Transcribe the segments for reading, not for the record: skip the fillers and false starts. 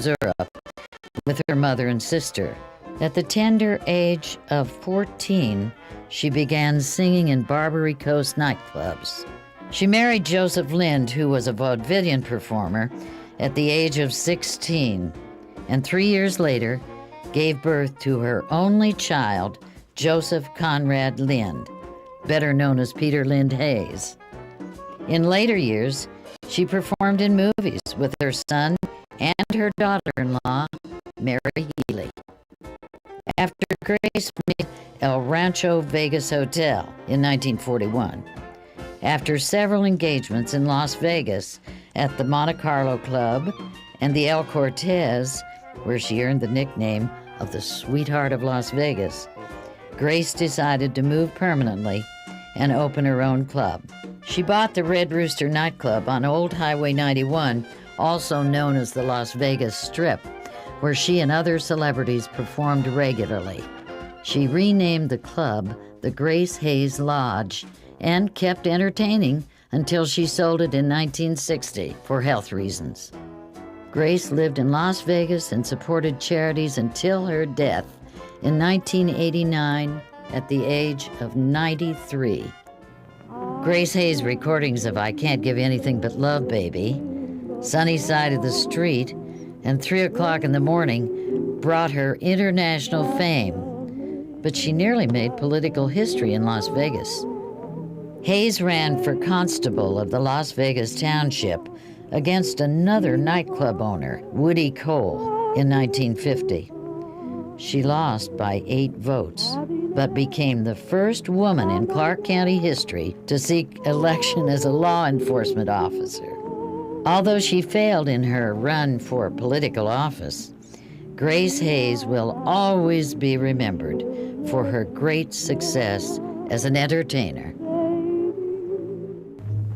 Missouri, with her mother and sister. At the tender age of 14, she began singing in Barbary Coast nightclubs. She married Joseph Lind, who was a vaudevillian performer, at the age of 16, and 3 years later gave birth to her only child, Joseph Conrad Lind, better known as Peter Lind Hayes. In later years, she performed in movies with her son and her daughter-in-law, Mary Healy. After Grace made El Rancho Vegas Hotel in 1941, after several engagements in Las Vegas at the Monte Carlo Club and the El Cortez, where she earned the nickname of the Sweetheart of Las Vegas, Grace decided to move permanently and open her own club. She bought the Red Rooster nightclub on Old Highway 91, also known as the Las Vegas Strip, where she and other celebrities performed regularly. She renamed the club the Grace Hayes Lodge and kept entertaining until she sold it in 1960 for health reasons. Grace lived in Las Vegas and supported charities until her death in 1989 at the age of 93. Grace Hayes' recordings of I Can't Give Anything But Love, Baby, Sunny Side of the Street, and 3 o'clock in the morning brought her international fame, but she nearly made political history in Las Vegas. Hayes ran for constable of the Las Vegas Township against another nightclub owner, Woody Cole, in 1950. She lost by 8 votes, but became the first woman in Clark County history to seek election as a law enforcement officer. Although she failed in her run for political office, Grace Hayes will always be remembered for her great success as an entertainer.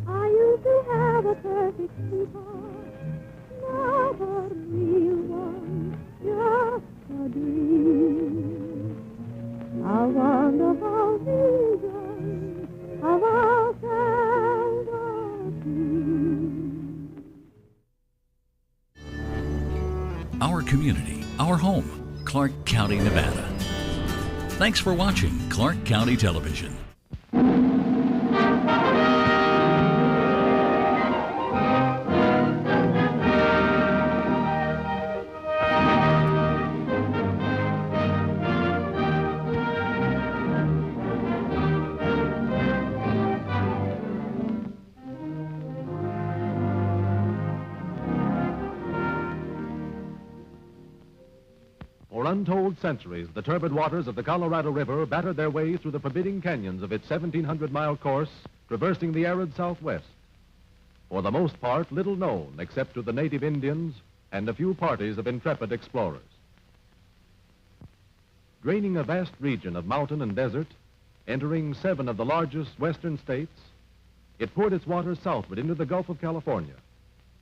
I used to have a perfect sweetheart, not a real one, just a dream. A wonderful vision of our fantasy. Our community, our home, Clark County, Nevada. Thanks for watching Clark County Television. For untold centuries, the turbid waters of the Colorado River battered their way through the forbidding canyons of its 1,700-mile course, traversing the arid Southwest. For the most part, little known except to the native Indians and a few parties of intrepid explorers. Draining a vast region of mountain and desert, entering 7 of the largest western states, it poured its waters southward into the Gulf of California,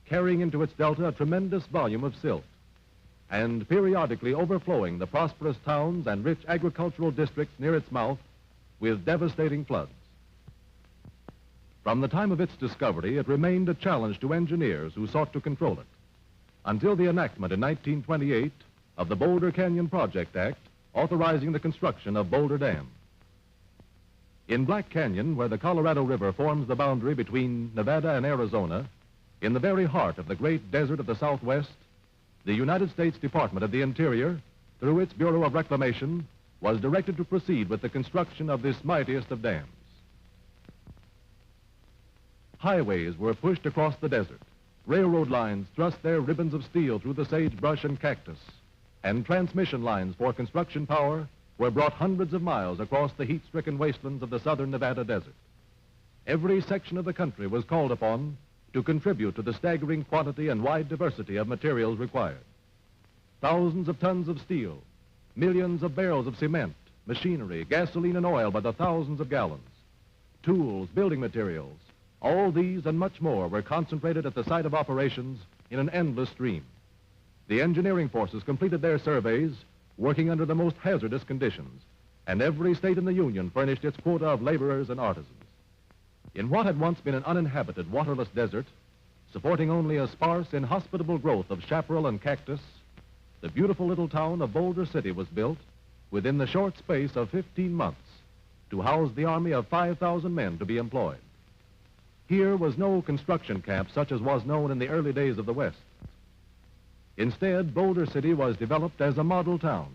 carrying into its delta a tremendous volume of silt, and periodically overflowing the prosperous towns and rich agricultural districts near its mouth with devastating floods. From the time of its discovery, it remained a challenge to engineers who sought to control it, until the enactment in 1928 of the Boulder Canyon Project Act, authorizing the construction of Boulder Dam. In Black Canyon, where the Colorado River forms the boundary between Nevada and Arizona, in the very heart of the great desert of the Southwest, the United States Department of the Interior, through its Bureau of Reclamation, was directed to proceed with the construction of this mightiest of dams. Highways were pushed across the desert. Railroad lines thrust their ribbons of steel through the sagebrush and cactus, and transmission lines for construction power were brought hundreds of miles across the heat-stricken wastelands of the southern Nevada desert. Every section of the country was called upon to contribute to the staggering quantity and wide diversity of materials required. Thousands of tons of steel, millions of barrels of cement, machinery, gasoline and oil by the thousands of gallons, tools, building materials, all these and much more were concentrated at the site of operations in an endless stream. The engineering forces completed their surveys, working under the most hazardous conditions, and every state in the Union furnished its quota of laborers and artisans. In what had once been an uninhabited, waterless desert, Supporting only a sparse, inhospitable growth of chaparral and cactus, the beautiful little town of Boulder City was built within the short space of 15 months to house the army of 5,000 men to be employed. Here was no construction camp such as was known in the early days of the West. Instead, Boulder City was developed as a model town,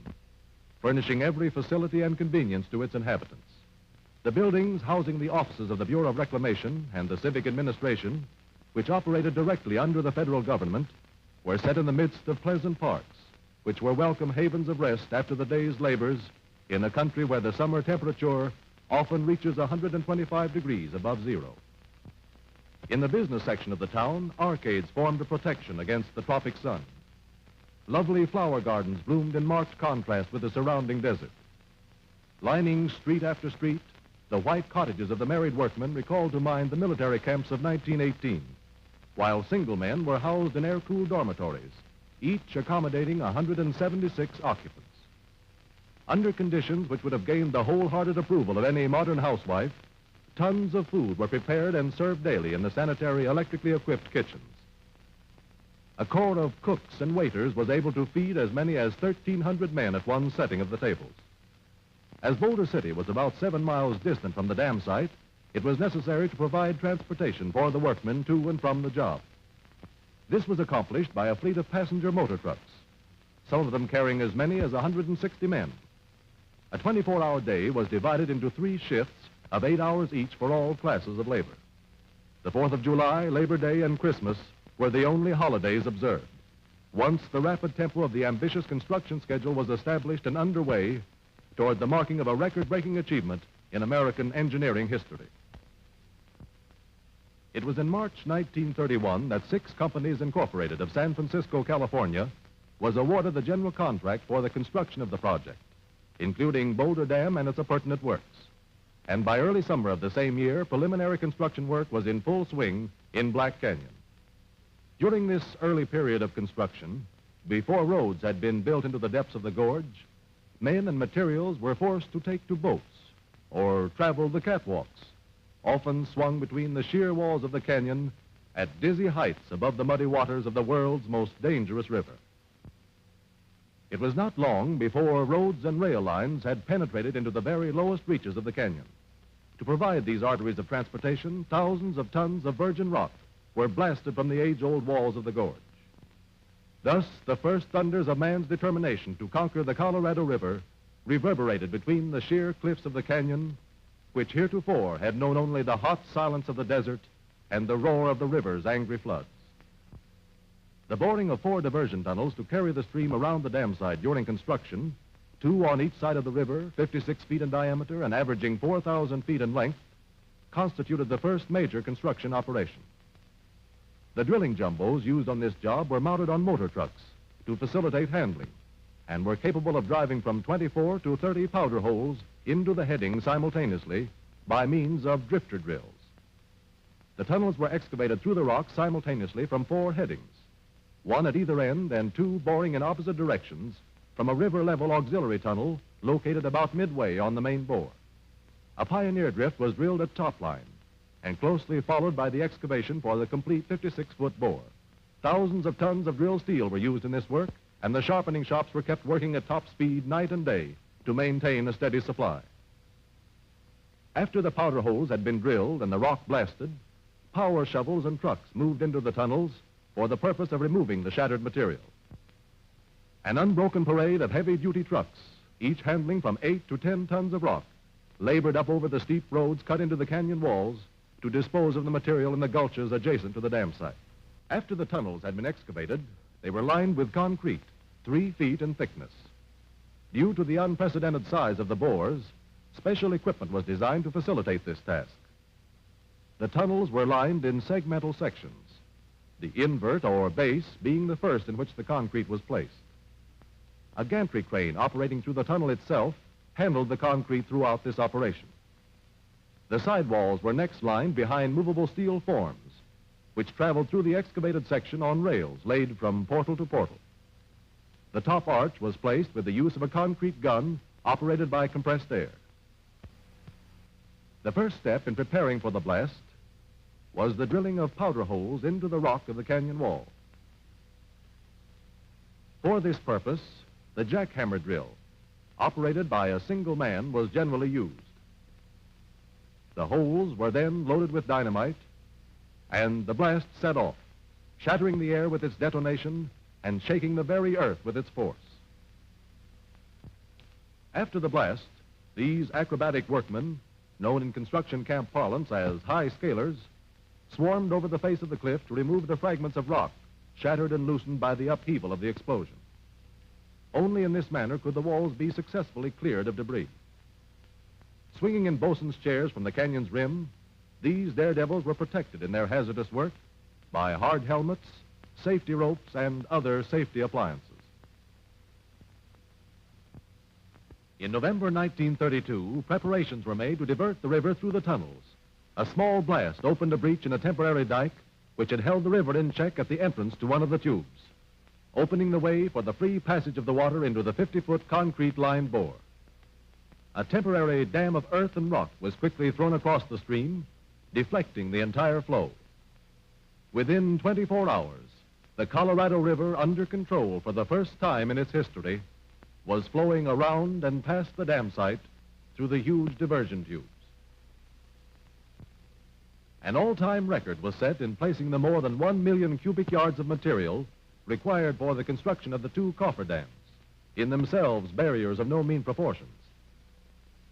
furnishing every facility and convenience to its inhabitants. The buildings housing the offices of the Bureau of Reclamation and the Civic Administration, which operated directly under the federal government, were set in the midst of pleasant parks, which were welcome havens of rest after the day's labors in a country where the summer temperature often reaches 125 degrees above zero. In the business section of the town, arcades formed a protection against the tropic sun. Lovely flower gardens bloomed in marked contrast with the surrounding desert. Lining street after street, the white cottages of the married workmen recalled to mind the military camps of 1918, while single men were housed in air-cooled dormitories, each accommodating 176 occupants. Under conditions which would have gained the wholehearted approval of any modern housewife, tons of food were prepared and served daily in the sanitary, electrically equipped kitchens. A corps of cooks and waiters was able to feed as many as 1,300 men at one setting of the tables. As Boulder City was about 7 miles distant from the dam site, it was necessary to provide transportation for the workmen to and from the job. This was accomplished by a fleet of passenger motor trucks, some of them carrying as many as 160 men. A 24-hour day was divided into 3 shifts of 8 hours each for all classes of labor. The 4th of July, Labor Day, and Christmas were the only holidays observed. Once the rapid tempo of the ambitious construction schedule was established and underway toward the marking of a record-breaking achievement in American engineering history. It was in March 1931 that 6 Companies Incorporated of San Francisco, California, was awarded the general contract for the construction of the project, including Boulder Dam and its appurtenant works. And by early summer of the same year, preliminary construction work was in full swing in Black Canyon. During this early period of construction, before roads had been built into the depths of the gorge, men and materials were forced to take to boats or travel the catwalks, often swung between the sheer walls of the canyon at dizzy heights above the muddy waters of the world's most dangerous river. It was not long before roads and rail lines had penetrated into the very lowest reaches of the canyon. To provide these arteries of transportation, thousands of tons of virgin rock were blasted from the age-old walls of the gorge. Thus, the first thunders of man's determination to conquer the Colorado River reverberated between the sheer cliffs of the canyon, which heretofore had known only the hot silence of the desert and the roar of the river's angry floods. The boring of 4 diversion tunnels to carry the stream around the dam site during construction, 2 on each side of the river, 56 feet in diameter and averaging 4,000 feet in length, constituted the first major construction operation. The drilling jumbos used on this job were mounted on motor trucks to facilitate handling and were capable of driving from 24 to 30 powder holes into the heading simultaneously by means of drifter drills. The tunnels were excavated through the rock simultaneously from 4 headings, 1 at either end and 2 boring in opposite directions from a river-level auxiliary tunnel located about midway on the main bore. A pioneer drift was drilled at top line and closely followed by the excavation for the complete 56-foot bore. Thousands of tons of drilled steel were used in this work, and the sharpening shops were kept working at top speed night and day to maintain a steady supply. After the powder holes had been drilled and the rock blasted, power shovels and trucks moved into the tunnels for the purpose of removing the shattered material. An unbroken parade of heavy-duty trucks, each handling from 8 to 10 tons of rock, labored up over the steep roads cut into the canyon walls to dispose of the material in the gulches adjacent to the dam site. After the tunnels had been excavated, they were lined with concrete, 3 feet in thickness. Due to the unprecedented size of the bores, special equipment was designed to facilitate this task. The tunnels were lined in segmental sections, the invert or base being the first in which the concrete was placed. A gantry crane operating through the tunnel itself handled the concrete throughout this operation. The sidewalls were next lined behind movable steel forms, which traveled through the excavated section on rails laid from portal to portal. The top arch was placed with the use of a concrete gun operated by compressed air. The first step in preparing for the blast was the drilling of powder holes into the rock of the canyon wall. For this purpose, the jackhammer drill, operated by a single man, was generally used. The holes were then loaded with dynamite, and the blast set off, shattering the air with its detonation and shaking the very earth with its force. After the blast, these acrobatic workmen, known in construction camp parlance as high scalers, swarmed over the face of the cliff to remove the fragments of rock shattered and loosened by the upheaval of the explosion. Only in this manner could the walls be successfully cleared of debris. Swinging in bosun's chairs from the canyon's rim, these daredevils were protected in their hazardous work by hard helmets, safety ropes, and other safety appliances. In November 1932, preparations were made to divert the river through the tunnels. A small blast opened a breach in a temporary dike which had held the river in check at the entrance to one of the tubes, opening the way for the free passage of the water into the 50-foot concrete-lined bore. A temporary dam of earth and rock was quickly thrown across the stream, deflecting the entire flow. Within 24 hours, the Colorado River, under control for the first time in its history, was flowing around and past the dam site through the huge diversion tubes. An all-time record was set in placing the more than 1 million cubic yards of material required for the construction of the two cofferdams, in themselves barriers of no mean proportions.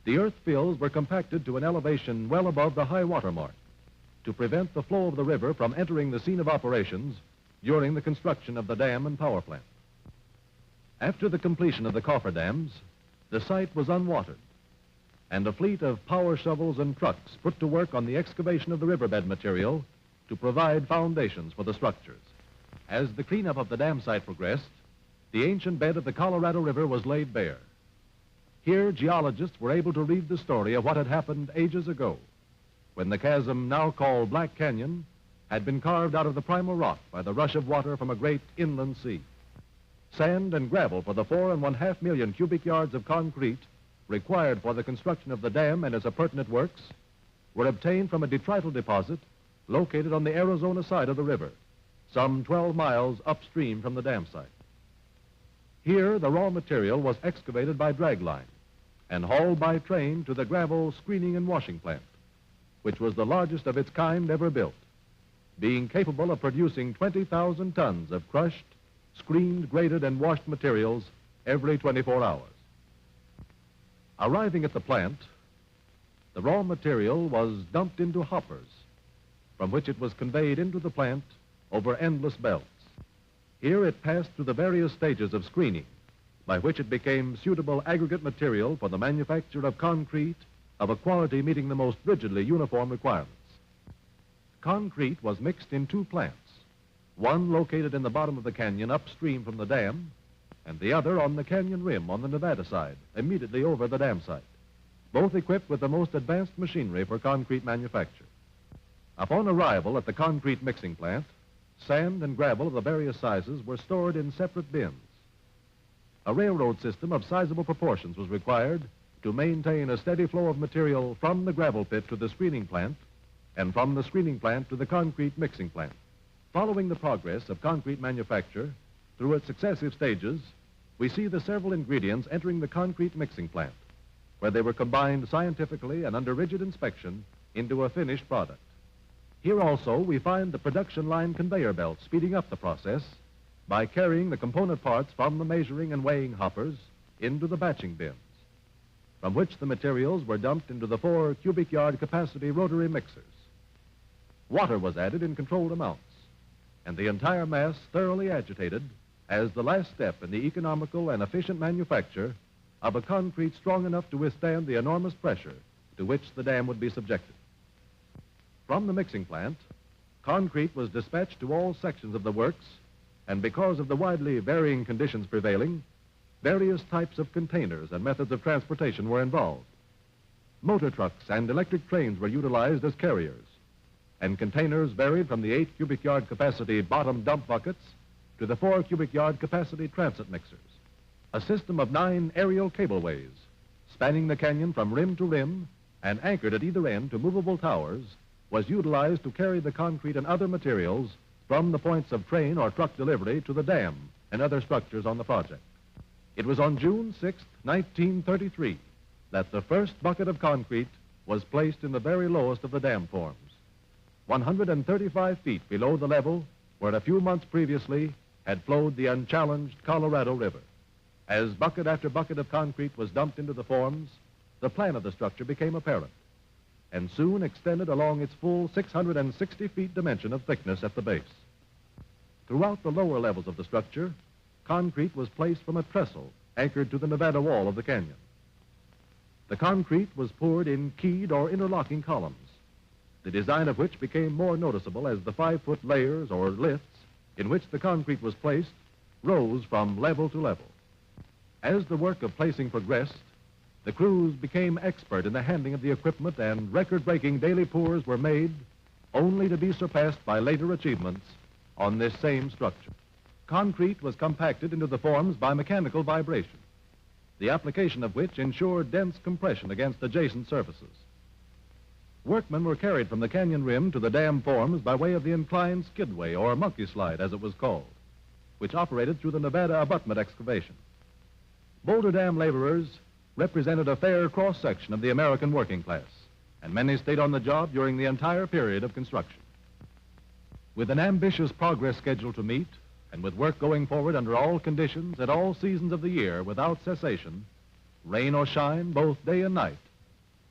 The earth fills were compacted to an elevation well above the high water mark to prevent the flow of the river from entering the scene of operations during the construction of the dam and power plant. After the completion of the cofferdams, the site was unwatered, and a fleet of power shovels and trucks put to work on the excavation of the riverbed material to provide foundations for the structures. As the cleanup of the dam site progressed, the ancient bed of the Colorado River was laid bare. Here, geologists were able to read the story of what had happened ages ago, when the chasm now called Black Canyon had been carved out of the primal rock by the rush of water from a great inland sea. Sand and gravel for the 4.5 million cubic yards of concrete required for the construction of the dam and its appurtenant works were obtained from a detrital deposit located on the Arizona side of the river, some 12 miles upstream from the dam site. Here, the raw material was excavated by dragline and hauled by train to the gravel screening and washing plant, which was the largest of its kind ever built, being capable of producing 20,000 tons of crushed, screened, graded, and washed materials every 24 hours. Arriving at the plant, the raw material was dumped into hoppers, from which it was conveyed into the plant over endless belts. Here it passed through the various stages of screening, by which it became suitable aggregate material for the manufacture of concrete of a quality meeting the most rigidly uniform requirements. Concrete was mixed in two plants, one located in the bottom of the canyon upstream from the dam, and the other on the canyon rim on the Nevada side, immediately over the dam site, both equipped with the most advanced machinery for concrete manufacture. Upon arrival at the concrete mixing plant, sand and gravel of the various sizes were stored in separate bins. A railroad system of sizable proportions was required to maintain a steady flow of material from the gravel pit to the screening plant and from the screening plant to the concrete mixing plant. Following the progress of concrete manufacture through its successive stages, we see the several ingredients entering the concrete mixing plant, where they were combined scientifically and under rigid inspection into a finished product. Here also we find the production line conveyor belt speeding up the process by carrying the component parts from the measuring and weighing hoppers into the batching bins, from which the materials were dumped into the 4 cubic yard capacity rotary mixers. Water was added in controlled amounts, and the entire mass thoroughly agitated as the last step in the economical and efficient manufacture of a concrete strong enough to withstand the enormous pressure to which the dam would be subjected. From the mixing plant, concrete was dispatched to all sections of the works, and because of the widely varying conditions prevailing, various types of containers and methods of transportation were involved. Motor trucks and electric trains were utilized as carriers, and containers varied from the 8 cubic yard capacity bottom dump buckets to the 4 cubic yard capacity transit mixers. A system of 9 aerial cableways spanning the canyon from rim to rim and anchored at either end to movable towers was utilized to carry the concrete and other materials from the points of train or truck delivery to the dam and other structures on the project. It was on June 6, 1933, that the first bucket of concrete was placed in the very lowest of the dam forms, 135 feet below the level where a few months previously had flowed the unchallenged Colorado River. As bucket after bucket of concrete was dumped into the forms, the plan of the structure became apparent and soon extended along its full 660 feet dimension of thickness at the base. Throughout the lower levels of the structure, concrete was placed from a trestle anchored to the Nevada wall of the canyon. The concrete was poured in keyed or interlocking columns, the design of which became more noticeable as the 5-foot layers or lifts in which the concrete was placed rose from level to level. As the work of placing progressed, the crews became expert in the handling of the equipment, and record-breaking daily pours were made, only to be surpassed by later achievements on this same structure. Concrete was compacted into the forms by mechanical vibration, the application of which ensured dense compression against adjacent surfaces. Workmen were carried from the canyon rim to the dam forms by way of the inclined skidway, or monkey slide as it was called, which operated through the Nevada abutment excavation. Boulder Dam laborers represented a fair cross-section of the American working class, and many stayed on the job during the entire period of construction. With an ambitious progress schedule to meet, and with work going forward under all conditions at all seasons of the year without cessation, rain or shine, both day and night,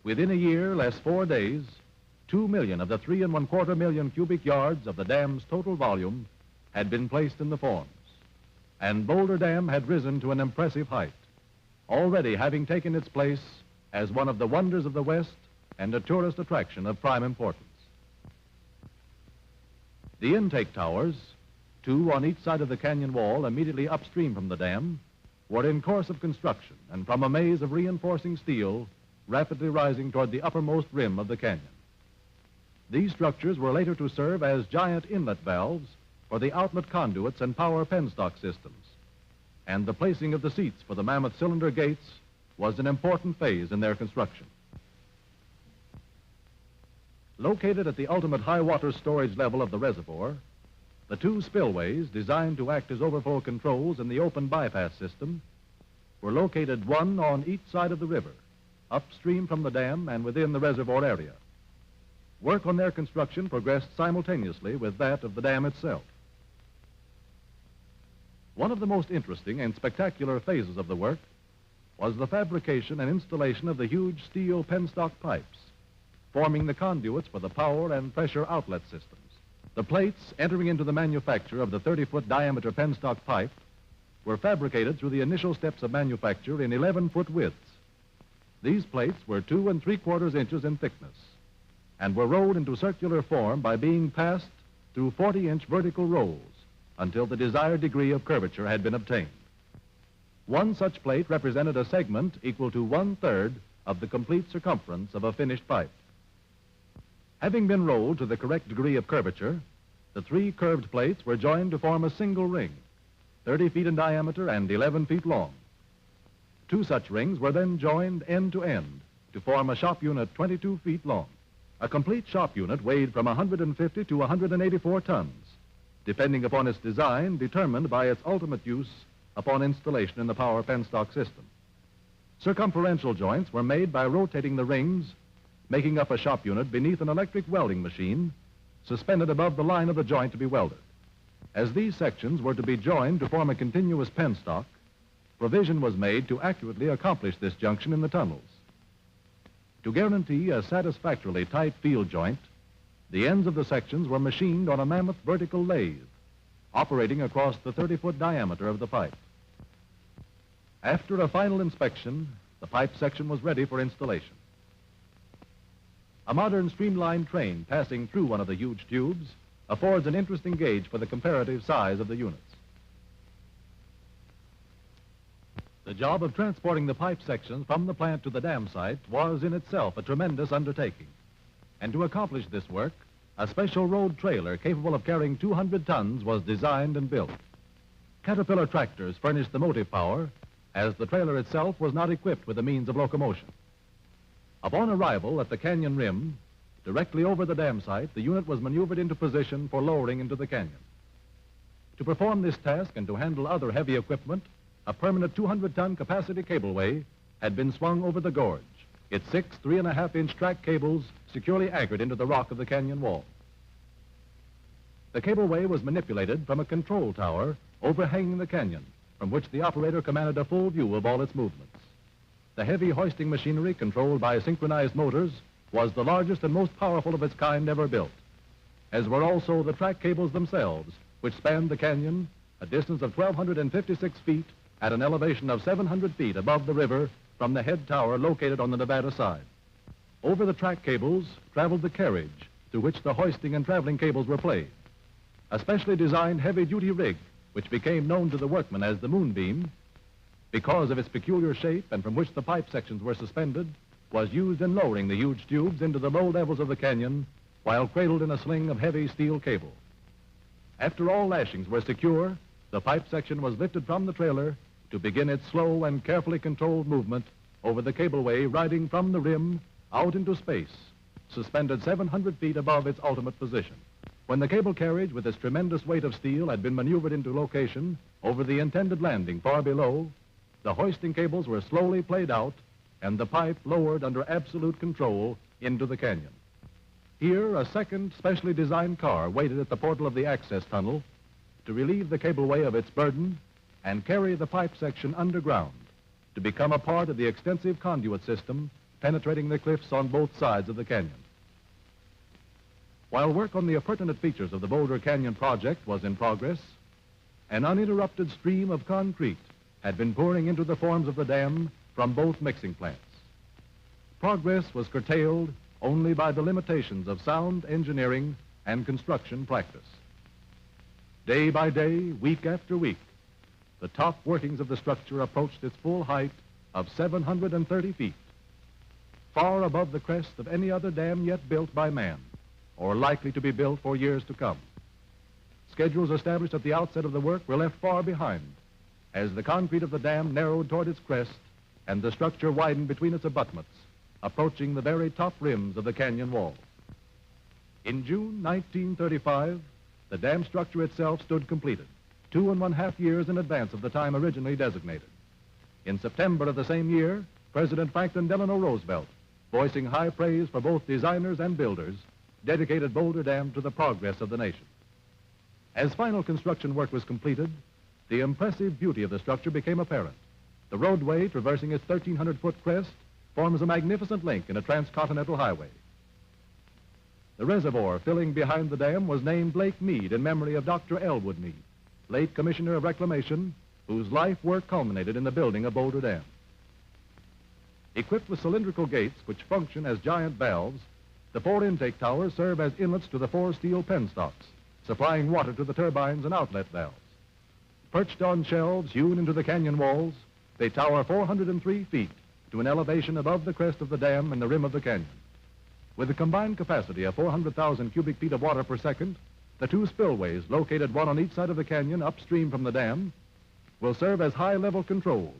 within a year, less 4 days, 2 million of the 3 1/4 million cubic yards of the dam's total volume had been placed in the forms, and Boulder Dam had risen to an impressive height, already having taken its place as one of the wonders of the West and a tourist attraction of prime importance. The intake towers, 2 on each side of the canyon wall immediately upstream from the dam, were in course of construction and from a maze of reinforcing steel rapidly rising toward the uppermost rim of the canyon. These structures were later to serve as giant inlet valves for the outlet conduits and power penstock systems, and the placing of the seats for the mammoth cylinder gates was an important phase in their construction. Located at the ultimate high water storage level of the reservoir, the 2 spillways designed to act as overflow controls in the open bypass system were located one on each side of the river, upstream from the dam and within the reservoir area. Work on their construction progressed simultaneously with that of the dam itself. One of the most interesting and spectacular phases of the work was the fabrication and installation of the huge steel penstock pipes, forming the conduits for the power and pressure outlet systems. The plates entering into the manufacture of the 30-foot diameter penstock pipe were fabricated through the initial steps of manufacture in 11-foot widths. These plates were 2 3/4 inches in thickness and were rolled into circular form by being passed through 40-inch vertical rolls until the desired degree of curvature had been obtained. One such plate represented a segment equal to 1/3 of the complete circumference of a finished pipe. Having been rolled to the correct degree of curvature, the 3 curved plates were joined to form a single ring, 30 feet in diameter and 11 feet long. 2 such rings were then joined end to end to form a shop unit 22 feet long. A complete shop unit weighed from 150 to 184 tons, depending upon its design, determined by its ultimate use upon installation in the power penstock system. Circumferential joints were made by rotating the rings, making up a shop unit beneath an electric welding machine suspended above the line of the joint to be welded. As these sections were to be joined to form a continuous penstock, provision was made to accurately accomplish this junction in the tunnels. To guarantee a satisfactorily tight field joint, the ends of the sections were machined on a mammoth vertical lathe, operating across the 30-foot diameter of the pipe. After a final inspection, the pipe section was ready for installation. A modern streamlined train passing through one of the huge tubes affords an interesting gauge for the comparative size of the units. The job of transporting the pipe sections from the plant to the dam site was in itself a tremendous undertaking. And to accomplish this work, a special road trailer capable of carrying 200 tons was designed and built. Caterpillar tractors furnished the motive power, as the trailer itself was not equipped with the means of locomotion. Upon arrival at the canyon rim, Directly over the dam site, the unit was maneuvered into position for lowering into the canyon. To perform this task and to handle other heavy equipment, a permanent 200-ton capacity cableway had been swung over the gorge, its 6 3.5-inch track cables securely anchored into the rock of the canyon wall. The cableway was manipulated from a control tower overhanging the canyon, from which the operator commanded a full view of all its movements. The heavy hoisting machinery, controlled by synchronized motors, was the largest and most powerful of its kind ever built, as were also the track cables themselves, which spanned the canyon a distance of 1,256 feet at an elevation of 700 feet above the river from the head tower located on the Nevada side. Over the track cables traveled the carriage through which the hoisting and traveling cables were played. A specially designed heavy-duty rig, which became known to the workmen as the moonbeam, because of its peculiar shape and from which the pipe sections were suspended, was used in lowering the huge tubes into the low levels of the canyon while cradled in a sling of heavy steel cable. After all lashings were secure, the pipe section was lifted from the trailer to begin its slow and carefully controlled movement over the cableway, riding from the rim out into space, suspended 700 feet above its ultimate position. When the cable carriage with its tremendous weight of steel had been maneuvered into location over the intended landing far below, the hoisting cables were slowly played out and the pipe lowered under absolute control into the canyon. Here, a second specially designed car waited at the portal of the access tunnel to relieve the cableway of its burden and carry the pipe section underground to become a part of the extensive conduit system penetrating the cliffs on both sides of the canyon. While work on the appurtenant features of the Boulder Canyon project was in progress, an uninterrupted stream of concrete had been pouring into the forms of the dam from both mixing plants. Progress was curtailed only by the limitations of sound engineering and construction practice. Day by day, week after week, the top workings of the structure approached its full height of 730 feet, far above the crest of any other dam yet built by man, or likely to be built for years to come. Schedules established at the outset of the work were left far behind, as the concrete of the dam narrowed toward its crest and the structure widened between its abutments, approaching the very top rims of the canyon wall. In June 1935, the dam structure itself stood completed, 2.5 years in advance of the time originally designated. In September of the same year, President Franklin Delano Roosevelt, voicing high praise for both designers and builders, dedicated Boulder Dam to the progress of the nation. As final construction work was completed, the impressive beauty of the structure became apparent. The roadway traversing its 1,300-foot crest forms a magnificent link in a transcontinental highway. The reservoir filling behind the dam was named Lake Mead in memory of Dr. Elwood Mead, late Commissioner of Reclamation, whose life work culminated in the building of Boulder Dam. Equipped with cylindrical gates which function as giant valves, the 4 intake towers serve as inlets to the 4 steel penstocks, supplying water to the turbines and outlet valves. Perched on shelves hewn into the canyon walls, they tower 403 feet to an elevation above the crest of the dam and the rim of the canyon. With a combined capacity of 400,000 cubic feet of water per second, the 2 spillways, located one on each side of the canyon upstream from the dam, will serve as high-level controls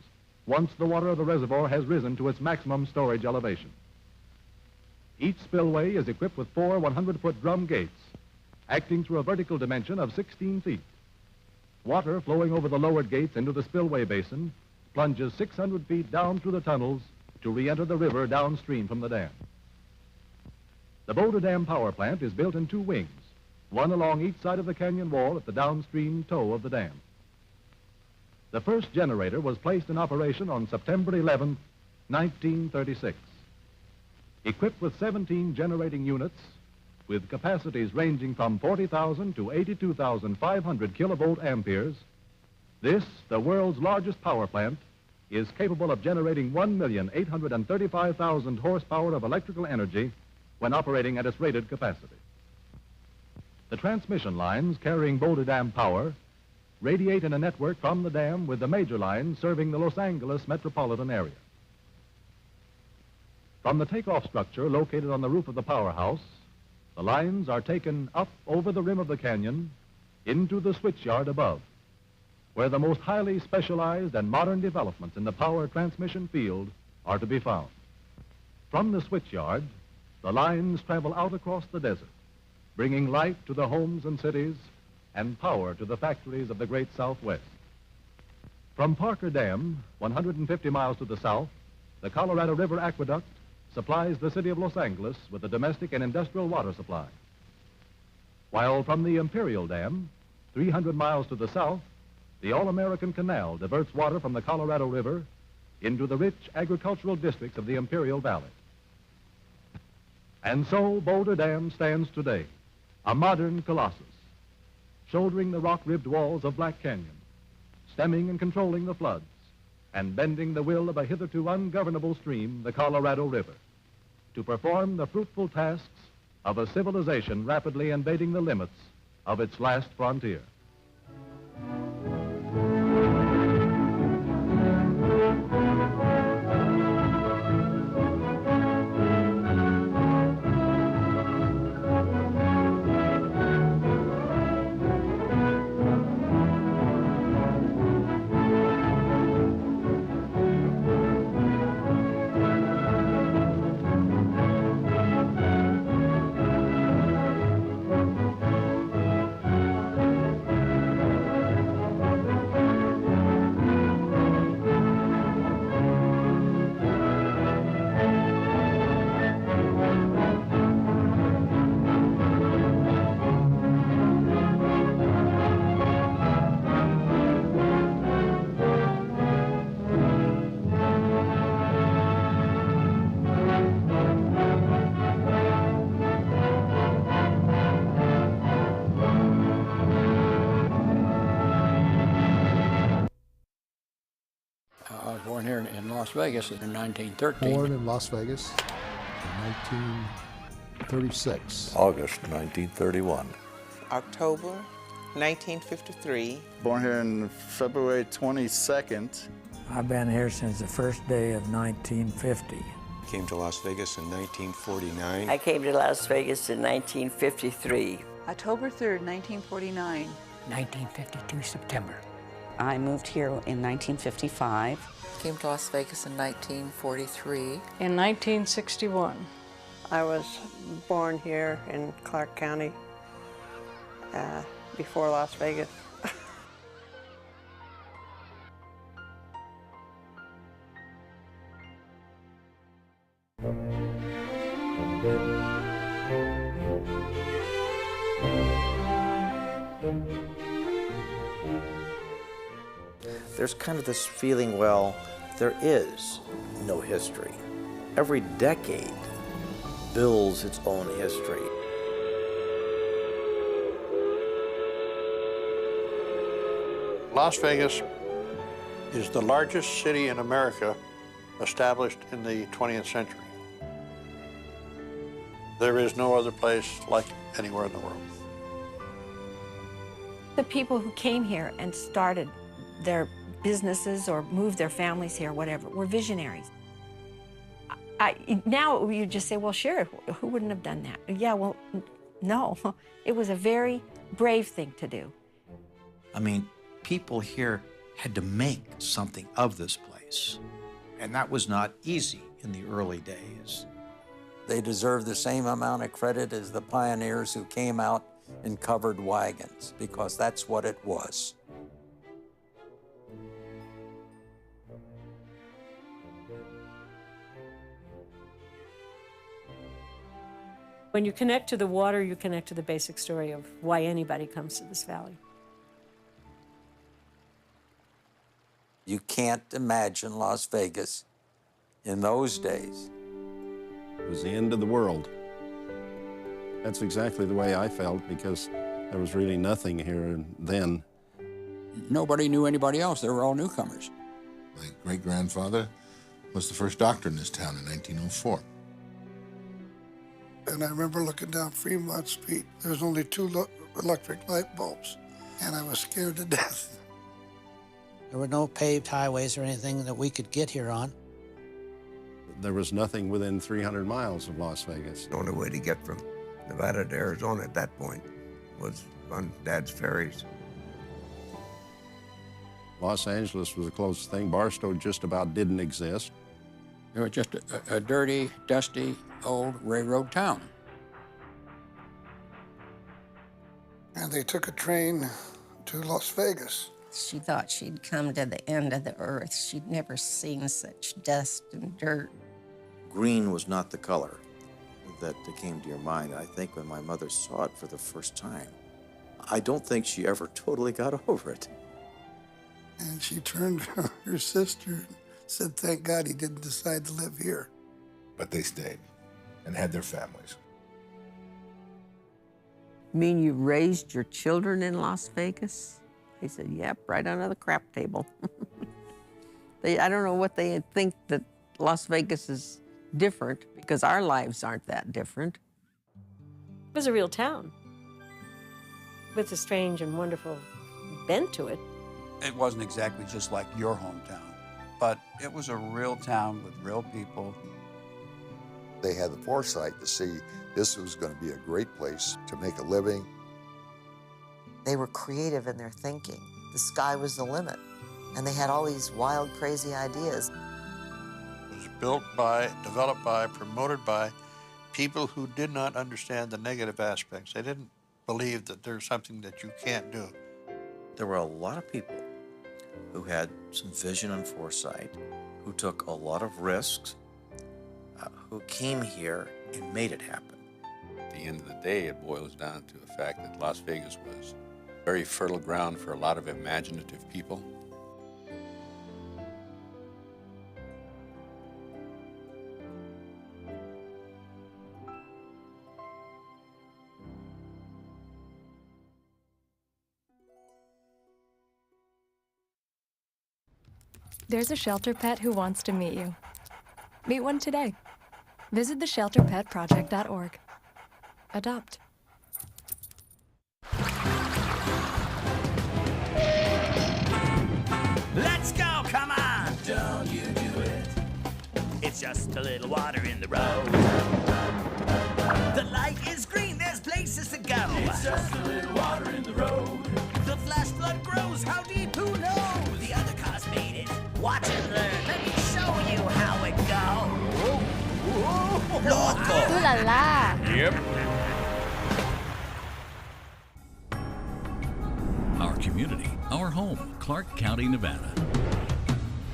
once the water of the reservoir has risen to its maximum storage elevation. Each spillway is equipped with 4 100-foot drum gates, acting through a vertical dimension of 16 feet. Water flowing over the lowered gates into the spillway basin plunges 600 feet down through the tunnels to re-enter the river downstream from the dam. The Boulder Dam power plant is built in 2 wings, one along each side of the canyon wall at the downstream toe of the dam. The first generator was placed in operation on September 11, 1936. Equipped with 17 generating units, with capacities ranging from 40,000 to 82,500 kilovolt amperes, this, the world's largest power plant, is capable of generating 1,835,000 horsepower of electrical energy when operating at its rated capacity. The transmission lines carrying Boulder Dam power radiate in a network from the dam with the major lines serving the Los Angeles metropolitan area. From the takeoff structure located on the roof of the powerhouse, the lines are taken up over the rim of the canyon into the switchyard above, where the most highly specialized and modern developments in the power transmission field are to be found. From the switchyard, the lines travel out across the desert, bringing light to the homes and cities and power to the factories of the great Southwest. From Parker Dam, 150 miles to the south, the Colorado River Aqueduct supplies the city of Los Angeles with a domestic and industrial water supply. While from the Imperial Dam, 300 miles to the south, the All-American Canal diverts water from the Colorado River into the rich agricultural districts of the Imperial Valley. And so Boulder Dam stands today, a modern colossus, shouldering the rock-ribbed walls of Black Canyon, stemming and controlling the floods, and bending the will of a hitherto ungovernable stream, the Colorado River, to perform the fruitful tasks of a civilization rapidly invading the limits of its last frontier. I was born here in Las Vegas in 1913. Born in Las Vegas in 1936. August 1931. October 1953. Born here on February 22nd. I've been here since the first day of 1950. Came to Las Vegas in 1949. I came to Las Vegas in 1953. October 3rd, 1949. 1952 September. I moved here in 1955. Came to Las Vegas in 1943. In 1961. I was born here in Clark County before Las Vegas. There's kind of this feeling, well, there is no history. Every decade builds its own history. Las Vegas is the largest city in America established in the 20th century. There is no other place like it anywhere in the world. The people who came here and started their businesses or moved their families here, whatever, were visionaries. Now you just say, well, sure, who wouldn't have done that? Yeah, well, no, it was a very brave thing to do. I mean, people here had to make something of this place, and that was not easy in the early days. They deserve the same amount of credit as the pioneers who came out in covered wagons, because that's what it was. When you connect to the water, you connect to the basic story of why anybody comes to this valley. You can't imagine Las Vegas in those days. It was the end of the world. That's exactly the way I felt, because there was really nothing here then. Nobody knew anybody else. They were all newcomers. My great-grandfather was the first doctor in this town in 1904. And I remember looking down Fremont Street. There was only 2 electric light bulbs, and I was scared to death. There were no paved highways or anything that we could get here on. There was nothing within 300 miles of Las Vegas. The only way to get from Nevada to Arizona at that point was on Dad's ferries. Los Angeles was the closest thing. Barstow just about didn't exist. It was just a dirty, dusty, old railroad town. And they took a train to Las Vegas. She thought she'd come to the end of the earth. She'd never seen such dust and dirt. Green was not the color that came to your mind, I think, when my mother saw it for the first time. I don't think she ever totally got over it. And she turned to her sister and said, thank God he didn't decide to live here. But they stayed and had their families. You mean you raised your children in Las Vegas? They said, yep, right under the crap table. I don't know what they think that Las Vegas is different, because our lives aren't that different. It was a real town with a strange and wonderful bent to it. It wasn't exactly just like your hometown, but it was a real town with real people. They had the foresight to see this was going to be a great place to make a living. They were creative in their thinking. The sky was the limit, and they had all these wild, crazy ideas. It was built by, developed by, promoted by people who did not understand the negative aspects. They didn't believe that there's something that you can't do. There were a lot of people who had some vision and foresight, who took a lot of risks, who came here and made it happen. At the end of the day, it boils down to the fact that Las Vegas was very fertile ground for a lot of imaginative people. There's a shelter pet who wants to meet you. Meet one today. Visit theshelterpetproject.org. Adopt. Let's go, come on! Don't you do it. It's just a little water in the road. The light is green, there's places to go. It's just a little water in the road. The flash flood grows, how deep, who knows? The other cars made it. Watch and learn, let me show you how it goes. Loco! Ooh la la! Yep. Our community, our home, Clark County, Nevada.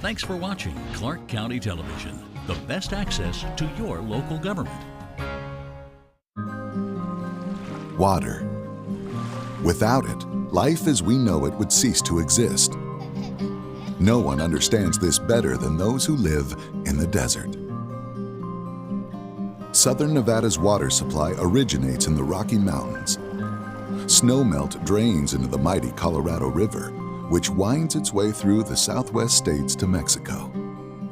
Thanks for watching Clark County Television, the best access to your local government. Water. Without it, life as we know it would cease to exist. No one understands this better than those who live in the desert. Southern Nevada's water supply originates in the Rocky Mountains. Snowmelt drains into the mighty Colorado River, which winds its way through the southwest states to Mexico.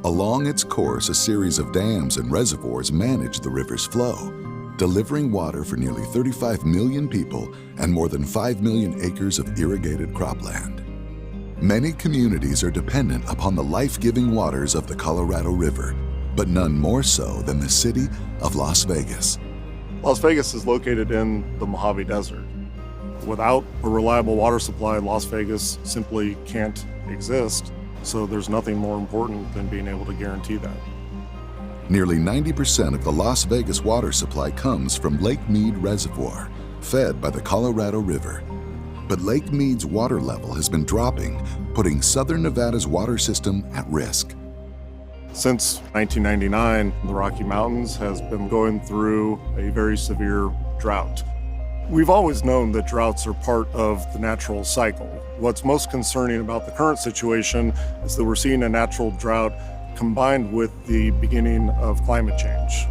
Along its course, a series of dams and reservoirs manage the river's flow, delivering water for nearly 35 million people and more than 5 million acres of irrigated cropland. Many communities are dependent upon the life-giving waters of the Colorado River, but none more so than the city of Las Vegas. Las Vegas is located in the Mojave Desert. Without a reliable water supply, Las Vegas simply can't exist, so there's nothing more important than being able to guarantee that. Nearly 90% of the Las Vegas water supply comes from Lake Mead Reservoir, fed by the Colorado River. But Lake Mead's water level has been dropping, putting Southern Nevada's water system at risk. Since 1999, the Rocky Mountains has been going through a very severe drought. We've always known that droughts are part of the natural cycle. What's most concerning about the current situation is that we're seeing a natural drought combined with the beginning of climate change.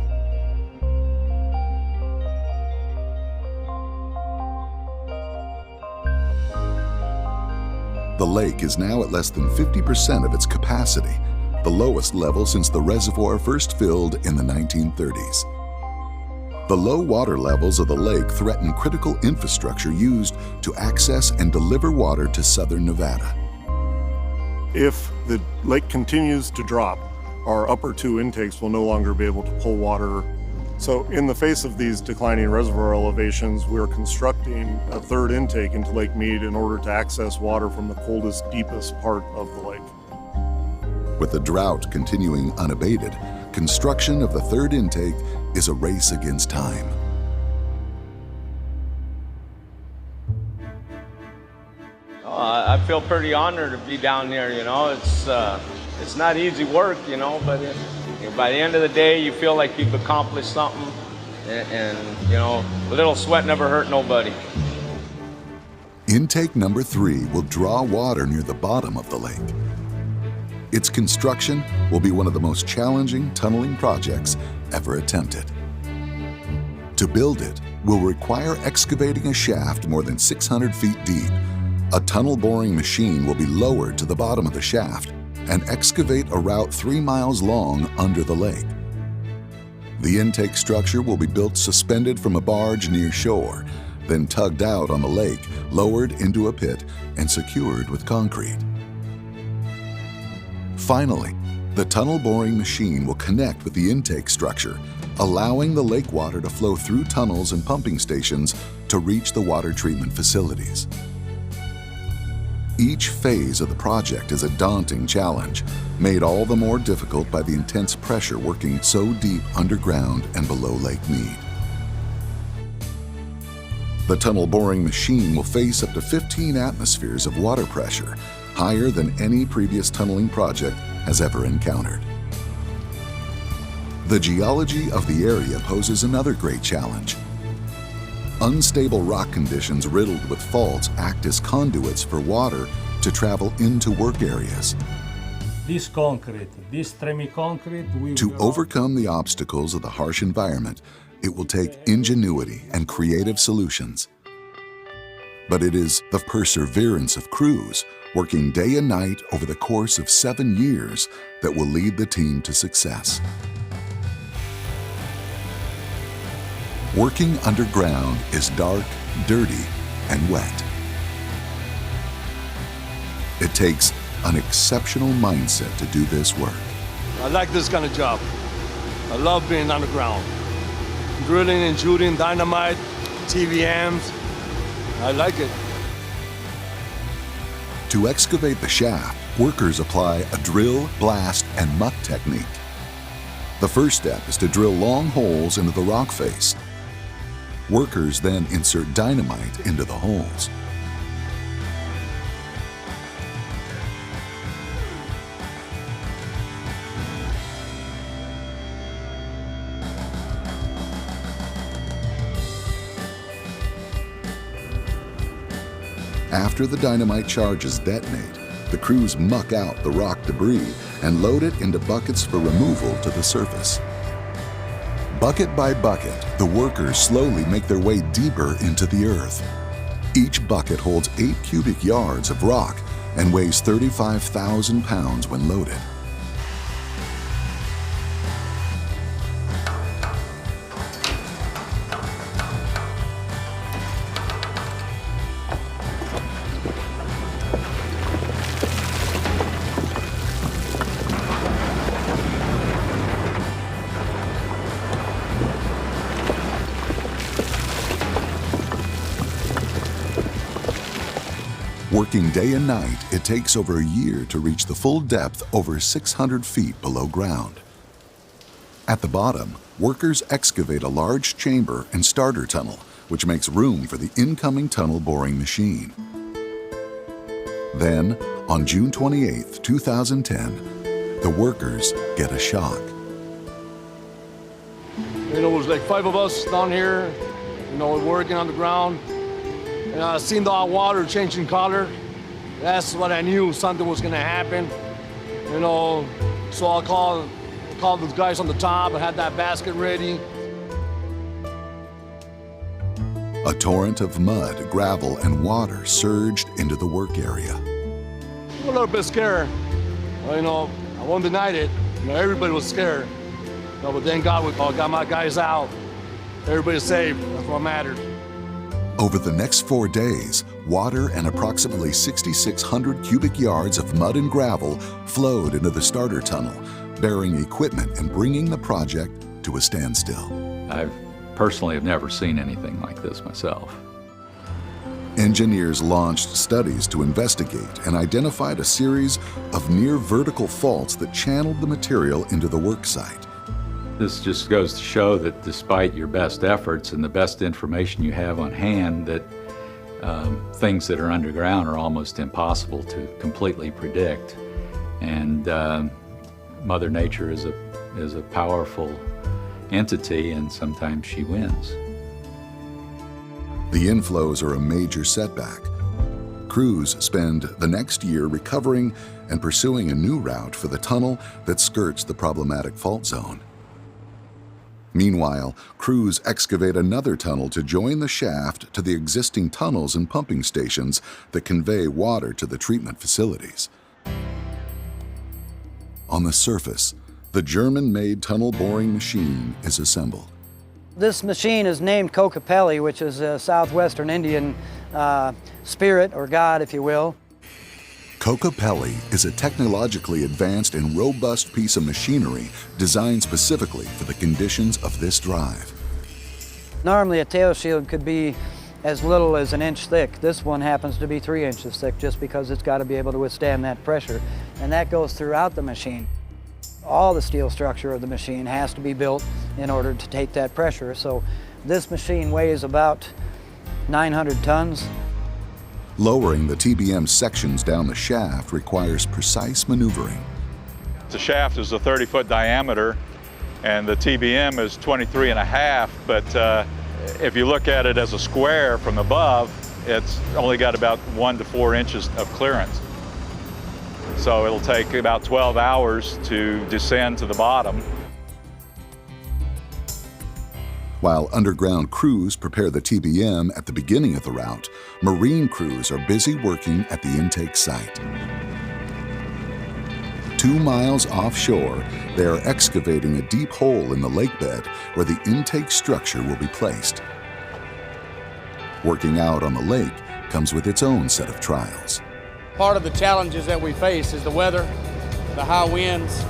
The lake is now at less than 50% of its capacity, the lowest level since the reservoir first filled in the 1930s. The low water levels of the lake threaten critical infrastructure used to access and deliver water to southern Nevada. If the lake continues to drop, our upper two intakes will no longer be able to pull water. So in the face of these declining reservoir elevations, we're constructing a third intake into Lake Mead in order to access water from the coldest, deepest part of the lake. With the drought continuing unabated, construction of the third intake is a race against time. I feel pretty honored to be down there, you know. It's not easy work, you know, but by the end of the day, you feel like you've accomplished something, and you know, a little sweat never hurt nobody. Intake number 3 will draw water near the bottom of the lake. Its construction will be one of the most challenging tunneling projects ever attempted. To build it will require excavating a shaft more than 600 feet deep. A tunnel boring machine will be lowered to the bottom of the shaft and excavate a route 3 miles long under the lake. The intake structure will be built suspended from a barge near shore, then tugged out on the lake, lowered into a pit, and secured with concrete. Finally, the tunnel boring machine will connect with the intake structure, allowing the lake water to flow through tunnels and pumping stations to reach the water treatment facilities. Each phase of the project is a daunting challenge, made all the more difficult by the intense pressure working so deep underground and below Lake Mead. The tunnel boring machine will face up to 15 atmospheres of water pressure, higher than any previous tunneling project has ever encountered. The geology of the area poses another great challenge. Unstable rock conditions riddled with faults act as conduits for water to travel into work areas. This concrete, this tremi-concrete, To overcome the obstacles of the harsh environment, it will take ingenuity and creative solutions. But it is the perseverance of crews working day and night over the course of 7 years that will lead the team to success. Working underground is dark, dirty, and wet. It takes an exceptional mindset to do this work. I like this kind of job. I love being underground. Drilling and shooting dynamite, TVMs. I like it. To excavate the shaft, workers apply a drill, blast, and muck technique. The first step is to drill long holes into the rock face. Workers then insert dynamite into the holes. After the dynamite charges detonate, the crews muck out the rock debris and load it into buckets for removal to the surface. Bucket by bucket, the workers slowly make their way deeper into the earth. Each bucket holds 8 cubic yards of rock and weighs 35,000 pounds when loaded. Working day and night, it takes over a year to reach the full depth over 600 feet below ground. At the bottom, workers excavate a large chamber and starter tunnel, which makes room for the incoming tunnel boring machine. Then, on June 28, 2010, the workers get a shock. You know, it was like 5 of us down here, you know, working on the ground. And I seen the water changing color. That's what I knew something was gonna happen. You know, so I called the guys on the top and had that basket ready. A torrent of mud, gravel, and water surged into the work area. I'm a little bit scared. You know, I won't deny it. You know, everybody was scared. You know, but thank God we got my guys out. Everybody's safe. That's what matters. Over the next 4 days, water and approximately 6,600 cubic yards of mud and gravel flowed into the starter tunnel, bearing equipment and bringing the project to a standstill. I personally have never seen anything like this myself. Engineers launched studies to investigate and identified a series of near vertical faults that channeled the material into the work site. This just goes to show that despite your best efforts and the best information you have on hand, that things that are underground are almost impossible to completely predict. And Mother Nature is a powerful entity, and sometimes she wins. The inflows are a major setback. Crews spend the next year recovering and pursuing a new route for the tunnel that skirts the problematic fault zone. Meanwhile, crews excavate another tunnel to join the shaft to the existing tunnels and pumping stations that convey water to the treatment facilities. On the surface, the German-made tunnel boring machine is assembled. This machine is named Kokopelli, which is a southwestern Indian spirit, or god, if you will. Kokopelli is a technologically advanced and robust piece of machinery designed specifically for the conditions of this drive. Normally a tail shield could be as little as an inch thick. This one happens to be 3 inches thick just because it's got to be able to withstand that pressure. And that goes throughout the machine. All the steel structure of the machine has to be built in order to take that pressure. So this machine weighs about 900 tons. Lowering the TBM sections down the shaft requires precise maneuvering. The shaft is a 30-foot diameter, and the TBM is 23.5, but if you look at it as a square from above, it's only got about 1 to 4 inches of clearance. So it'll take about 12 hours to descend to the bottom. While underground crews prepare the TBM at the beginning of the route, marine crews are busy working at the intake site. 2 miles offshore, they are excavating a deep hole in the lakebed where the intake structure will be placed. Working out on the lake comes with its own set of trials. Part of the challenges that we face is the weather, the high winds,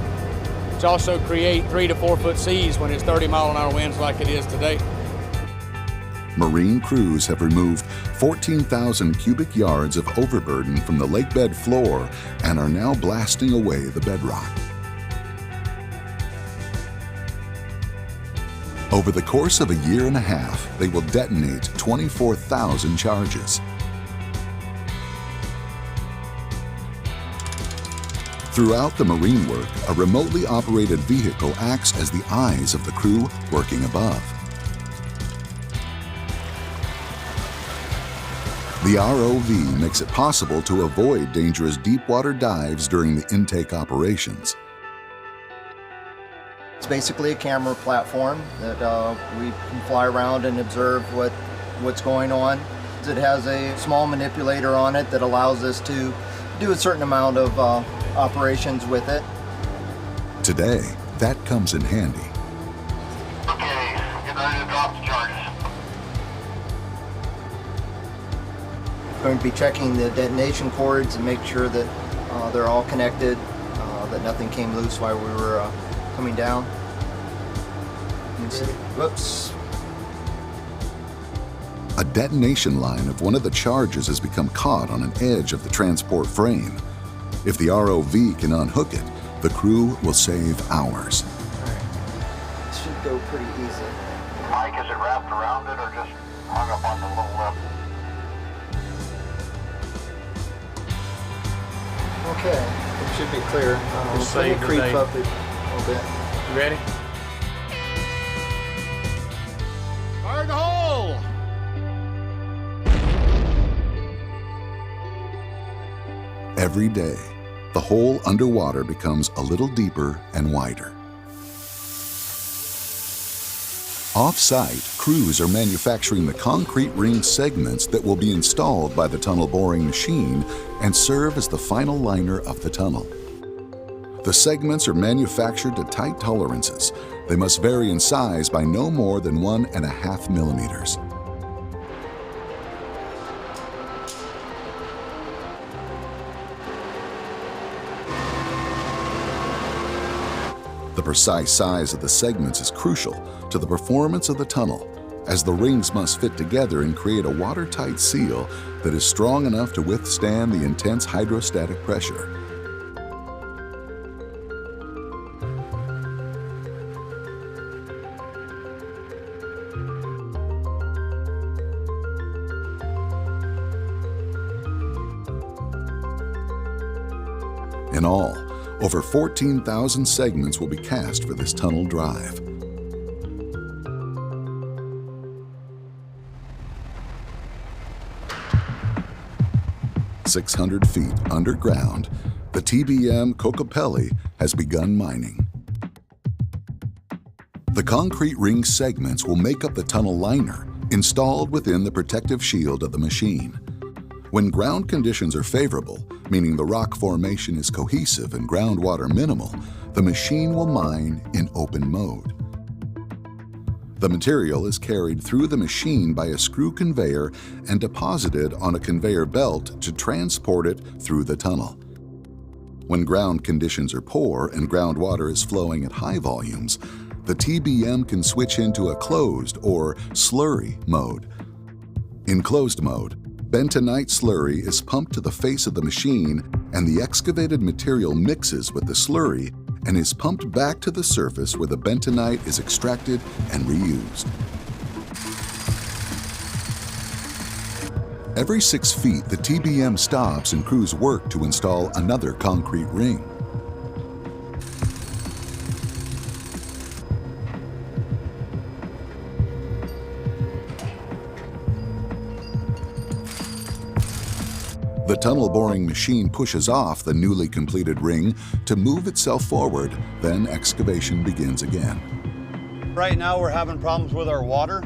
which also create 3 to 4 foot seas when it's 30-mile-an-hour winds like it is today. Marine crews have removed 14,000 cubic yards of overburden from the lakebed floor and are now blasting away the bedrock. Over the course of a year and a half, they will detonate 24,000 charges. Throughout the marine work, a remotely operated vehicle acts as the eyes of the crew working above. The ROV makes it possible to avoid dangerous deep-water dives during the intake operations. It's basically a camera platform that we can fly around and observe what's going on. It has a small manipulator on it that allows us to do a certain amount of operations with it. Today, that comes in handy. Okay, get ready to drop the charges. Going to be checking the detonation cords and make sure that they're all connected, that nothing came loose while we were coming down. Whoops. A detonation line of one of the charges has become caught on an edge of the transport frame. If the ROV can unhook it, the crew will save hours. This should go pretty easy. Mike, is it wrapped around it or just hung up on the little lip? Okay, it should be clear. Let me creep up it a little bit. You ready? Fire in the hole! Every day, the hole underwater becomes a little deeper and wider. Off-site, crews are manufacturing the concrete ring segments that will be installed by the tunnel boring machine and serve as the final liner of the tunnel. The segments are manufactured to tight tolerances. They must vary in size by no more than 1.5 millimeters. The precise size of the segments is crucial to the performance of the tunnel, as the rings must fit together and create a watertight seal that is strong enough to withstand the intense hydrostatic pressure. In all, over 14,000 segments will be cast for this tunnel drive. "600 feet underground, the TBM Kokopelli has begun mining. The concrete ring segments will make up the tunnel liner, installed within the protective shield of the machine. When ground conditions are favorable, meaning the rock formation is cohesive and groundwater minimal, the machine will mine in open mode. The material is carried through the machine by a screw conveyor and deposited on a conveyor belt to transport it through the tunnel. When ground conditions are poor and groundwater is flowing at high volumes, the TBM can switch into a closed or slurry mode. In closed mode, bentonite slurry is pumped to the face of the machine, and the excavated material mixes with the slurry and is pumped back to the surface where the bentonite is extracted and reused. Every 6 feet, the TBM stops and crews work to install another concrete ring. The tunnel boring machine pushes off the newly completed ring to move itself forward, then excavation begins again. Right now we're having problems with our water.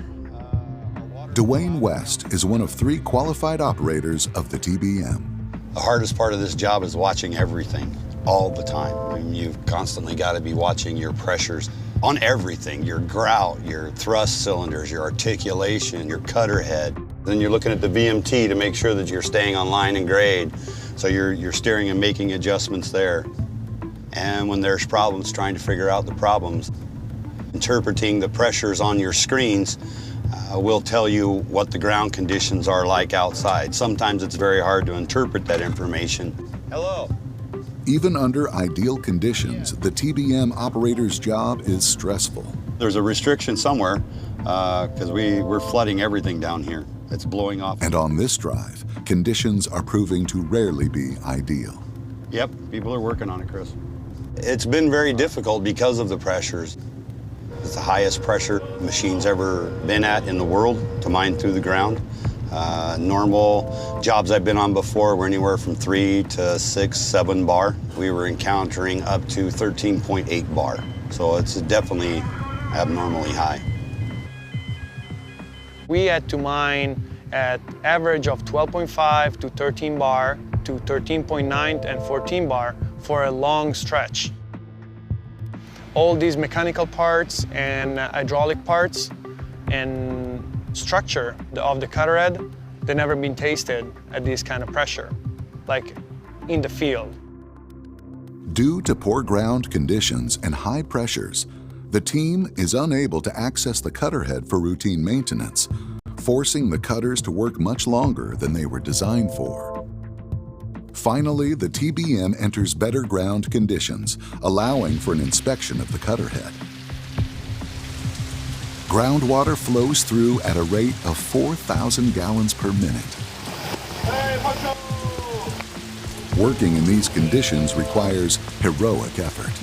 Dwayne West is one of 3 qualified operators of the TBM. The hardest part of this job is watching everything all the time. I mean, you've constantly got to be watching your pressures on everything, your grout, your thrust cylinders, your articulation, your cutter head. Then you're looking at the VMT to make sure that you're staying on line and grade. So you're steering and making adjustments there. And when there's problems, trying to figure out the problems. Interpreting the pressures on your screens will tell you what the ground conditions are like outside. Sometimes it's very hard to interpret that information. Hello. Even under ideal conditions, the TBM operator's job is stressful. There's a restriction somewhere because we're flooding everything down here. It's blowing off. And on this drive, conditions are proving to rarely be ideal. Yep, people are working on it, Chris. It's been very difficult because of the pressures. It's the highest pressure machine's ever been at in the world to mine through the ground. Normal jobs I've been on before were anywhere from 3 to 6, 7 bar. We were encountering up to 13.8 bar. So it's definitely abnormally high. We had to mine at average of 12.5 to 13 bar to 13.9 and 14 bar for a long stretch. All these mechanical parts and hydraulic parts and structure of the cutter head, they've never been tested at this kind of pressure, like in the field. Due to poor ground conditions and high pressures, the team is unable to access the cutter head for routine maintenance, forcing the cutters to work much longer than they were designed for. Finally, the TBM enters better ground conditions, allowing for an inspection of the cutter head. Groundwater flows through at a rate of 4,000 gallons per minute. Working in these conditions requires heroic effort.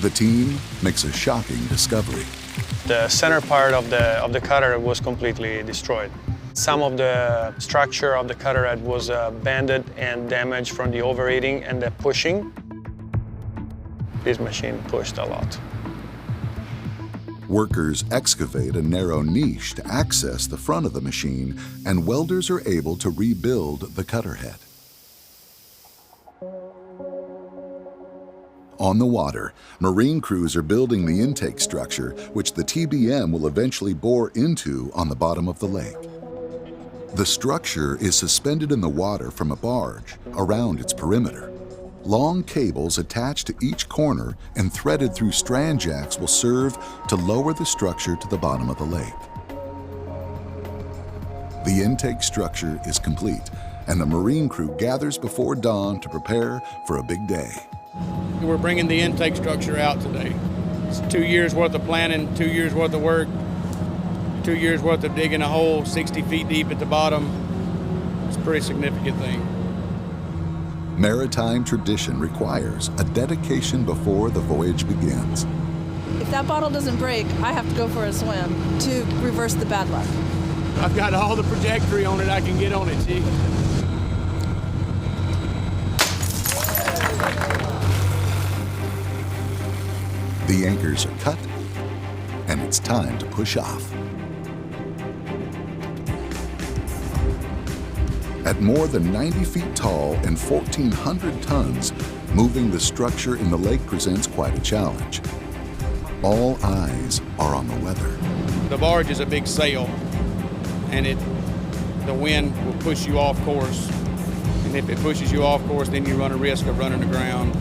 The team makes a shocking discovery. The center part of the cutter was completely destroyed. Some of the structure of the cutter head was bended and damaged from the overheating and the pushing. This machine pushed a lot. Workers excavate a narrow niche to access the front of the machine, and welders are able to rebuild the cutter head. On the water, marine crews are building the intake structure, which the TBM will eventually bore into on the bottom of the lake. The structure is suspended in the water from a barge around its perimeter. Long cables attached to each corner and threaded through strand jacks will serve to lower the structure to the bottom of the lake. The intake structure is complete, and the marine crew gathers before dawn to prepare for a big day. We're bringing the intake structure out today. It's 2 years worth of planning, 2 years worth of work, 2 years worth of digging a hole 60 feet deep at the bottom. It's a pretty significant thing. Maritime tradition requires a dedication before the voyage begins. If that bottle doesn't break, I have to go for a swim to reverse the bad luck. I've got all the trajectory on it I can get on it, Chief. The anchors are cut, and it's time to push off. At more than 90 feet tall and 1,400 tons, moving the structure in the lake presents quite a challenge. All eyes are on the weather. The barge is a big sail, and the wind will push you off course. And if it pushes you off course, then you run a risk of running aground.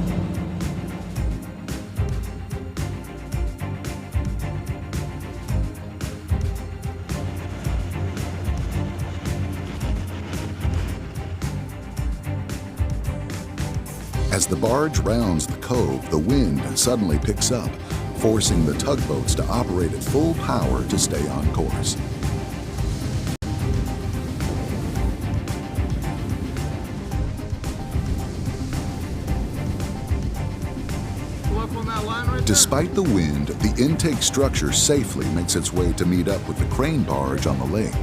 As the barge rounds the cove, the wind suddenly picks up, forcing the tugboats to operate at full power to stay on course. Despite the wind, the intake structure safely makes its way to meet up with the crane barge on the lake.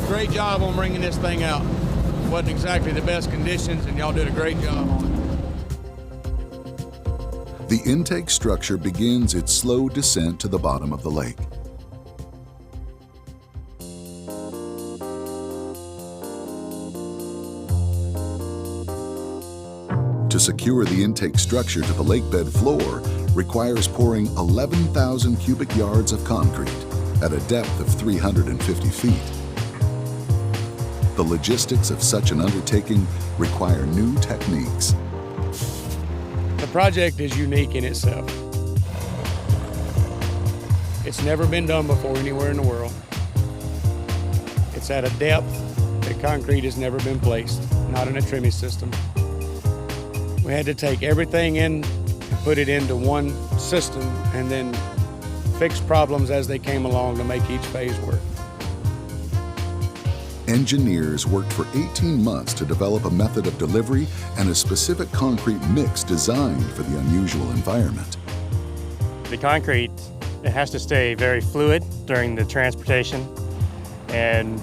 Great job on bringing this thing out. Wasn't exactly the best conditions, and y'all did a great job on it. The intake structure begins its slow descent to the bottom of the lake. To secure the intake structure to the lakebed floor requires pouring 11,000 cubic yards of concrete at a depth of 350 feet. The logistics of such an undertaking require new techniques. The project is unique in itself. It's never been done before anywhere in the world. It's at a depth that concrete has never been placed, not in a trimming system. We had to take everything in and put it into one system and then fix problems as they came along to make each phase work. Engineers worked for 18 months to develop a method of delivery and a specific concrete mix designed for the unusual environment. The concrete, it has to stay very fluid during the transportation, and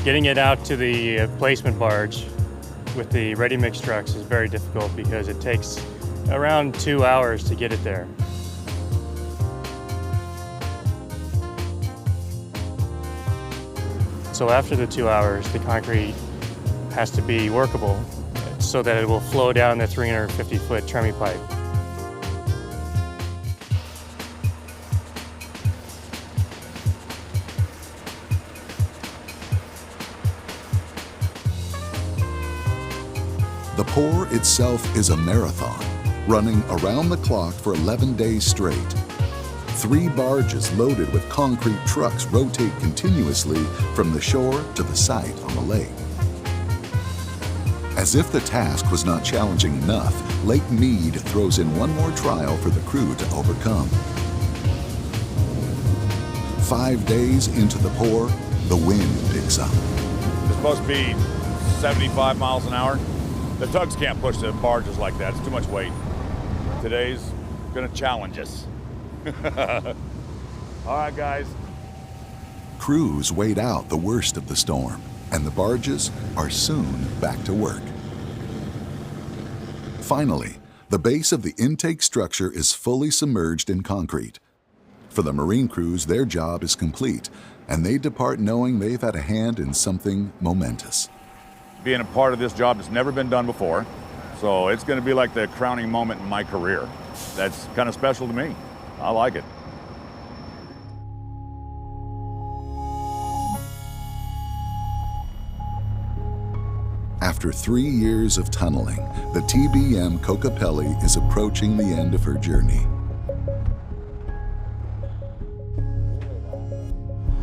getting it out to the placement barge with the ready mix trucks is very difficult because it takes around 2 hours to get it there. So after the 2 hours, the concrete has to be workable so that it will flow down the 350-foot tremie pipe. The pour itself is a marathon, running around the clock for 11 days straight. 3 barges loaded with concrete trucks rotate continuously from the shore to the site on the lake. As if the task was not challenging enough, Lake Mead throws in one more trial for the crew to overcome. 5 days into the pour, the wind picks up. It's supposed to be 75 miles an hour. The tugs can't push the barges like that. It's too much weight. Today's gonna challenge us. All right, guys. Crews wait out the worst of the storm, and the barges are soon back to work. Finally, the base of the intake structure is fully submerged in concrete. For the marine crews, their job is complete, and they depart knowing they've had a hand in something momentous. Being a part of this job has never been done before, so it's going to be like the crowning moment in my career. That's kind of special to me. I like it. After 3 years of tunneling, the TBM Kokopelli is approaching the end of her journey.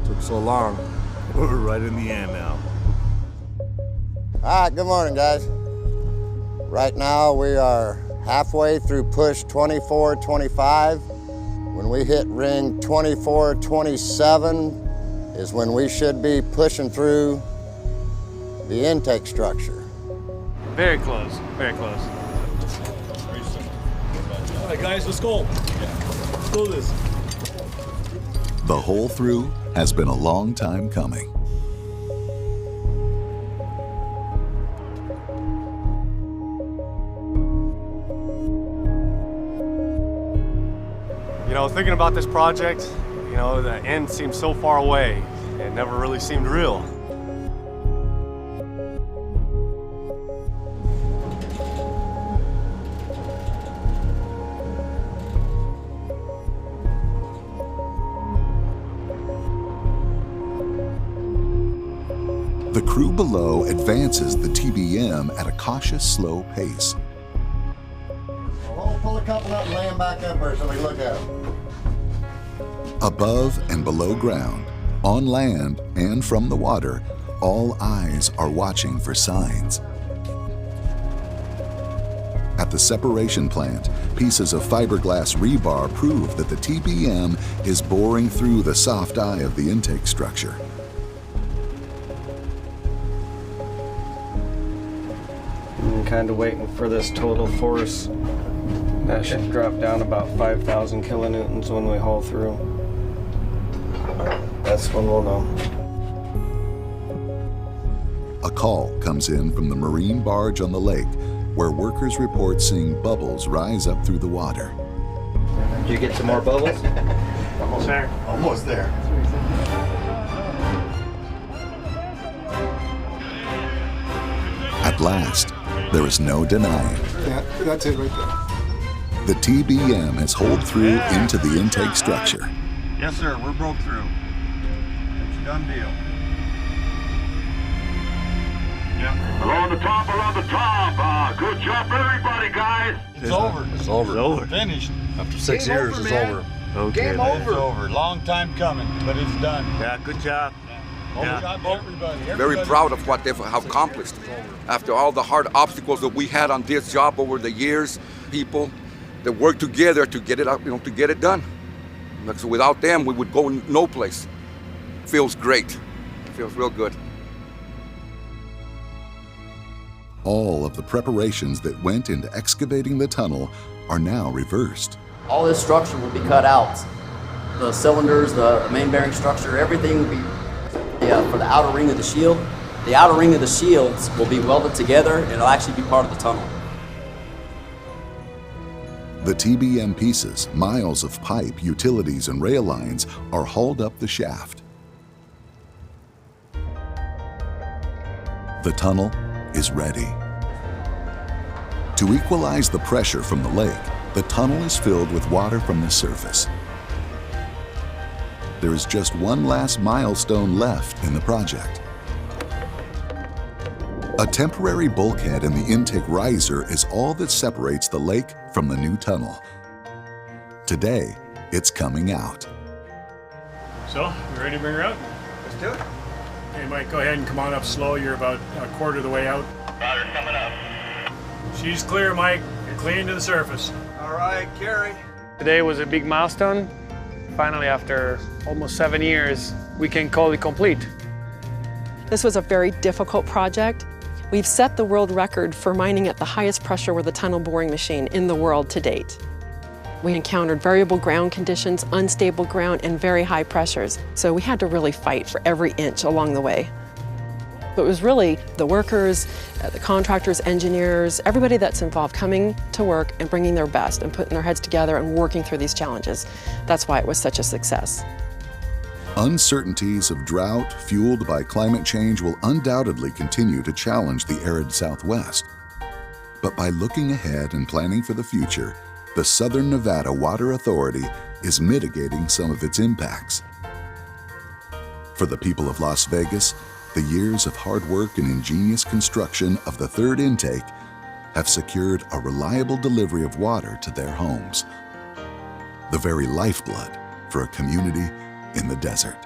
Took so long. We're right in the end now. All right, good morning, guys. Right now we are halfway through push 24-25. When we hit ring 24-27 is when we should be pushing through the intake structure. Very close, very close. All right, guys, let's go. Let's do this. The hole through has been a long time coming. You know, thinking about this project, you know, the end seemed so far away. It never really seemed real. The crew below advances the TBM at a cautious, slow pace. We'll pull a couple up and lay them back up there so we look at them. Above and below ground, on land and from the water, all eyes are watching for signs. At the separation plant, pieces of fiberglass rebar prove that the TBM is boring through the soft eye of the intake structure. I'm kind of waiting for this total force. That should drop down about 5,000 kilonewtons when we haul through. That's when we'll know. A call comes in from the marine barge on the lake, where workers report seeing bubbles rise up through the water. Did you get some more bubbles? Almost there. Almost there. At last, there is no denying. That's it right there. The TBM has holed through into the intake structure. Yes, sir, we're broke through. It's a done deal. Yeah. Along the top, good job, everybody, guys. It's over. It's over. It's over. Finished. After 6 Game years, over, it's man. over. Okay, Game over. It's over. Long time coming, but it's done. Yeah, good job. Good job, everybody. Very proud of what they've accomplished. After all the hard obstacles that we had on this job over the years, people that work together to get it up, to get it done. Because without them, we would go no place. Feels great. Feels real good. All of the preparations that went into excavating the tunnel are now reversed. All this structure will be cut out. The cylinders, the main bearing structure, everything will be for the outer ring of the shield. The outer ring of the shields will be welded together and it'll actually be part of the tunnel. The TBM pieces, miles of pipe, utilities, and rail lines are hauled up the shaft. The tunnel is ready. To equalize the pressure from the lake, the tunnel is filled with water from the surface. There is just one last milestone left in the project. A temporary bulkhead in the intake riser is all that separates the lake from the new tunnel. Today, it's coming out. So, you ready to bring her out? Let's do it. Hey, Mike, go ahead and come on up slow. You're about a quarter of the way out. Roger, coming up. She's clear, Mike. You're clean to the surface. All right, Carrie. Today was a big milestone. Finally, after almost 7 years, we can call it complete. This was a very difficult project. We've set the world record for mining at the highest pressure with a tunnel boring machine in the world to date. We encountered variable ground conditions, unstable ground, and very high pressures. So we had to really fight for every inch along the way. But it was really the workers, the contractors, engineers, everybody that's involved coming to work and bringing their best and putting their heads together and working through these challenges. That's why it was such a success. Uncertainties of drought fueled by climate change will undoubtedly continue to challenge the arid Southwest. But by looking ahead and planning for the future, the Southern Nevada Water Authority is mitigating some of its impacts. For the people of Las Vegas, the years of hard work and ingenious construction of the third intake have secured a reliable delivery of water to their homes, the very lifeblood for a community in the desert.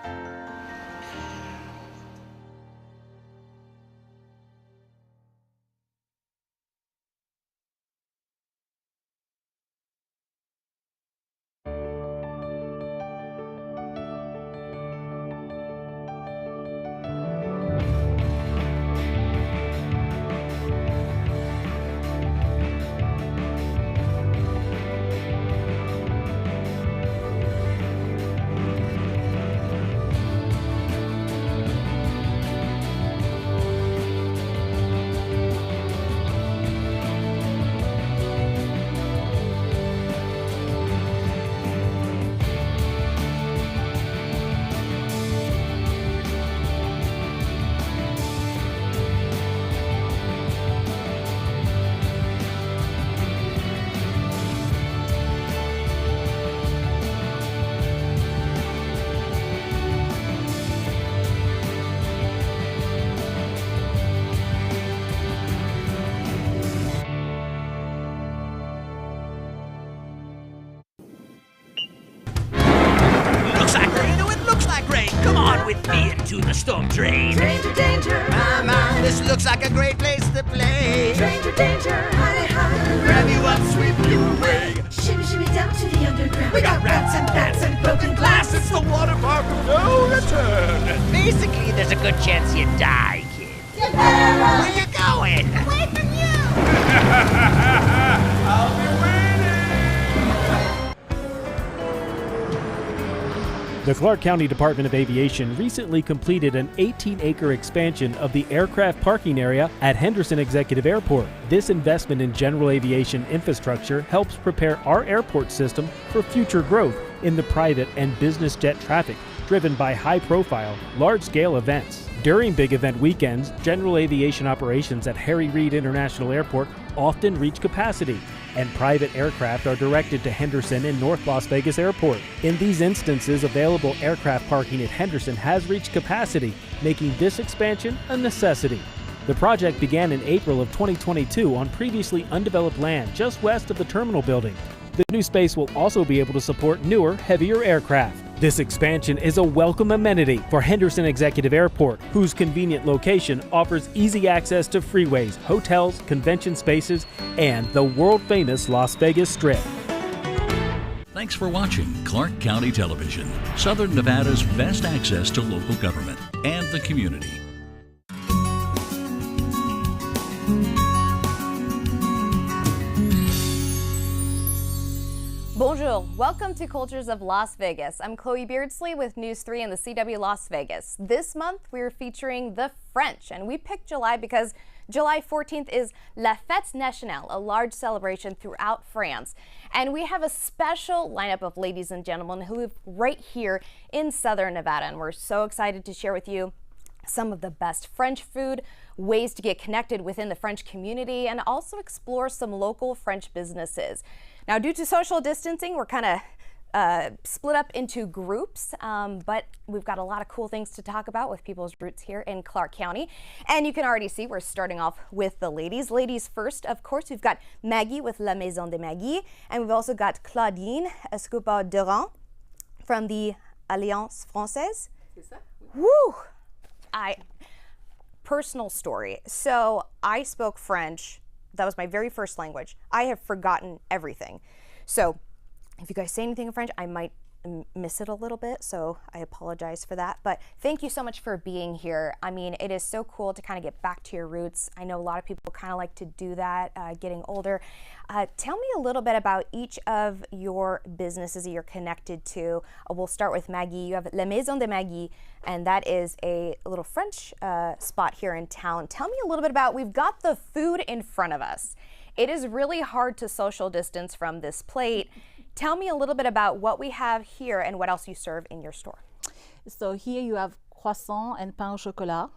me into the storm drain. Danger, danger, My, my, this looks like a great place to play. Danger, danger, honey, honey. Grab you up, sweep you away. Shimmy, shimmy down to the underground. We got rats and bats and broken glass. It's the water park of no return. Basically, there's a good chance you die, kid. Where you going? Away from you! I'll be waiting. The Clark County Department of Aviation recently completed an 18-acre expansion of the aircraft parking area at Henderson Executive Airport. This investment in general aviation infrastructure helps prepare our airport system for future growth in the private and business jet traffic driven by high-profile, large-scale events. During big event weekends, general aviation operations at Harry Reid International Airport often reach capacity, and private aircraft are directed to Henderson and North Las Vegas Airport. In these instances, available aircraft parking at Henderson has reached capacity, making this expansion a necessity. The project began in April of 2022 on previously undeveloped land just west of the terminal building. The new space will also be able to support newer, heavier aircraft. This expansion is a welcome amenity for Henderson Executive Airport, whose convenient location offers easy access to freeways, hotels, convention spaces, and the world-famous Las Vegas Strip. Thanks for watching Clark County Television, Southern Nevada's best access to local government and the community. Bonjour, welcome to Cultures of Las Vegas. I'm Chloe Beardsley with News 3 and the CW Las Vegas. This month we're featuring the French, and we picked July because July 14th is La Fête Nationale, a large celebration throughout France. And we have a special lineup of ladies and gentlemen who live right here in Southern Nevada, and we're so excited to share with you some of the best French food, ways to get connected within the French community, and also explore some local French businesses. Now, due to social distancing, we're kind of split up into groups, but we've got a lot of cool things to talk about with people's roots here in Clark County. And you can already see we're starting off with the ladies. Ladies first, of course, we've got Maggie with La Maison de Maggie, and we've also got Claudine Escobar-Durand from the Alliance Française. Woo! Personal story. So I spoke French. That was my very first language. I have forgotten everything. So if you guys say anything in French, I might miss it a little bit, so I apologize for that. But thank you so much for being here. I mean, it is so cool to kind of get back to your roots. I know a lot of people kind of like to do that, getting older. Tell me a little bit about each of your businesses that you're connected to. We'll start with Maggie. You have La Maison de Maggie, and that is a little French spot here in town. Tell me a little bit about, we've got the food in front of us. It is really hard to social distance from this plate. Tell me a little bit about what we have here and what else you serve in your store. So here you have croissant and pain au chocolat,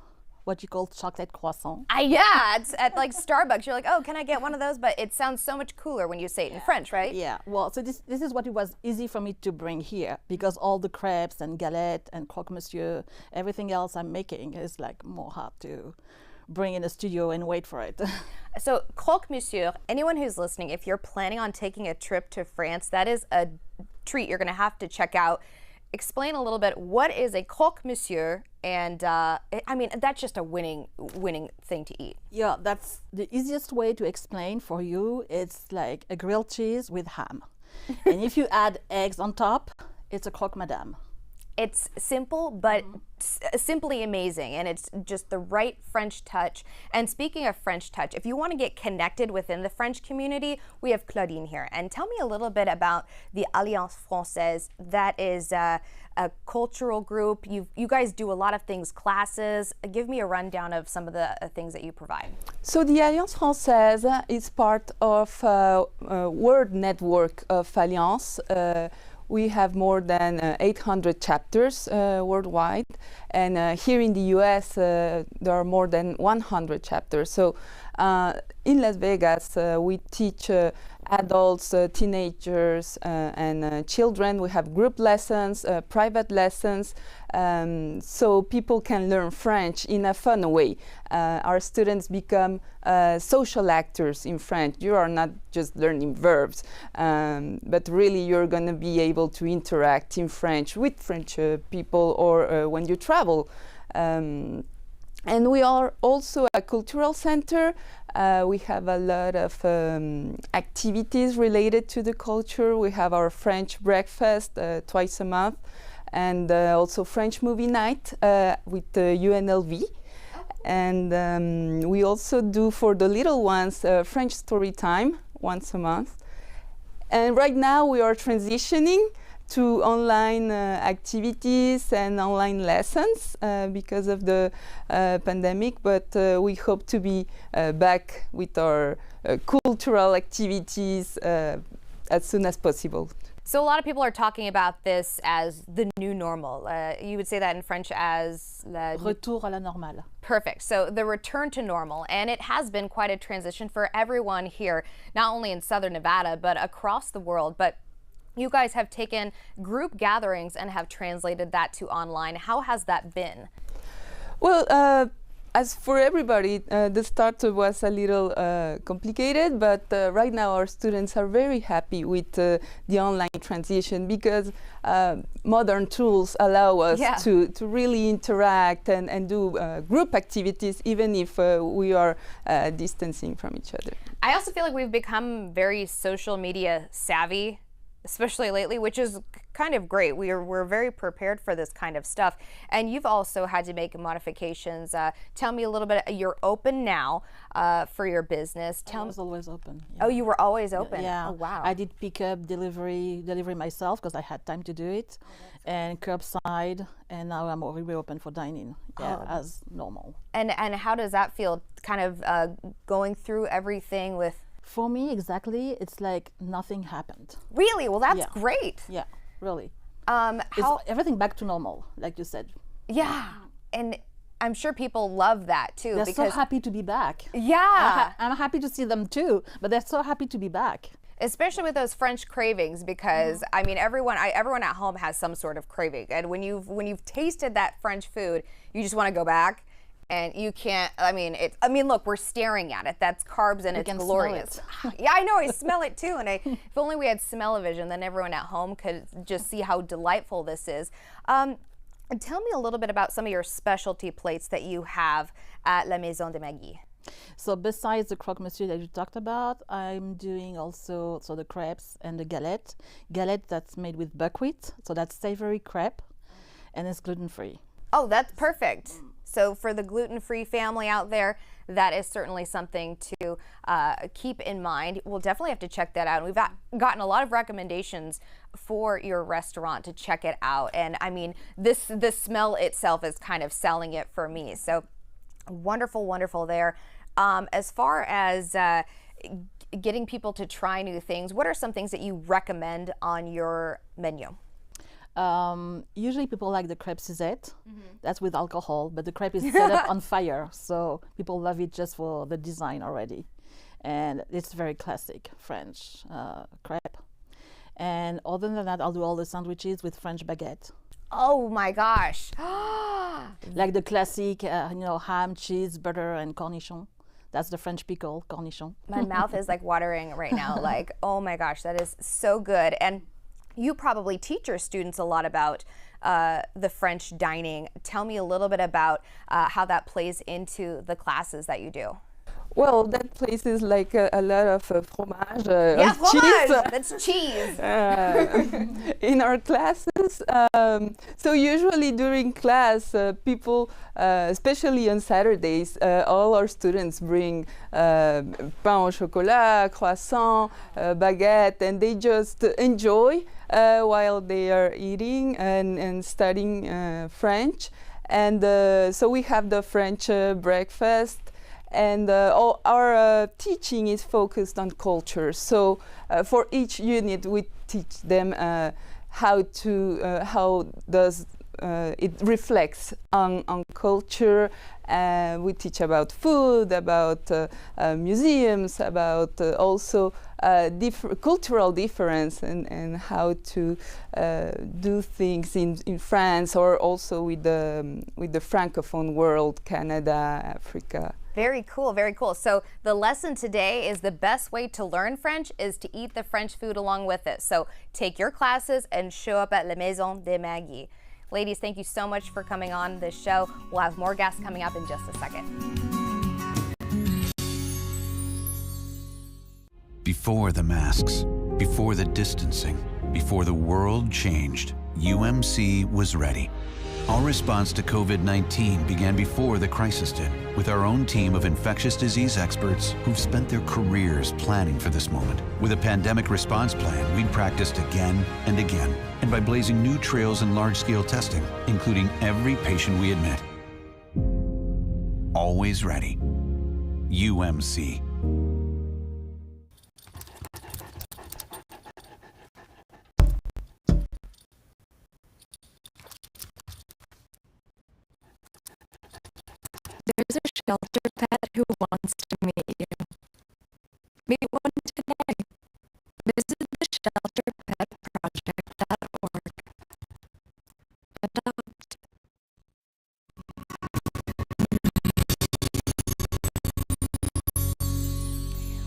what you call chocolate croissant. Yeah, it's at like Starbucks. You're like, oh, can I get one of those? But it sounds so much cooler when you say it in French, right? Yeah, well, so this is what it was easy for me to bring here, because all the crepes and galette and croque monsieur, everything else I'm making is like more hard to bring in the studio and wait for it. So croque monsieur, anyone who's listening, if you're planning on taking a trip to France, that is a treat you're going to have to check out. Explain a little bit, what is a croque monsieur? And I mean, that's just a winning thing to eat. Yeah, that's the easiest way to explain for you. It's like a grilled cheese with ham. And if you add eggs on top, it's a croque madame. It's simple, but simply amazing, and it's just the right French touch. And speaking of French touch, if you want to get connected within the French community, we have Claudine here. And tell me a little bit about the Alliance Française. That is a cultural group. You guys do a lot of things, classes. Give me a rundown of some of the things that you provide. So the Alliance Française is part of a world network of Alliance. We have more than 800 chapters worldwide, and here in the US there are more than 100 chapters. So in Las Vegas we teach adults, teenagers, and children. We have group lessons, private lessons, so people can learn French in a fun way. Our students become social actors in French. You are not just learning verbs, but really you're going to be able to interact in French with French people or when you travel. And we are also a cultural center. We have a lot of activities related to the culture. We have our French breakfast twice a month, and also French movie night with UNLV. And we also do for the little ones French story time once a month. And right now we are transitioning to online activities and online lessons because of the pandemic, but we hope to be back with our cultural activities as soon as possible. So a lot of people are talking about this as the new normal. You would say that in French as Retour à la normale. Perfect. So the return to normal, and it has been quite a transition for everyone here, not only in Southern Nevada, but across the world. But you guys have taken group gatherings and have translated that to online. How has that been? Well, as for everybody, the start was a little complicated, but right now our students are very happy with the online transition because modern tools allow us to really interact and do group activities even if we are distancing from each other. I also feel like we've become very social media savvy, especially lately, which is kind of great. We're very prepared for this kind of stuff. And you've also had to make modifications. Tell me a little bit. You're open now for your business. I was always open. Yeah. Oh, you were always open? Yeah. Oh, wow. I did pick up delivery myself because I had time to do it, and curbside, and now I'm really open for dining, as normal. And how does that feel, kind of going through everything with? For me, exactly, it's like nothing happened. Really? Well, that's great. Yeah, really. It's everything back to normal, like you said. Yeah, and I'm sure people love that too. They're so happy to be back. Yeah. I'm happy to see them too, but they're so happy to be back. Especially with those French cravings, because I mean, everyone at home has some sort of craving, and when you've tasted that French food, you just want to go back. And you can't, I mean, look, we're staring at it. That's carbs and it's glorious. Yeah, I know, I smell it too. And if only we had smell-o-vision, then everyone at home could just see how delightful this is. Tell me a little bit about some of your specialty plates that you have at La Maison de Maggie. So besides the croque monsieur that you talked about, I'm doing also the crepes and the galette. Galette that's made with buckwheat, so that's savory crepe, and it's gluten-free. Oh, that's perfect. So for the gluten-free family out there, that is certainly something to keep in mind. We'll definitely have to check that out. We've gotten a lot of recommendations for your restaurant to check it out. And I mean, the smell itself is kind of selling it for me. So wonderful, wonderful there. As far as getting people to try new things, what are some things that you recommend on your menu? Usually people like the crepe Suzette. That's with alcohol, but the crepe is set up on fire, so people love it just for the design already. And it's very classic French crepe. And other than that, I'll do all the sandwiches with French baguette. Oh my gosh. Like the classic, ham, cheese, butter, and cornichon. That's the French pickle, cornichon. My mouth is like watering right now. Like, oh my gosh, that is so good. And you probably teach your students a lot about the French dining. Tell me a little bit about how that plays into the classes that you do. Well, that place is like a lot of fromage, fromage. cheese. That's cheese. In our classes. So usually during class, people, especially on Saturdays, all our students bring pain au chocolat, croissant, baguette, and they just enjoy while they are eating and studying French. And so we have the French breakfast. And all our teaching is focused on culture. So for each unit, we teach them how does it reflects on culture. We teach about food, about museums, about also cultural difference and how to do things in France or also with the Francophone world, Canada, Africa. Very cool, very cool. So the lesson today is the best way to learn French is to eat the French food along with it. So take your classes and show up at La Maison de Maggie. Ladies, thank you so much for coming on this show. We'll have more guests coming up in just a second. Before the masks, before the distancing, before the world changed, UMC was ready. Our response to COVID-19 began before the crisis did, with our own team of infectious disease experts who've spent their careers planning for this moment. With a pandemic response plan, we'd practiced again and again, and by blazing new trails in large-scale testing, including every patient we admit. Always ready. UMC. There's a shelter pet who wants to meet you. Meet one today. Visit the shelterpetproject.org. Adopt.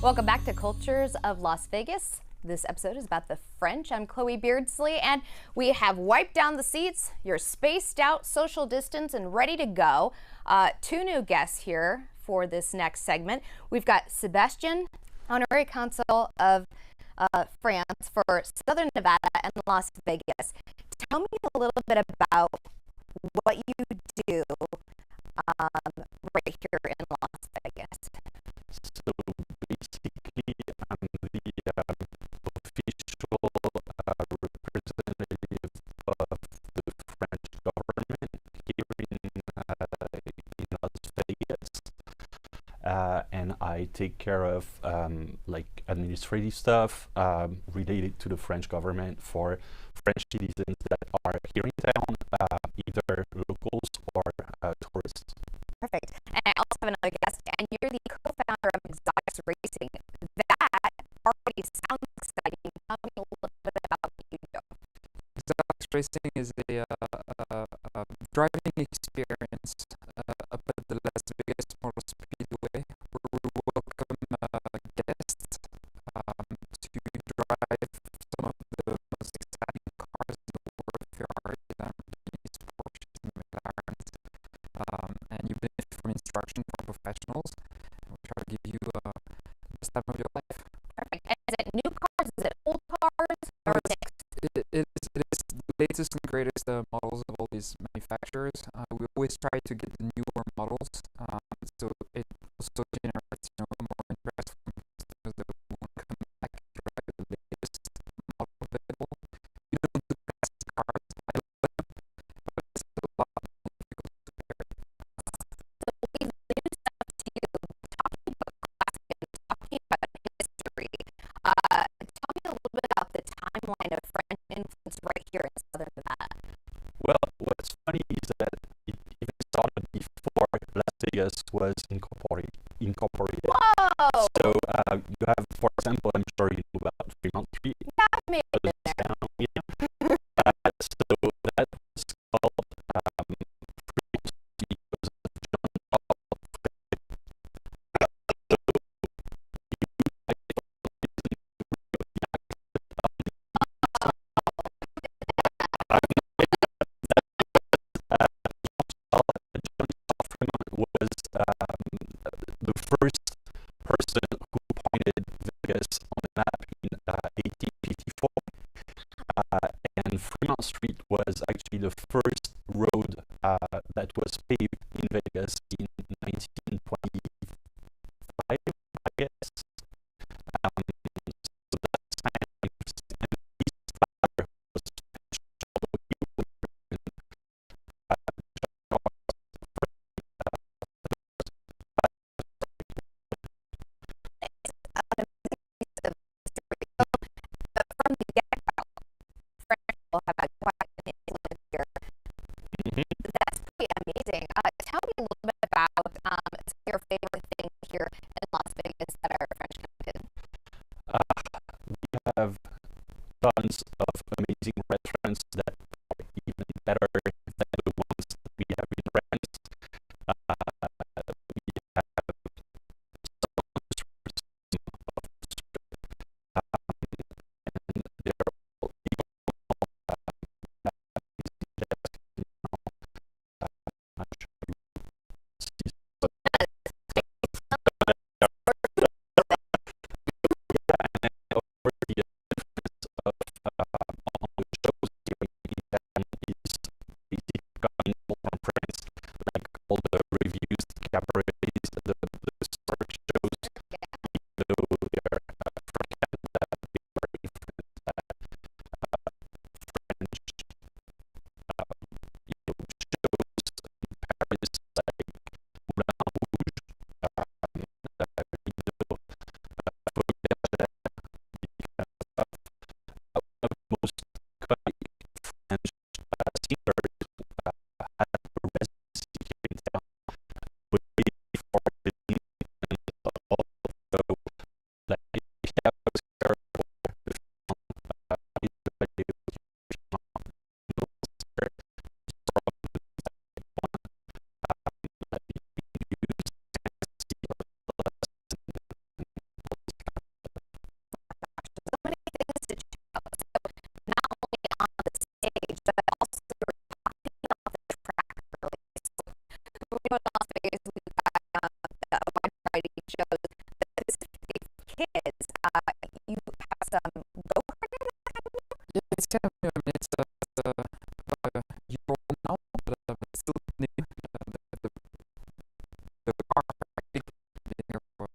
Welcome back to Cultures of Las Vegas. This episode is about the French. I'm Chloe Beardsley, and we have wiped down the seats. You're spaced out, social distance, and ready to go. Two new guests here for this next segment. We've got Sebastian, Honorary Consul of France for Southern Nevada and Las Vegas. Tell me a little bit about what you do right here in Las Vegas. So basically, I'm the official representative of the French government here in Las Vegas, and I take care of like administrative stuff related to the French government for French citizens that are here in town, either locals or tourists. Perfect. And I also have another guest, and you're the co-founder of Exotics Racing. That already sounds exciting. Tell me a little bit about what you do. Exotics Racing is a driving experience up at the Las Vegas Motor Speedway, where we welcome guests to drive some of the most exciting cars in the world. If you're already Lamborghinis, Porsches, and McLarens, and you benefit from instruction from professionals, and we try to give you the best time of your life. Perfect. And is it new cars? Is it old cars? Or It is the latest and greatest models of all these manufacturers. We always try to get the newer models, so it also generates more interest from customers that want to come back to drive the latest model available. We don't do classic cars, I love them, but it's a lot more difficult to pair. So we've new stuff to you, talking about classic and talking about history. Tell me a little bit about the timeline of French influence right here in Southern Nevada. Well, what's funny is that it even started before Las Vegas was incorporated. Whoa! So you have, for example, I'm sure you know about Fremont Street. Yeah, I've made it there. So that was called Fremont Street because of John Paul. Was the first person who pointed Vegas on the map in 1854, and Fremont Street was actually the first road that was paved in Vegas in 1925, I guess. So that's kind of interesting. And East Ladder was from the get-go, French people have had quite an influence here. using restaurants that are even better than the ones that we have in France. We have and they're all all the reviews, the cabarets, the star shows, even though they're from Canada, they are even French, shows in Paris, like Moulin Rouge, most quite French singers had a residency here in town way before the and although like if you have a careful stage, but also we're talking off the track really. So we know in Las Vegas we've got a wide variety of shows. But specifically for kids, you have some go-karting. Yeah, it's kind of new. I mean, it's about a year old now, but it's still new. The car being here for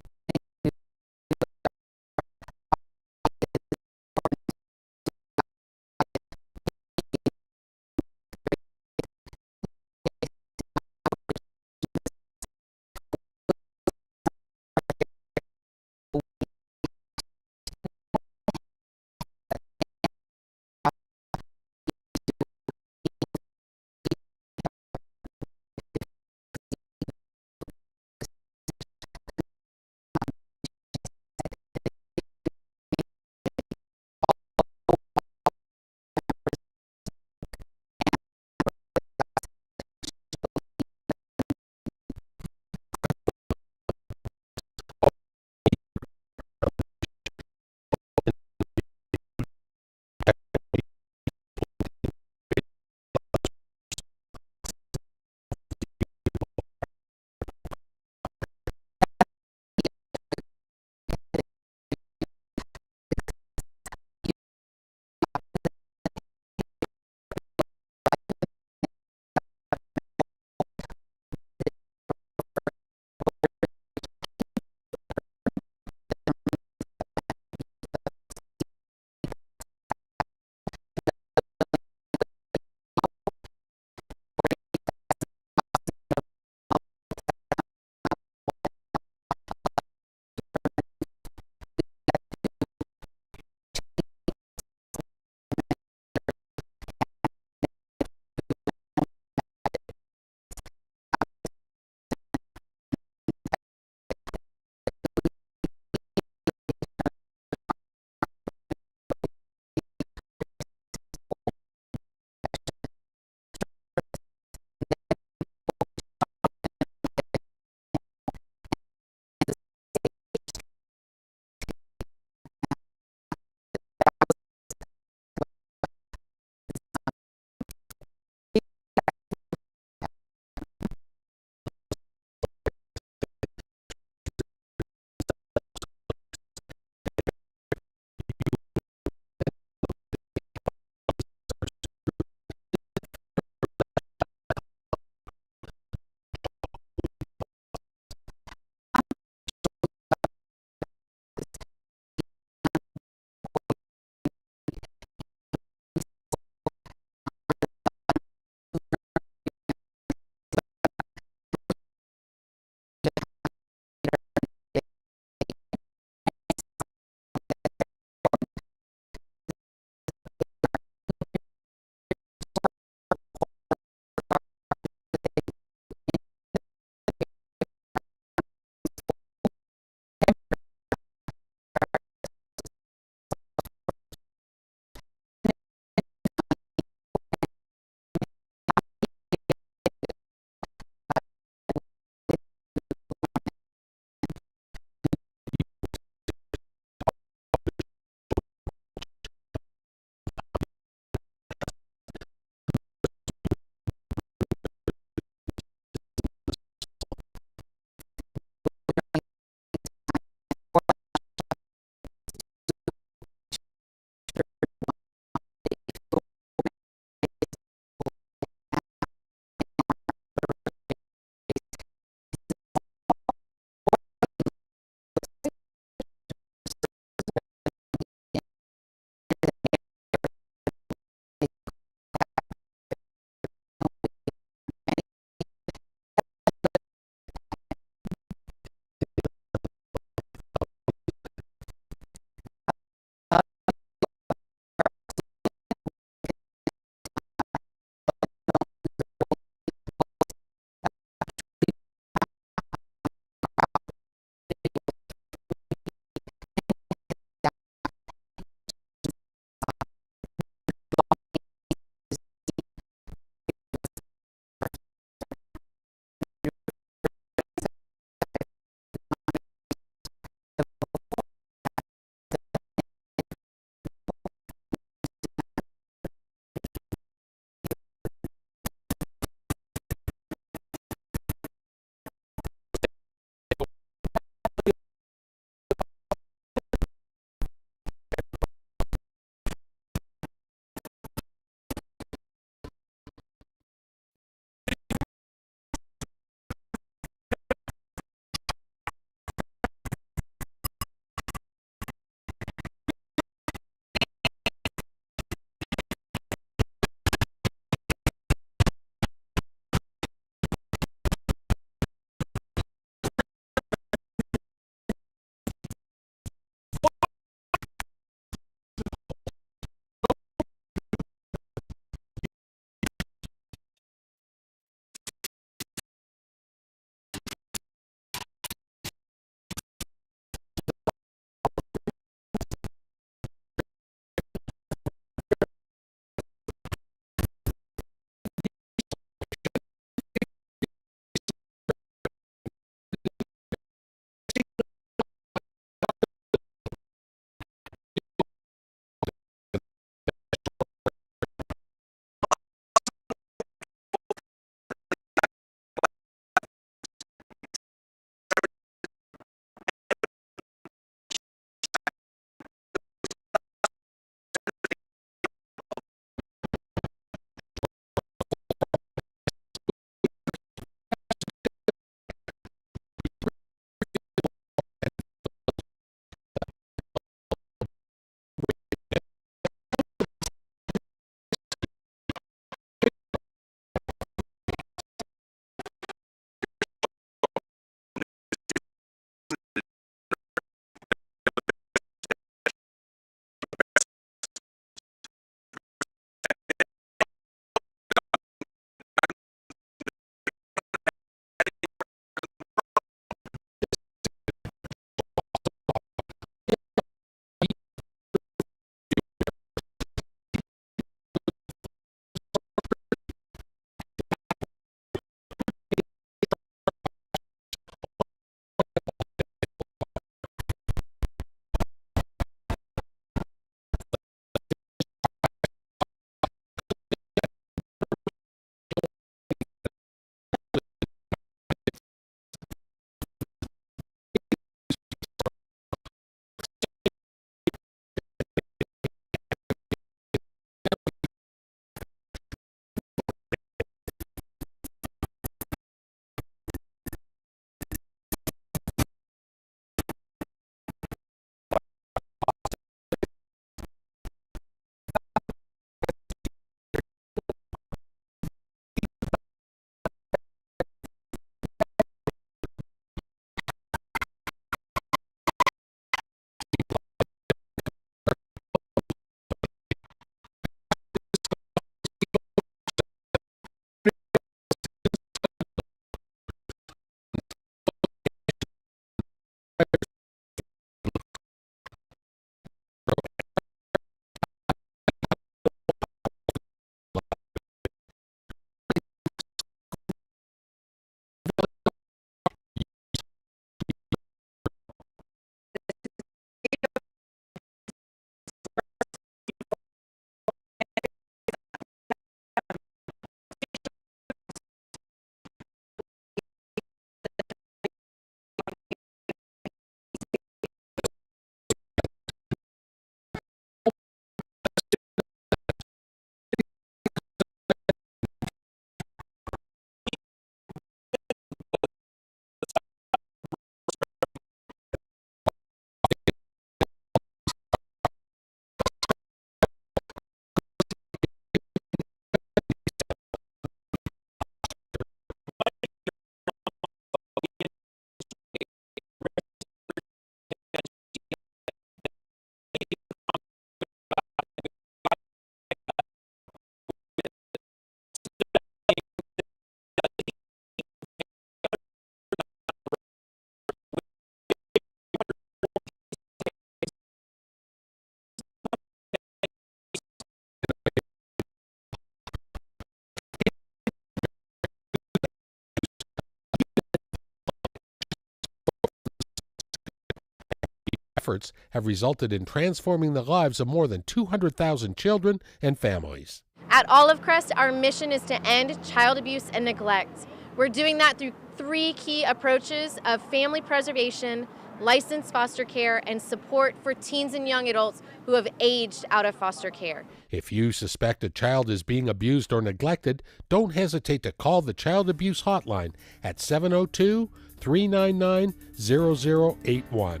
efforts have resulted in transforming the lives of more than 200,000 children and families. At Olive Crest, our mission is to end child abuse and neglect. We're doing that through 3 key approaches of family preservation, licensed foster care, and support for teens and young adults who have aged out of foster care. If you suspect a child is being abused or neglected, don't hesitate to call the Child Abuse Hotline at 702-399-0081.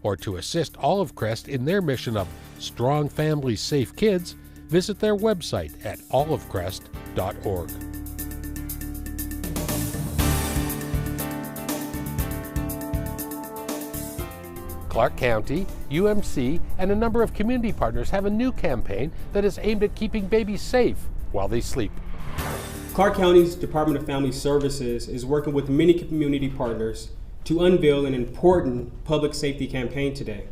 Or to assist Olive Crest in their mission of Strong Families, Safe Kids, visit their website at olivecrest.org. Clark County, UMC, and a number of community partners have a new campaign that is aimed at keeping babies safe while they sleep. Clark County's Department of Family Services is working with many community partners to unveil an important public safety campaign today: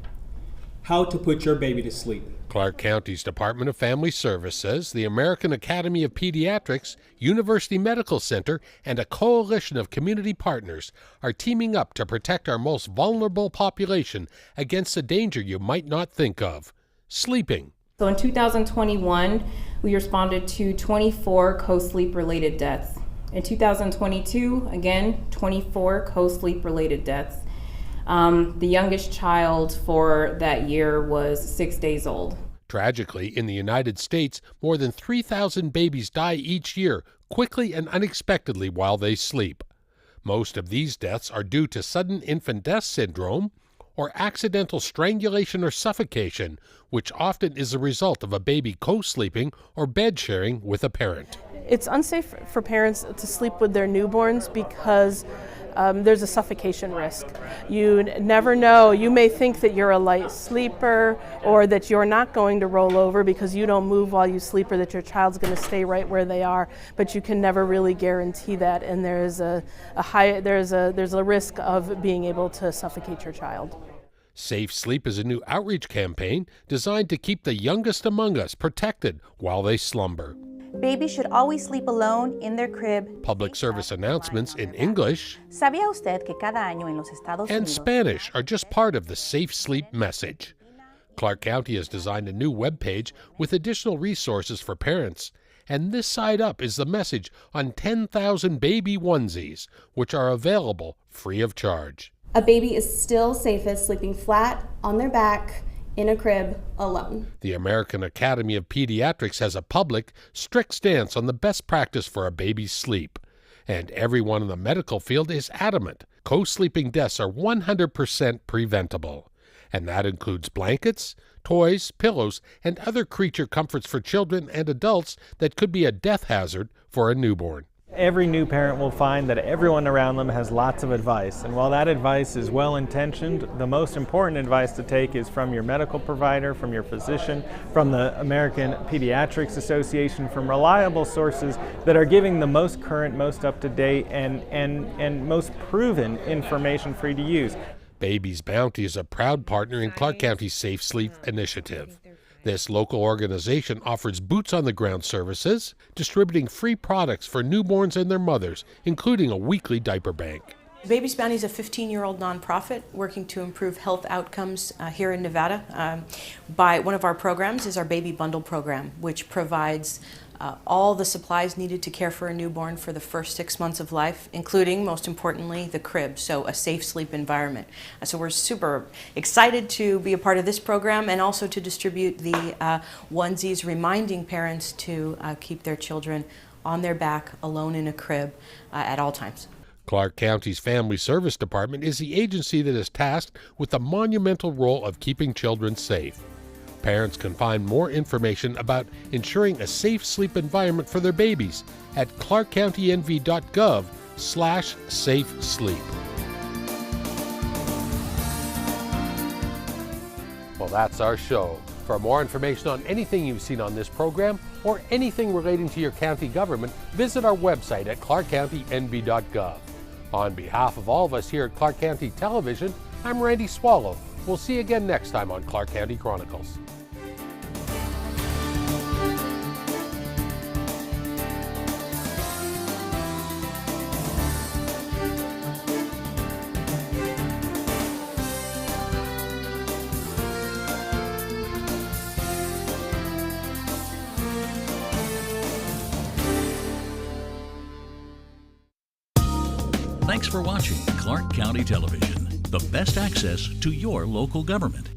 how to put your baby to sleep. Clark County's Department of Family Services, the American Academy of Pediatrics, University Medical Center, and a coalition of community partners are teaming up to protect our most vulnerable population against a danger you might not think of: sleeping. So in 2021, we responded to 24 co-sleep related deaths. In 2022, again, 24 co-sleep related deaths. The youngest child for that year was 6 days old. Tragically, in the United States, more than 3,000 babies die each year, quickly and unexpectedly while they sleep. Most of these deaths are due to sudden infant death syndrome or accidental strangulation or suffocation, which often is a result of a baby co-sleeping or bed sharing with a parent. It's unsafe for parents to sleep with their newborns because there's a suffocation risk. You never know. You may think that you're a light sleeper or that you're not going to roll over because you don't move while you sleep, or that your child's going to stay right where they are, but you can never really guarantee that, and there's a risk of being able to suffocate your child. Safe Sleep is a new outreach campaign designed to keep the youngest among us protected while they slumber. Babies should always sleep alone in their crib. Public service announcements in English ¿Sabía usted que cada año en los Estados and Unidos Spanish are just part of the Safe Sleep message. Clark County has designed a new webpage with additional resources for parents, and this side up is the message on 10,000 baby onesies, which are available free of charge. A baby is still safest sleeping flat on their back in a crib alone. The American Academy of Pediatrics has a public, strict stance on the best practice for a baby's sleep. And everyone in the medical field is adamant co-sleeping deaths are 100% preventable. And that includes blankets, toys, pillows, and other creature comforts for children and adults that could be a death hazard for a newborn. Every new parent will find that everyone around them has lots of advice, and while that advice is well-intentioned, the most important advice to take is from your medical provider, from your physician, from the American Pediatrics Association, from reliable sources that are giving the most current, most up-to-date, and most proven information for you to use. Baby's Bounty is a proud partner in Clark County's Safe Sleep initiative. This local organization offers boots-on-the-ground services, distributing free products for newborns and their mothers, including a weekly diaper bank. Baby's Bounty is a 15-year-old nonprofit working to improve health outcomes here in Nevada. By one of our programs is our Baby Bundle program, which provides all the supplies needed to care for a newborn for the first 6 months of life, including, most importantly, the crib, so a safe sleep environment. So we're super excited to be a part of this program and also to distribute the onesies, reminding parents to keep their children on their back, alone in a crib at all times. Clark County's Family Service Department is the agency that is tasked with the monumental role of keeping children safe. Parents can find more information about ensuring a safe sleep environment for their babies at clarkcountynv.gov/safe-sleep. Well, that's our show. For more information on anything you've seen on this program or anything relating to your county government, visit our website at clarkcountynv.gov. On behalf of all of us here at Clark County Television, I'm Randy Swallow. We'll see you again next time on Clark County Chronicles. Thanks for watching Clark County Television, the best access to your local government.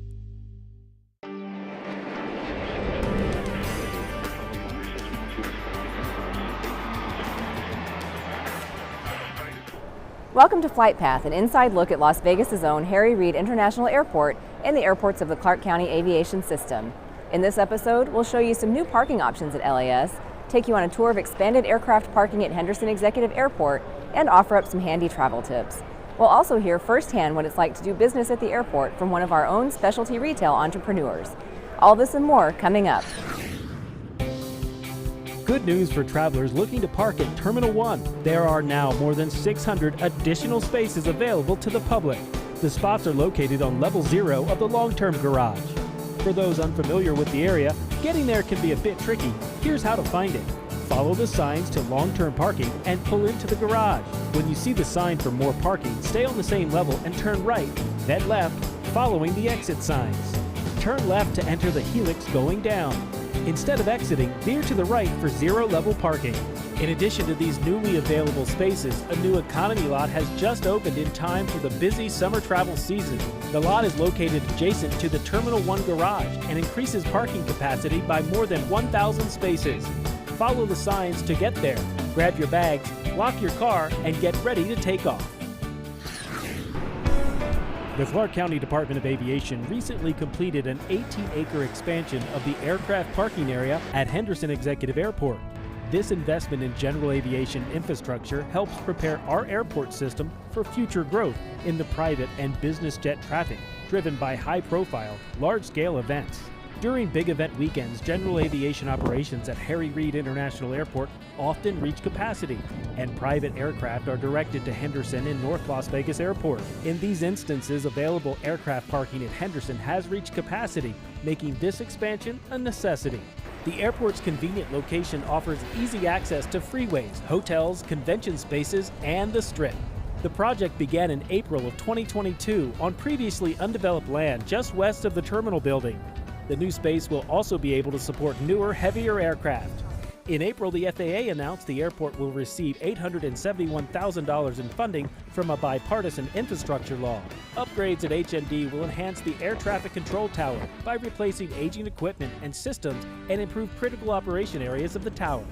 Welcome to Flight Path, an inside look at Las Vegas' own Harry Reid International Airport and the airports of the Clark County Aviation System. In this episode, we'll show you some new parking options at LAS, take you on a tour of expanded aircraft parking at Henderson Executive Airport, and offer up some handy travel tips. We'll also hear firsthand what it's like to do business at the airport from one of our own specialty retail entrepreneurs. All this and more coming up. Good news for travelers looking to park at Terminal 1. There are now more than 600 additional spaces available to the public. The spots are located on level 0 of the long-term garage. For those unfamiliar with the area, getting there can be a bit tricky. Here's how to find it. Follow the signs to long-term parking and pull into the garage. When you see the sign for more parking, stay on the same level and turn right, then left, following the exit signs. Turn left to enter the helix going down. Instead of exiting, veer to the right for zero-level parking. In addition to these newly available spaces, a new economy lot has just opened in time for the busy summer travel season. The lot is located adjacent to the Terminal 1 garage and increases parking capacity by more than 1,000 spaces. Follow the signs to get there. Grab your bags, lock your car, and get ready to take off. The Clark County Department of Aviation recently completed an 18-acre expansion of the aircraft parking area at Henderson Executive Airport. This investment in general aviation infrastructure helps prepare our airport system for future growth in the private and business jet traffic, driven by high-profile, large-scale events. During big event weekends, general aviation operations at Harry Reid International Airport often reach capacity, and private aircraft are directed to Henderson in North Las Vegas Airport. In these instances, available aircraft parking at Henderson has reached capacity, making this expansion a necessity. The airport's convenient location offers easy access to freeways, hotels, convention spaces, and the Strip. The project began in April of 2022 on previously undeveloped land just west of the terminal building. The new space will also be able to support newer, heavier aircraft. In April, the FAA announced the airport will receive $871,000 in funding from a bipartisan infrastructure law. Upgrades at HND will enhance the air traffic control tower by replacing aging equipment and systems and improve critical operation areas of the tower.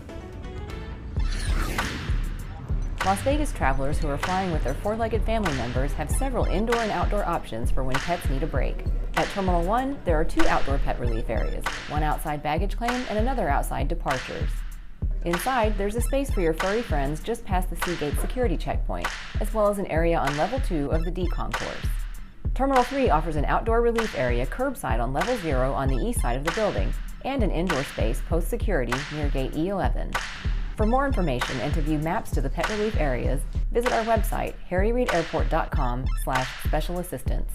Las Vegas travelers who are flying with their four-legged family members have several indoor and outdoor options for when pets need a break. At Terminal 1, there are 2 outdoor pet relief areas, one outside baggage claim and another outside departures. Inside, there's a space for your furry friends just past the Seagate security checkpoint, as well as an area on level 2 of the D concourse. Terminal 3 offers an outdoor relief area curbside on level 0 on the east side of the building, and an indoor space post-security near gate E11. For more information and to view maps to the pet relief areas, visit our website, harryreidairport.com/special assistance.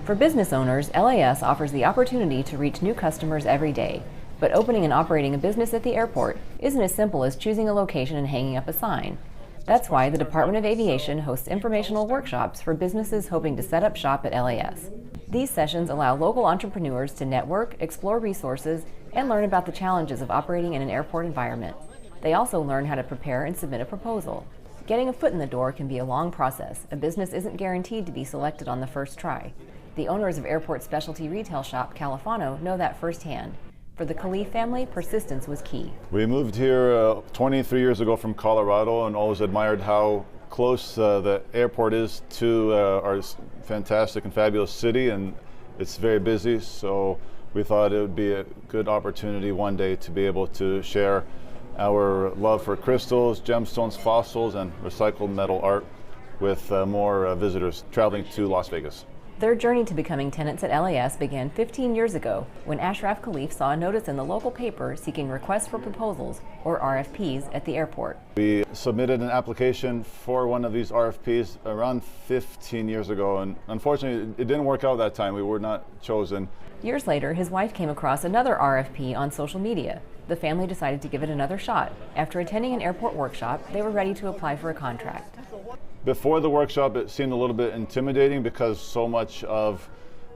For business owners, LAS offers the opportunity to reach new customers every day. But opening and operating a business at the airport isn't as simple as choosing a location and hanging up a sign. That's why the Department of Aviation hosts informational workshops for businesses hoping to set up shop at LAS. These sessions allow local entrepreneurs to network, explore resources, and learn about the challenges of operating in an airport environment. They also learn how to prepare and submit a proposal. Getting a foot in the door can be a long process. A business isn't guaranteed to be selected on the first try. The owners of airport specialty retail shop Califano know that firsthand. For the Khalif family, persistence was key. We moved here 23 years ago from Colorado and always admired how close the airport is to our fantastic and fabulous city, and it's very busy, so we thought it would be a good opportunity one day to be able to share our love for crystals, gemstones, fossils, and recycled metal art with more visitors traveling to Las Vegas. Their journey to becoming tenants at LAS began 15 years ago when Ashraf Khalif saw a notice in the local paper seeking requests for proposals, or RFPs, at the airport. We submitted an application for one of these RFPs around 15 years ago, and unfortunately it didn't work out that time. We were not chosen. Years later, his wife came across another RFP on social media. The family decided to give it another shot. After attending an airport workshop, they were ready to apply for a contract. Before the workshop, it seemed a little bit intimidating because so much of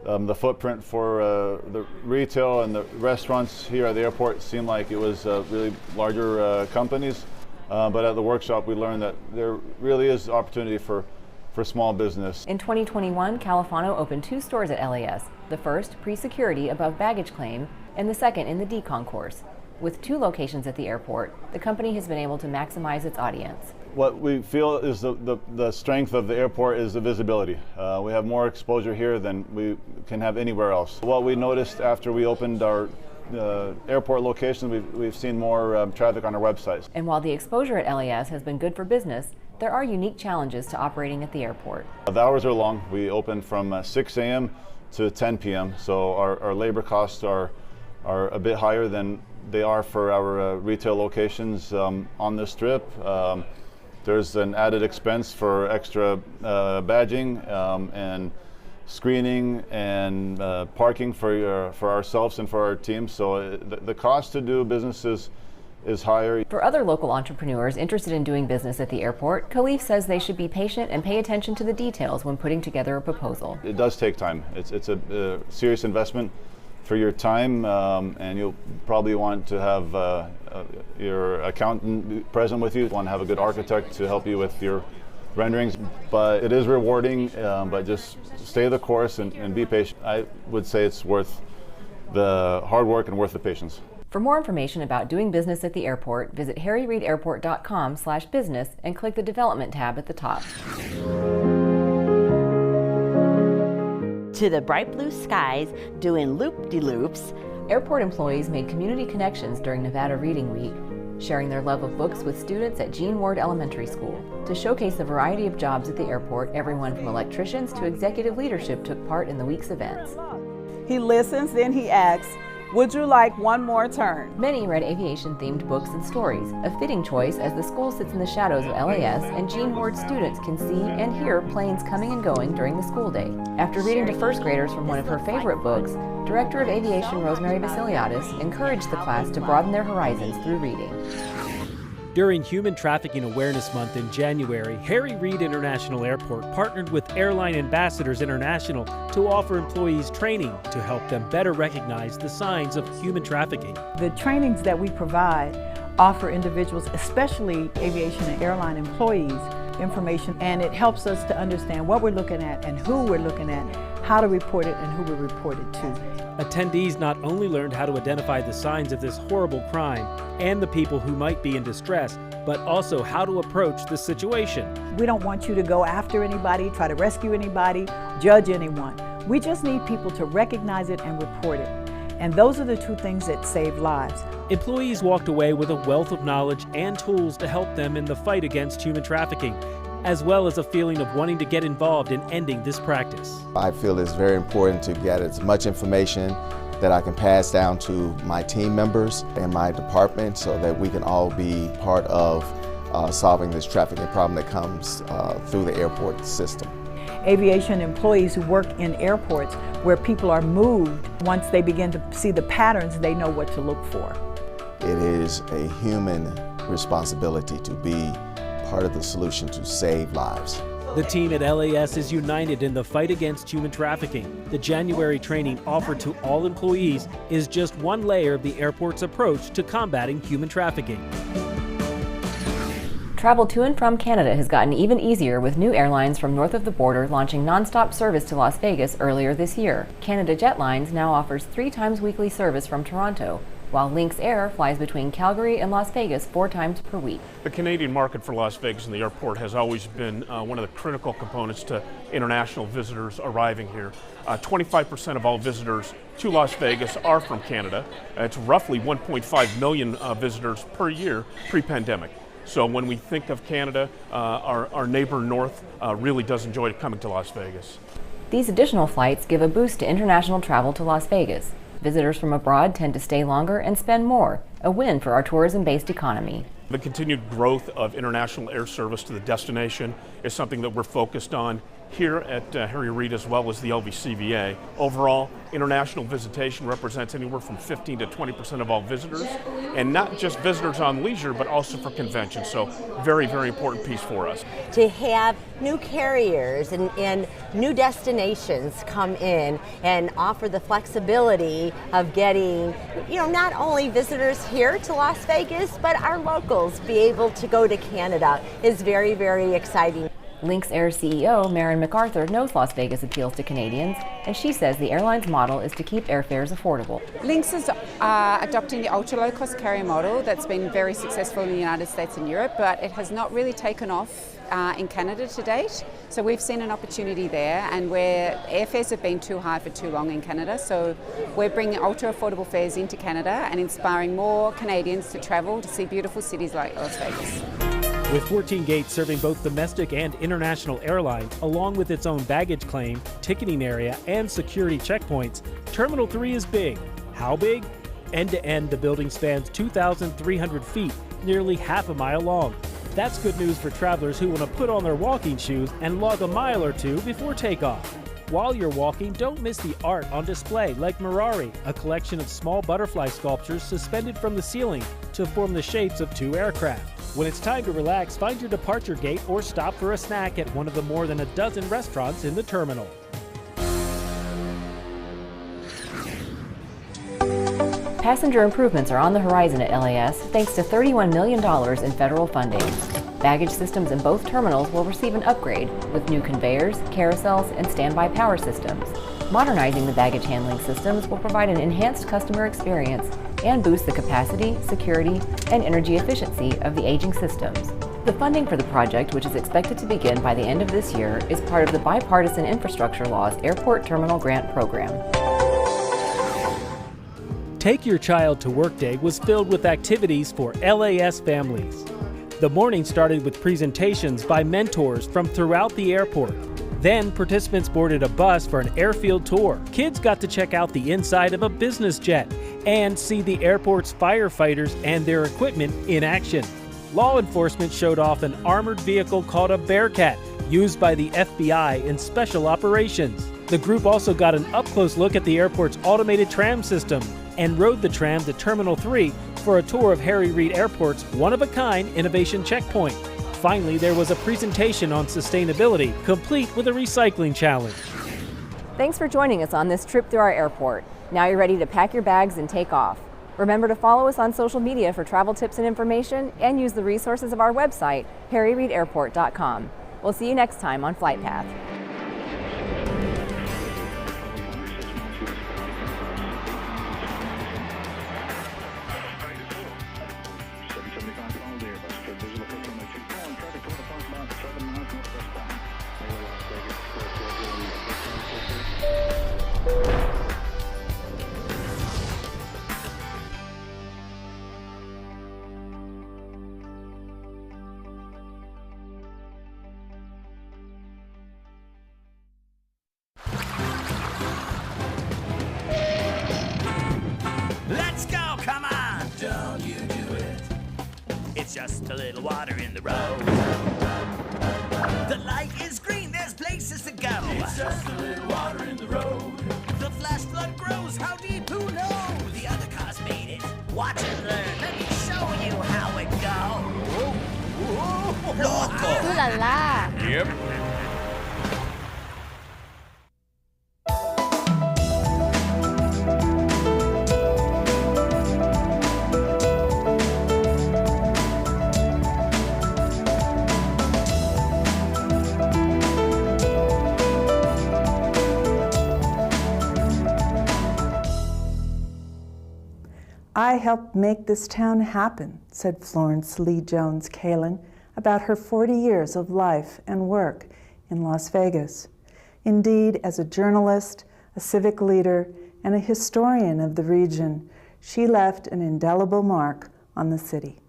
the footprint for the retail and the restaurants here at the airport seemed like it was really larger companies. But at the workshop, we learned that there really is opportunity for small business. In 2021, Califano opened 2 stores at LAS, the first pre-security above baggage claim, and the second in the D concourse. With 2 locations at the airport, the company has been able to maximize its audience. What we feel is the strength of the airport is the visibility. We have more exposure here than we can have anywhere else. What we noticed after we opened our airport location, we've seen more traffic on our websites. And while the exposure at LAS has been good for business, there are unique challenges to operating at the airport. The hours are long. We open from 6 a.m. to 10 p.m. So our labor costs are a bit higher than they are for our retail locations on the strip. There's an added expense for extra badging and screening and parking for ourselves and for our team. So the cost to do business is higher. For other local entrepreneurs interested in doing business at the airport, Khalif says they should be patient and pay attention to the details when putting together a proposal. It does take time. It's a serious investment for your time, and you'll probably want to have your accountant present with you. You want to have a good architect to help you with your renderings, but it is rewarding, but just stay the course and be patient. I would say it's worth the hard work and worth the patience. For more information about doing business at the airport, visit harryreidairport.com/business and click the Development tab at the top. To the bright blue skies, doing loop-de-loops. Airport employees made community connections during Nevada Reading Week, sharing their love of books with students at Gene Ward Elementary School. To showcase the variety of jobs at the airport, everyone from electricians to executive leadership took part in the week's events. He listens, then he asks, "Would you like one more turn?" Many read aviation-themed books and stories, a fitting choice as the school sits in the shadows of LAS and Gene Ward students can see and hear planes coming and going during the school day. After reading to first graders from one of her favorite books, Director of Aviation Rosemary Vasiliadis encouraged the class to broaden their horizons through reading. During Human Trafficking Awareness Month in January, Harry Reid International Airport partnered with Airline Ambassadors International to offer employees training to help them better recognize the signs of human trafficking. The trainings that we provide offer individuals, especially aviation and airline employees, information, and it helps us to understand what we're looking at and who we're looking at, how to report it and who we report it to. Attendees not only learned how to identify the signs of this horrible crime and the people who might be in distress, but also how to approach the situation. We don't want you to go after anybody, try to rescue anybody, judge anyone. We just need people to recognize it and report it. And those are the 2 things that save lives. Employees walked away with a wealth of knowledge and tools to help them in the fight against human trafficking, as well as a feeling of wanting to get involved in ending this practice. I feel it's very important to get as much information that I can pass down to my team members and my department so that we can all be part of solving this trafficking problem that comes through the airport system. Aviation employees who work in airports where people are moved, once they begin to see the patterns, they know what to look for. It is a human responsibility to be part of the solution to save lives. The team at LAS is united in the fight against human trafficking. The January training offered to all employees is just one layer of the airport's approach to combating human trafficking. Travel to and from Canada has gotten even easier with new airlines from north of the border launching nonstop service to Las Vegas earlier this year. Canada Jetlines now offers 3 times weekly service from Toronto, while Lynx Air flies between Calgary and Las Vegas 4 times per week. The Canadian market for Las Vegas and the airport has always been one of the critical components to international visitors arriving here. 25% of all visitors to Las Vegas are from Canada. It's roughly 1.5 million visitors per year pre-pandemic. So when we think of Canada, our neighbor north really does enjoy coming to Las Vegas. These additional flights give a boost to international travel to Las Vegas. Visitors from abroad tend to stay longer and spend more, a win for our tourism-based economy. The continued growth of international air service to the destination is something that we're focused on here at Harry Reid as well as the LVCVA. Overall, international visitation represents anywhere from 15 to 20% of all visitors, and not just visitors on leisure, but also for conventions. So very, very important piece for us. To have new carriers and new destinations come in and offer the flexibility of getting, not only visitors here to Las Vegas, but our locals be able to go to Canada is very, very exciting. Lynx Air CEO Maren MacArthur knows Las Vegas appeals to Canadians, and she says the airline's model is to keep airfares affordable. Lynx is adopting the ultra-low-cost carrier model that's been very successful in the United States and Europe, but it has not really taken off in Canada to date. So we've seen an opportunity there, and where airfares have been too high for too long in Canada, so we're bringing ultra-affordable fares into Canada and inspiring more Canadians to travel to see beautiful cities like Las Vegas. With 14 gates serving both domestic and international airlines, along with its own baggage claim, ticketing area, and security checkpoints, Terminal 3 is big. How big? End to end, the building spans 2,300 feet, nearly half a mile long. That's good news for travelers who want to put on their walking shoes and log a mile or two before takeoff. While you're walking, don't miss the art on display, like Mirari, a collection of small butterfly sculptures suspended from the ceiling to form the shapes of two aircraft. When it's time to relax, find your departure gate or stop for a snack at one of the more than a dozen restaurants in the terminal. Passenger improvements are on the horizon at LAS thanks to $31 million in federal funding. Baggage systems in both terminals will receive an upgrade with new conveyors, carousels, and standby power systems. Modernizing the baggage handling systems will provide an enhanced customer experience and boost the capacity, security, and energy efficiency of the aging systems. The funding for the project, which is expected to begin by the end of this year, is part of the Bipartisan Infrastructure Law's Airport Terminal Grant Program. Take Your Child to Work Day was filled with activities for LAS families. The morning started with presentations by mentors from throughout the airport. Then participants boarded a bus for an airfield tour. Kids got to check out the inside of a business jet and see the airport's firefighters and their equipment in action. Law enforcement showed off an armored vehicle called a Bearcat, used by the FBI in special operations. The group also got an up-close look at the airport's automated tram system and rode the tram to Terminal 3 for a tour of Harry Reid Airport's one-of-a-kind innovation checkpoint. Finally, there was a presentation on sustainability, complete with a recycling challenge. Thanks for joining us on this trip through our airport. Now you're ready to pack your bags and take off. Remember to follow us on social media for travel tips and information, and use the resources of our website, harryreidairport.com. We'll see you next time on Flight Path. Let's go, come on! Don't you do it. It's just a little water in the road. The light is green, there's places to go. It's just a little water in the road. The flash flood grows, how deep, who knows? The other cars made it. Watch and learn, let me show you how it goes. Loco! Ooh la la! Yep. I helped make this town happen, said Florence Lee Jones Kalin about her 40 years of life and work in Las Vegas. Indeed, as a journalist, a civic leader, and a historian of the region, she left an indelible mark on the city.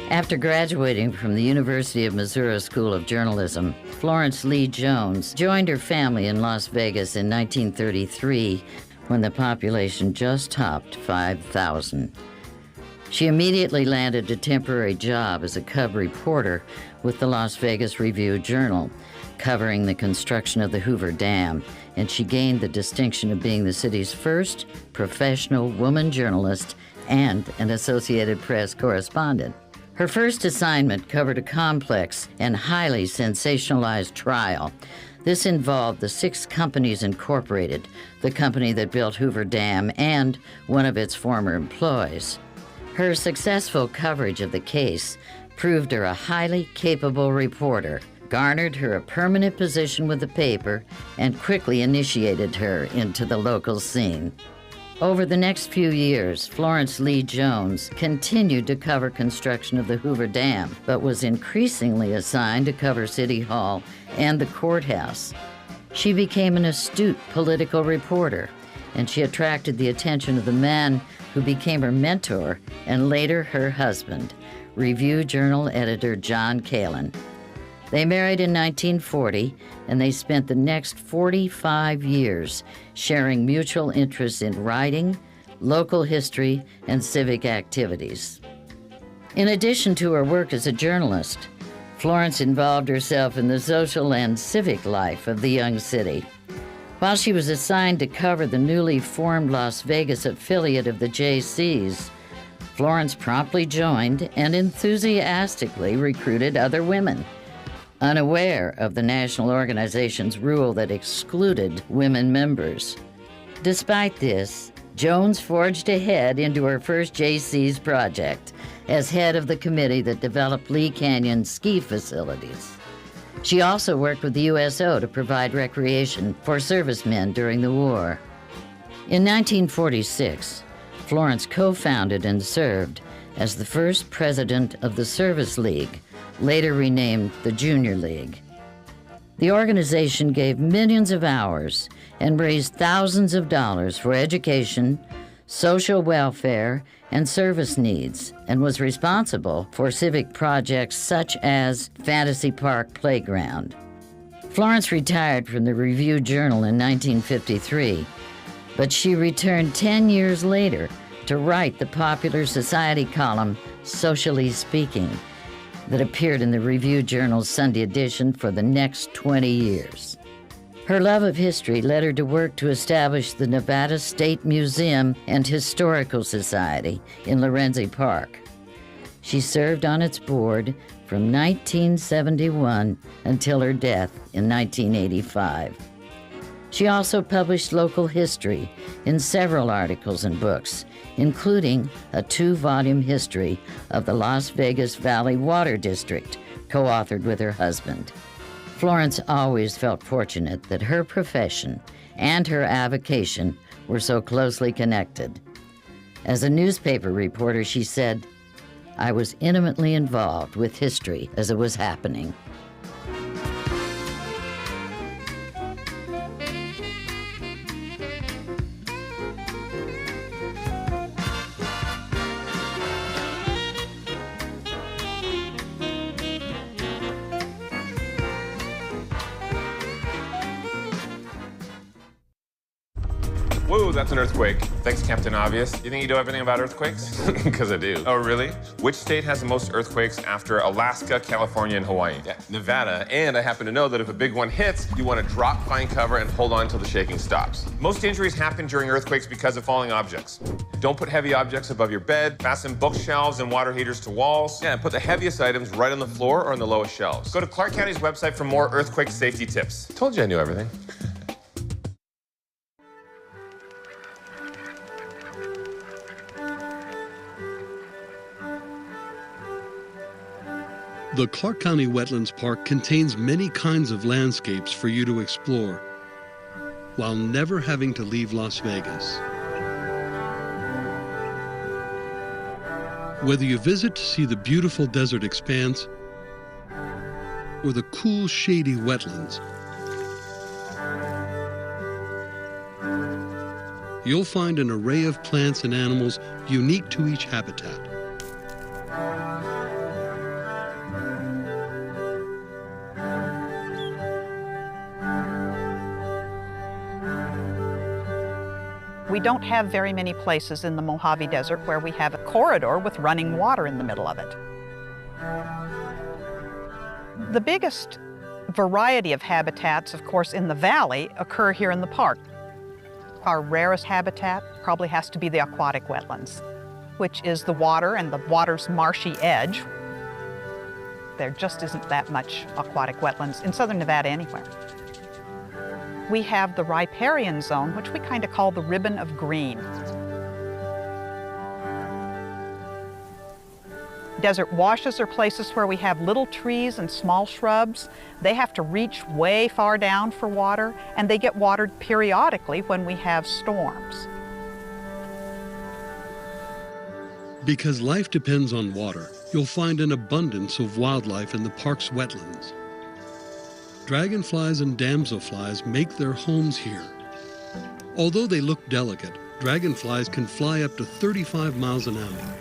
After graduating from the University of Missouri School of Journalism, Florence Lee Jones joined her family in Las Vegas in 1933 when the population just topped 5,000. She immediately landed a temporary job as a cub reporter with the Las Vegas Review-Journal, covering the construction of the Hoover Dam, and she gained the distinction of being the city's first professional woman journalist and an Associated Press correspondent. Her first assignment covered a complex and highly sensationalized trial. This involved the 6 companies incorporated, the company that built Hoover Dam, and one of its former employees. Her successful coverage of the case proved her a highly capable reporter, garnered her a permanent position with the paper, and quickly initiated her into the local scene. Over the next few years, Florence Lee Jones continued to cover construction of the Hoover Dam, but was increasingly assigned to cover City Hall and the courthouse. She became an astute political reporter, and she attracted the attention of the man who became her mentor and later her husband, Review Journal editor John Kalin. They married in 1940, and they spent the next 45 years sharing mutual interests in writing, local history, and civic activities. In addition to her work as a journalist, Florence involved herself in the social and civic life of the young city. While she was assigned to cover the newly formed Las Vegas affiliate of the Jaycees, Florence promptly joined and enthusiastically recruited other women, unaware of the national organization's rule that excluded women members. Despite this, Jones forged ahead into her first Jaycees project as head of the committee that developed Lee Canyon ski facilities. She also worked with the USO to provide recreation for servicemen during the war. In 1946, Florence co-founded and served as the first president of the Service League, later renamed the Junior League. The organization gave millions of hours and raised thousands of dollars for education, social welfare, and service needs, and was responsible for civic projects such as Fantasy Park Playground. Florence retired from the Review Journal in 1953, but she returned 10 years later to write the popular society column, Socially Speaking, that appeared in the Review Journal's Sunday edition for the next 20 years. Her love of history led her to work to establish the Nevada State Museum and Historical Society in Lorenzi Park. She served on its board from 1971 until her death in 1985. She also published local history in several articles and books, including a 2-volume history of the Las Vegas Valley Water District, co-authored with her husband. Florence always felt fortunate that her profession and her avocation were so closely connected. As a newspaper reporter, she said, "I was intimately involved with history as it was happening." Whoa, that's an earthquake. Thanks, Captain Obvious. You think you know everything about earthquakes? Because I do. Oh, really? Which state has the most earthquakes after Alaska, California, and Hawaii? Yeah, Nevada. And I happen to know that if a big one hits, you want to drop, find cover, and hold on until the shaking stops. Most injuries happen during earthquakes because of falling objects. Don't put heavy objects above your bed. Fasten bookshelves and water heaters to walls. Yeah, and put the heaviest items right on the floor or on the lowest shelves. Go to Clark County's website for more earthquake safety tips. Told you I knew everything. The Clark County Wetlands Park contains many kinds of landscapes for you to explore, while never having to leave Las Vegas. Whether you visit to see the beautiful desert expanse or the cool, shady wetlands, you'll find an array of plants and animals unique to each habitat. We don't have very many places in the Mojave Desert where we have a corridor with running water in the middle of it. The biggest variety of habitats, of course, in the valley occur here in the park. Our rarest habitat probably has to be the aquatic wetlands, which is the water and the water's marshy edge. There just isn't that much aquatic wetlands in southern Nevada anywhere. We have the riparian zone, which we kind of call the ribbon of green. Desert washes are places where we have little trees and small shrubs. They have to reach way far down for water, and they get watered periodically when we have storms. Because life depends on water, you'll find an abundance of wildlife in the park's wetlands. Dragonflies and damselflies make their homes here. Although they look delicate, dragonflies can fly up to 35 miles an hour.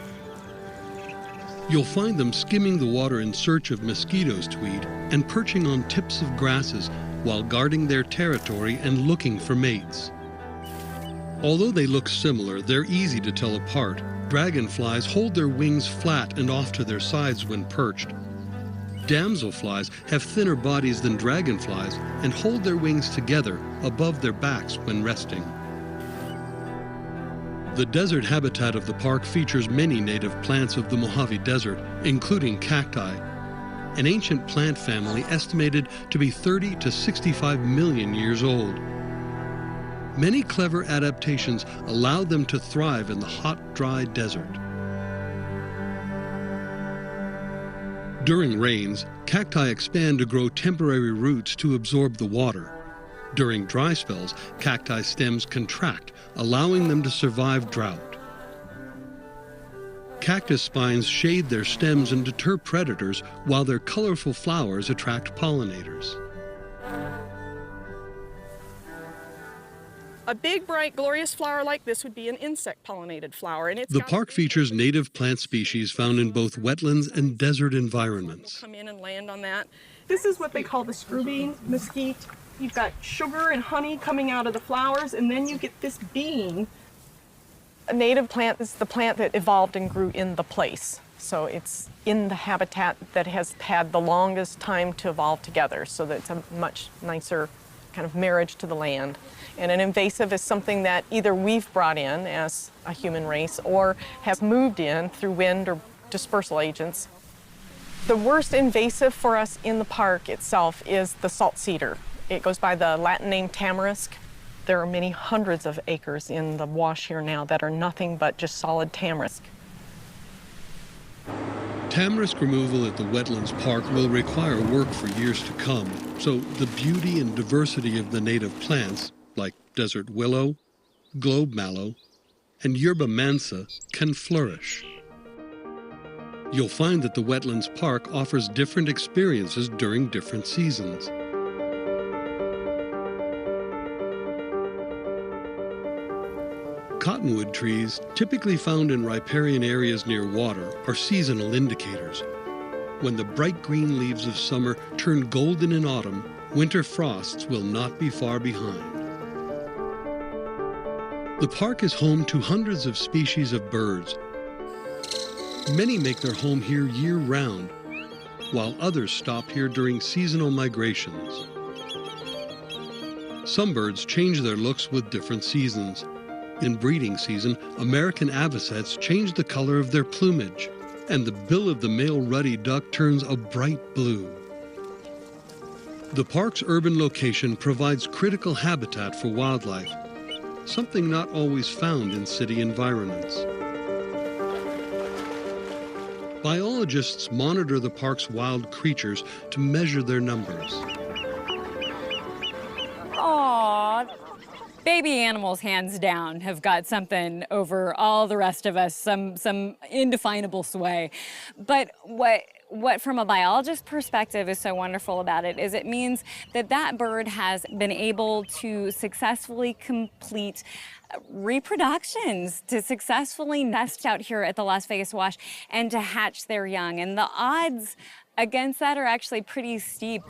You'll find them skimming the water in search of mosquitoes to eat and perching on tips of grasses while guarding their territory and looking for mates. Although they look similar, they're easy to tell apart. Dragonflies hold their wings flat and off to their sides when perched. Damselflies have thinner bodies than dragonflies and hold their wings together above their backs when resting. The desert habitat of the park features many native plants of the Mojave Desert, including cacti, an ancient plant family estimated to be 30 to 65 million years old. Many clever adaptations allowed them to thrive in the hot, dry desert. During rains, cacti expand to grow temporary roots to absorb the water. During dry spells, cacti stems contract, allowing them to survive drought. Cactus spines shade their stems and deter predators, while their colorful flowers attract pollinators. A big, bright, glorious flower like this would be an insect-pollinated flower. And The park features native plant species found in both wetlands and desert environments. Come in and land on that. This is what they call the screwbean mesquite. You've got sugar and honey coming out of the flowers, and then you get this bean. A native plant is the plant that evolved and grew in the place. So it's in the habitat that has had the longest time to evolve together, so that it's a much nicer kind of marriage to the land. And an invasive is something that either we've brought in as a human race or has moved in through wind or dispersal agents. The worst invasive for us in the park itself is the salt cedar. It goes by the Latin name tamarisk. There are many hundreds of acres in the wash here now that are nothing but just solid tamarisk. Tamarisk removal at the Wetlands Park will require work for years to come, so the beauty and diversity of the native plants, like desert willow, globe mallow, and yerba mansa, can flourish. You'll find that the Wetlands Park offers different experiences during different seasons. Cottonwood trees, typically found in riparian areas near water, are seasonal indicators. When the bright green leaves of summer turn golden in autumn, winter frosts will not be far behind. The park is home to hundreds of species of birds. Many make their home here year-round, while others stop here during seasonal migrations. Some birds change their looks with different seasons. In breeding season, American avocets change the color of their plumage, and the bill of the male ruddy duck turns a bright blue. The park's urban location provides critical habitat for wildlife, something not always found in city environments. Biologists monitor the park's wild creatures to measure their numbers. Aww. Baby animals, hands down, have got something over all the rest of us, some indefinable sway. But what from a biologist perspective is so wonderful about it is it means that that bird has been able to successfully complete reproductions, to successfully nest out here at the Las Vegas Wash and to hatch their young. And the odds against that are actually pretty steep.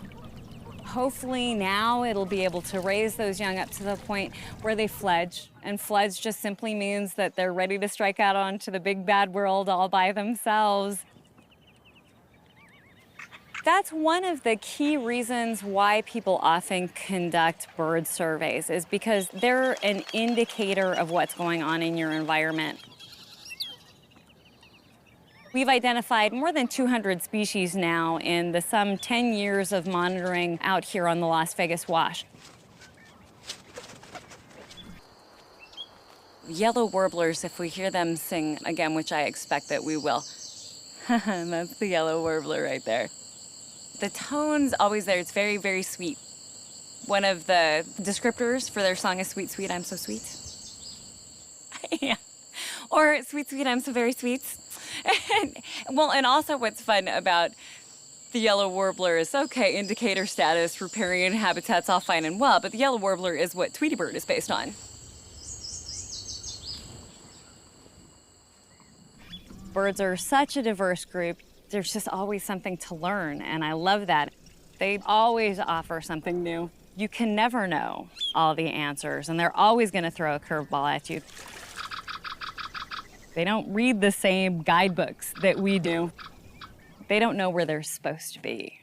Hopefully now it'll be able to raise those young up to the point where they fledge. And fledge just simply means that they're ready to strike out onto the big bad world all by themselves. That's one of the key reasons why people often conduct bird surveys, is because they're an indicator of what's going on in your environment. We've identified more than 200 species now in the some 10 years of monitoring out here on the Las Vegas Wash. Yellow warblers, if we hear them sing again, which I expect that we will. That's the yellow warbler right there. The tone's always there. It's very, very sweet. One of the descriptors for their song is "Sweet, sweet, I'm so sweet." Yeah. Or "Sweet, sweet, I'm so very sweet." And also what's fun about the yellow warbler is, okay, indicator status, riparian habitats, all fine and well, but the yellow warbler is what Tweety Bird is based on. Birds are such a diverse group. There's just always something to learn, and I love that. They always offer something new. You can never know all the answers, and they're always going to throw a curveball at you. They don't read the same guidebooks that we do. They don't know where they're supposed to be.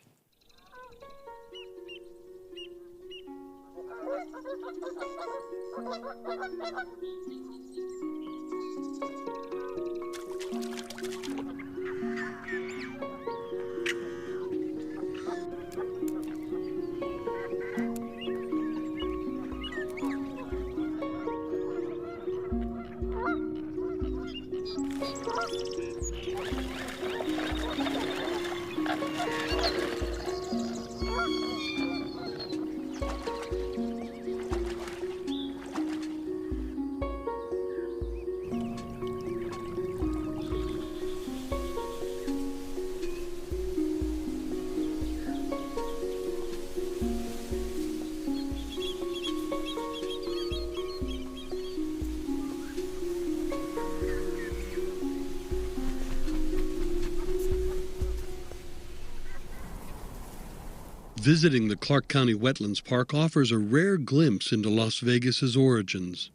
Visiting the Clark County Wetlands Park offers a rare glimpse into Las Vegas's origins.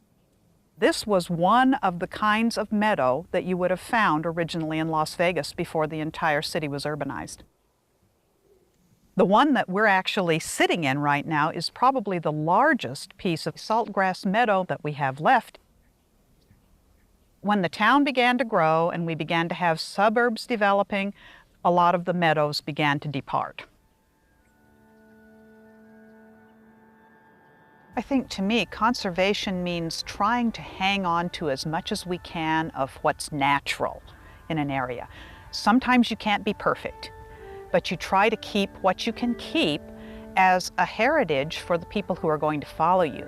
This was one of the kinds of meadow that you would have found originally in Las Vegas before the entire city was urbanized. The one that we're actually sitting in right now is probably the largest piece of saltgrass meadow that we have left. When the town began to grow and we began to have suburbs developing, a lot of the meadows began to depart. I think, to me, conservation means trying to hang on to as much as we can of what's natural in an area. Sometimes you can't be perfect, but you try to keep what you can keep as a heritage for the people who are going to follow you.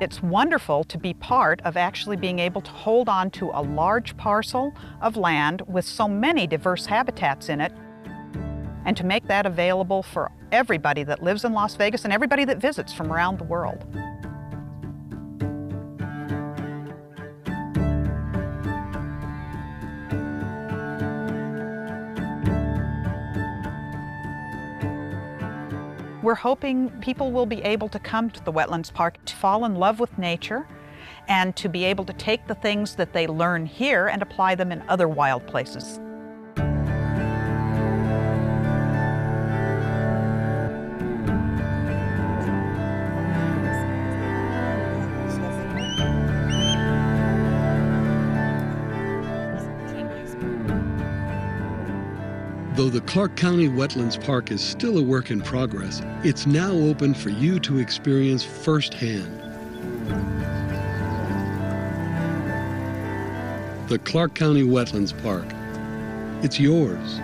It's wonderful to be part of actually being able to hold on to a large parcel of land with so many diverse habitats in it, and to make that available for everybody that lives in Las Vegas and everybody that visits from around the world. We're hoping people will be able to come to the Wetlands Park to fall in love with nature and to be able to take the things that they learn here and apply them in other wild places. Though the Clark County Wetlands Park is still a work in progress, it's now open for you to experience firsthand. The Clark County Wetlands Park. It's yours.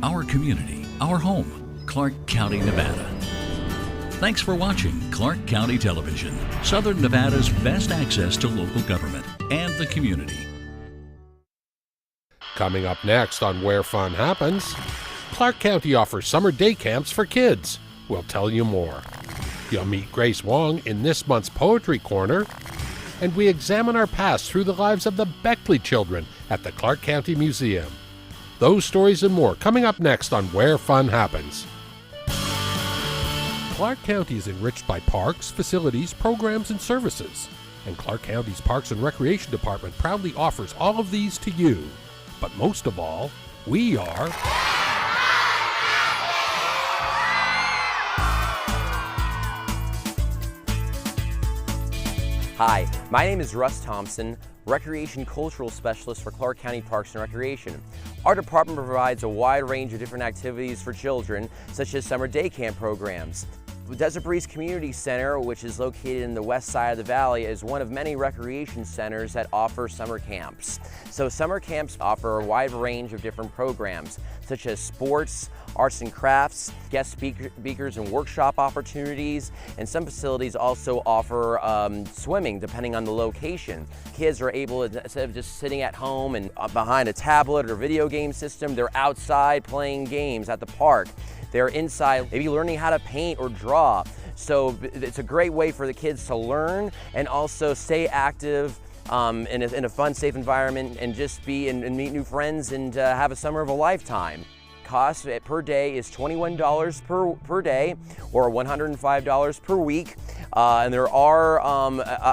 our community, our home, Clark County, Nevada. Thanks for watching Clark County Television, Southern Nevada's best access to local government and the community. Coming up next on Where Fun Happens, Clark County offers summer day camps for kids. We'll tell you more. You'll meet Grace Wong in this month's Poetry Corner, and we examine our past through the lives of the Beckley children at the Clark County Museum. Those stories and more coming up next on Where Fun Happens. Clark County is enriched by parks, facilities, programs, and services. And Clark County's Parks and Recreation Department proudly offers all of these to you. But most of all, we are... Hi, my name is Russ Thompson, Recreation Cultural Specialist for Clark County Parks and Recreation. Our department provides a wide range of different activities for children, such as summer day camp programs. The Desert Breeze Community Center, which is located in the west side of the valley, is one of many recreation centers that offer summer camps. So summer camps offer a wide range of different programs, such as sports, arts and crafts, guest speakers and workshop opportunities, and some facilities also offer swimming depending on the location. Kids are able to, instead of just sitting at home and behind a tablet or video game system, they're outside playing games at the park. They're inside, maybe learning how to paint or draw. So it's a great way for the kids to learn and also stay active in a fun, safe environment and just be and meet new friends and have a summer of a lifetime. Cost per day is $21 per day or $105 per week. And there are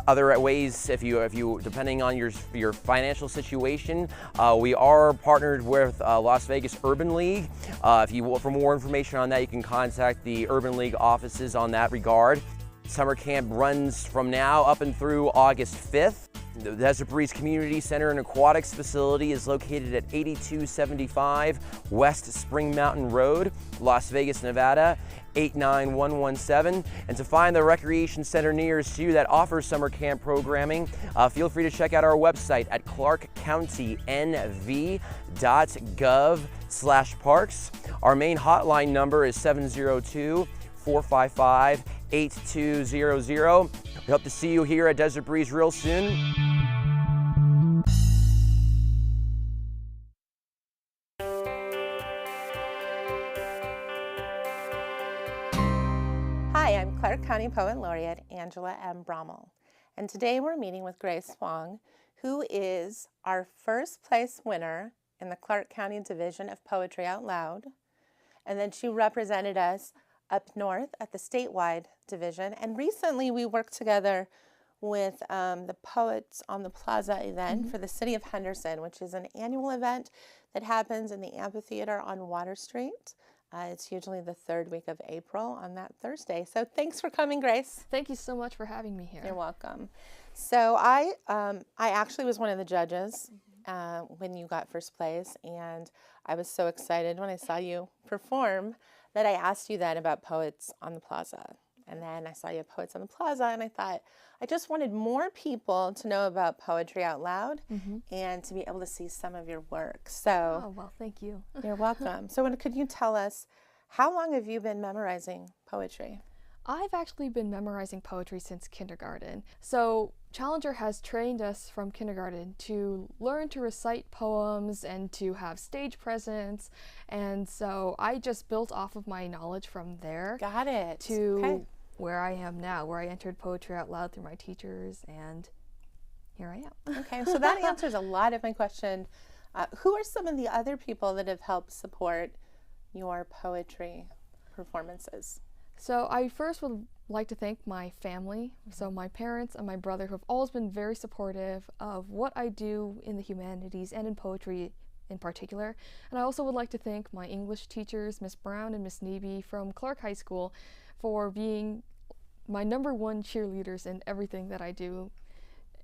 other ways, if you depending on your financial situation. We are partnered with Las Vegas Urban League. For more information on that, you can contact the Urban League offices on that regard. Summer camp runs from now up and through August 5th. The Desert Breeze Community Center and Aquatics Facility is located at 8275 West Spring Mountain Road, Las Vegas, Nevada, 89117. And to find the recreation center nearest you that offers summer camp programming, feel free to check out our website at ClarkCountyNV.gov/parks. Our main hotline number is 702-455-8200. We hope to see you here at Desert Breeze real soon. Hi, I'm Clark County Poet Laureate Angela M. Brommel, and today we're meeting with Grace Wong, who is our first place winner in the Clark County Division of Poetry Out Loud, and then she represented us up north at the statewide division, and recently we worked together with the Poets on the Plaza event for the city of Henderson, which is an annual event that happens in the amphitheater on Water Street. It's usually the third week of April on that Thursday. So thanks for coming, Grace. Thank you so much for having me here. You're welcome. So I actually was one of the judges when you got first place, and I was so excited when I saw you perform that I asked you then about Poets on the Plaza. And then I saw you at Poets on the Plaza, and I thought I just wanted more people to know about Poetry Out Loud and to be able to see some of your work. So, oh, well, thank you. You're welcome. So could you tell us, how long have you been memorizing poetry? I've actually been memorizing poetry since kindergarten. So Challenger has trained us from kindergarten to learn to recite poems and to have stage presence. And so I just built off of my knowledge from there. Got it. To where I am now, where I entered Poetry Out Loud through my teachers, and here I am. Okay, so that answers a lot of my question. Who are some of the other people that have helped support your poetry performances? So I first would like to thank my family, so my parents and my brother, who have always been very supportive of what I do in the humanities and in poetry in particular. And I also would like to thank my English teachers, Miss Brown and Miss Neby from Clark High School, for being my #1 cheerleaders in everything that I do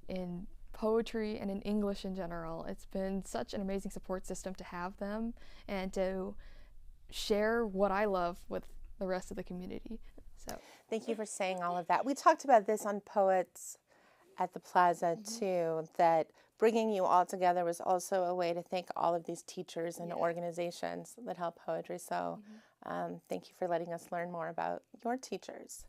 in poetry and in English in general. It's been such an amazing support system to have them and to share what I love with the rest of the community. So thank you for saying all of that. We talked about this on Poets at the plaza too, that bringing you all together was also a way to thank all of these teachers and organizations that help poetry. So thank you for letting us learn more about your teachers.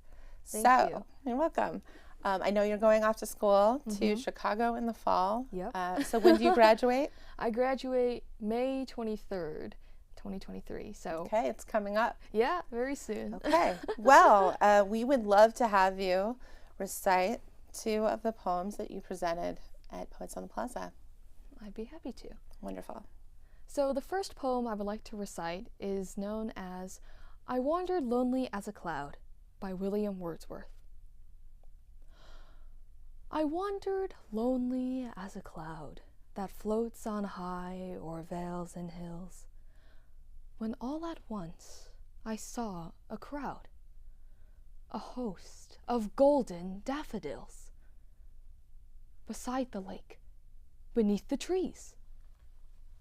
Thank you. You're welcome. I know you're going off to school to Chicago in the fall. Yep. So when do you graduate? I graduate May 23rd, 2023. So okay, it's coming up. Yeah, very soon. Okay. Well, we would love to have you recite 2 of the poems that you presented at Poets on the Plaza. I'd be happy to. Wonderful. So the first poem I would like to recite is known as I Wandered Lonely as a Cloud by William Wordsworth. I wandered lonely as a cloud that floats on high o'er vales and hills, when all at once I saw a crowd, a host of golden daffodils, beside the lake, beneath the trees,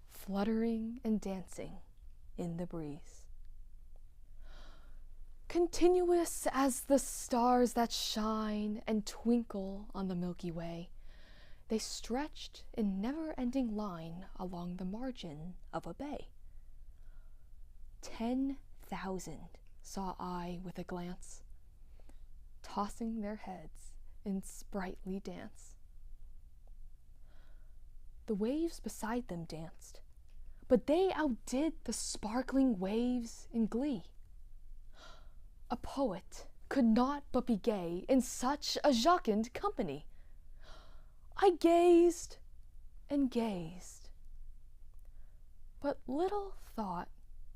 fluttering and dancing in the breeze. Continuous as the stars that shine and twinkle on the Milky Way, they stretched in never-ending line along the margin of a bay. 10,000 saw I with a glance, tossing their heads in sprightly dance. The waves beside them danced, but they outdid the sparkling waves in glee. A poet could not but be gay in such a jocund company. I gazed and gazed, but little thought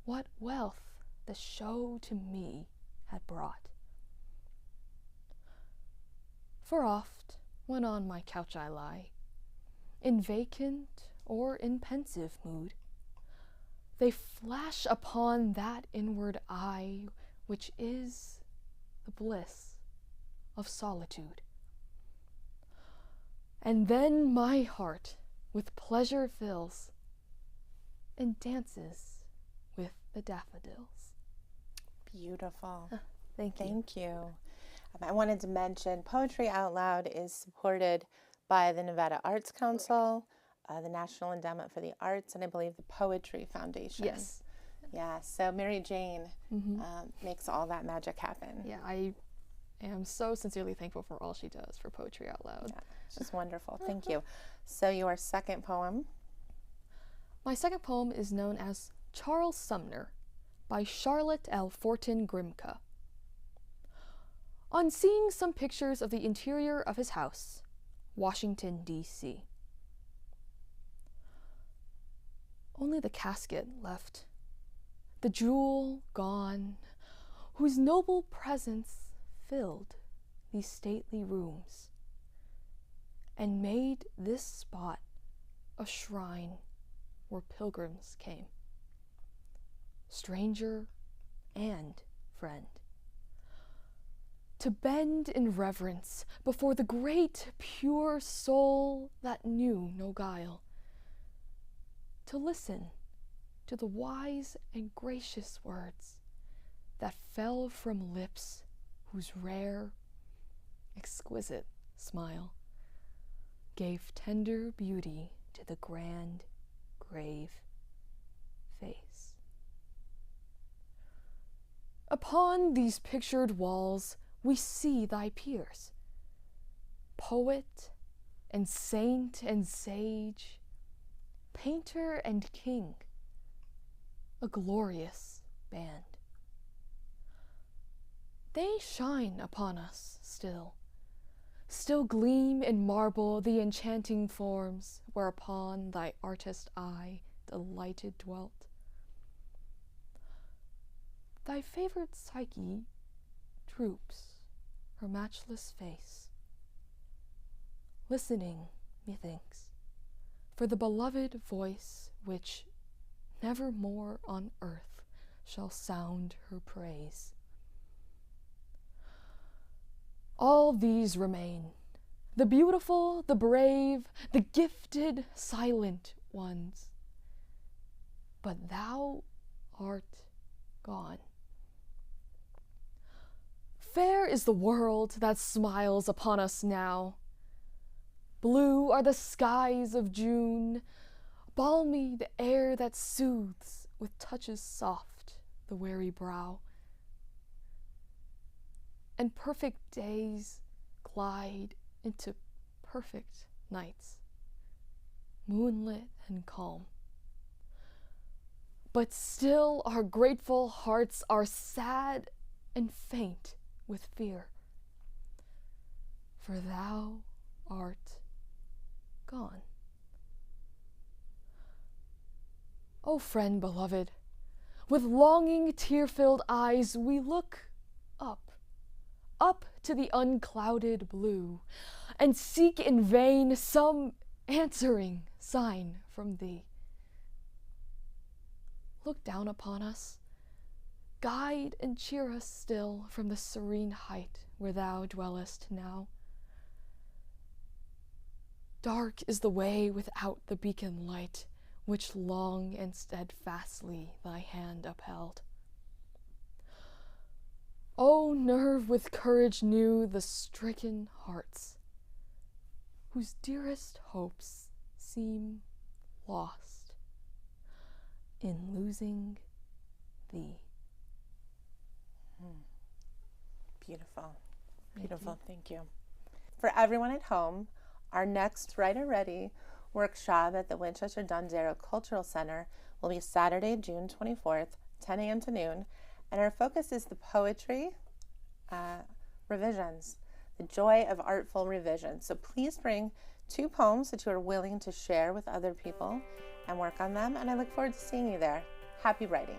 what wealth the show to me had brought. For oft, when on my couch I lie, in vacant or in pensive mood, they flash upon that inward eye which is the bliss of solitude. And then my heart with pleasure fills and dances with the daffodils. Beautiful. Thank you. Thank you. I wanted to mention Poetry Out Loud is supported by the Nevada Arts Council, the National Endowment for the Arts, and I believe the Poetry Foundation. Yes. Yeah, so Mary Jane makes all that magic happen. Yeah, I am so sincerely thankful for all she does for Poetry Out Loud. Yeah, it's just wonderful. Thank you. So your second poem? My second poem is known as Charles Sumner by Charlotte L. Fortin Grimke. On seeing some pictures of the interior of his house, Washington, D.C. Only the casket left, the jewel gone, whose noble presence filled these stately rooms, and made this spot a shrine where pilgrims came, stranger and friend, to bend in reverence before the great pure soul that knew no guile, to listen to the wise and gracious words that fell from lips whose rare, exquisite smile gave tender beauty to the grand, grave face. Upon these pictured walls we see thy peers, poet and saint and sage, painter and king, a glorious band. They shine upon us still gleam in marble the enchanting forms whereupon thy artist eye delighted dwelt. Thy favored Psyche droops her matchless face, listening, methinks, for the beloved voice which never more on earth shall sound her praise. All these remain, the beautiful, the brave, the gifted, silent ones. But thou art gone. Fair is the world that smiles upon us now, blue are the skies of June, balmy the air that soothes with touches soft the weary brow. And perfect days glide into perfect nights, moonlit and calm. But still our grateful hearts are sad and faint with fear, for thou art gone. O friend beloved, with longing tear-filled eyes we look up, up to the unclouded blue, and seek in vain some answering sign from thee. Look down upon us, guide and cheer us still from the serene height where thou dwellest now. Dark is the way without the beacon light, which long and steadfastly thy hand upheld. O nerve with courage new the stricken hearts, whose dearest hopes seem lost in losing thee. Beautiful. Beautiful. Thank you. For everyone at home, our next Writer Ready workshop at the Winchester Dondero Cultural Center will be Saturday, June 24th, 10 a.m. to noon, and our focus is the poetry revisions, the joy of artful revision. So please bring 2 poems that you are willing to share with other people and work on them, and I look forward to seeing you there. Happy writing.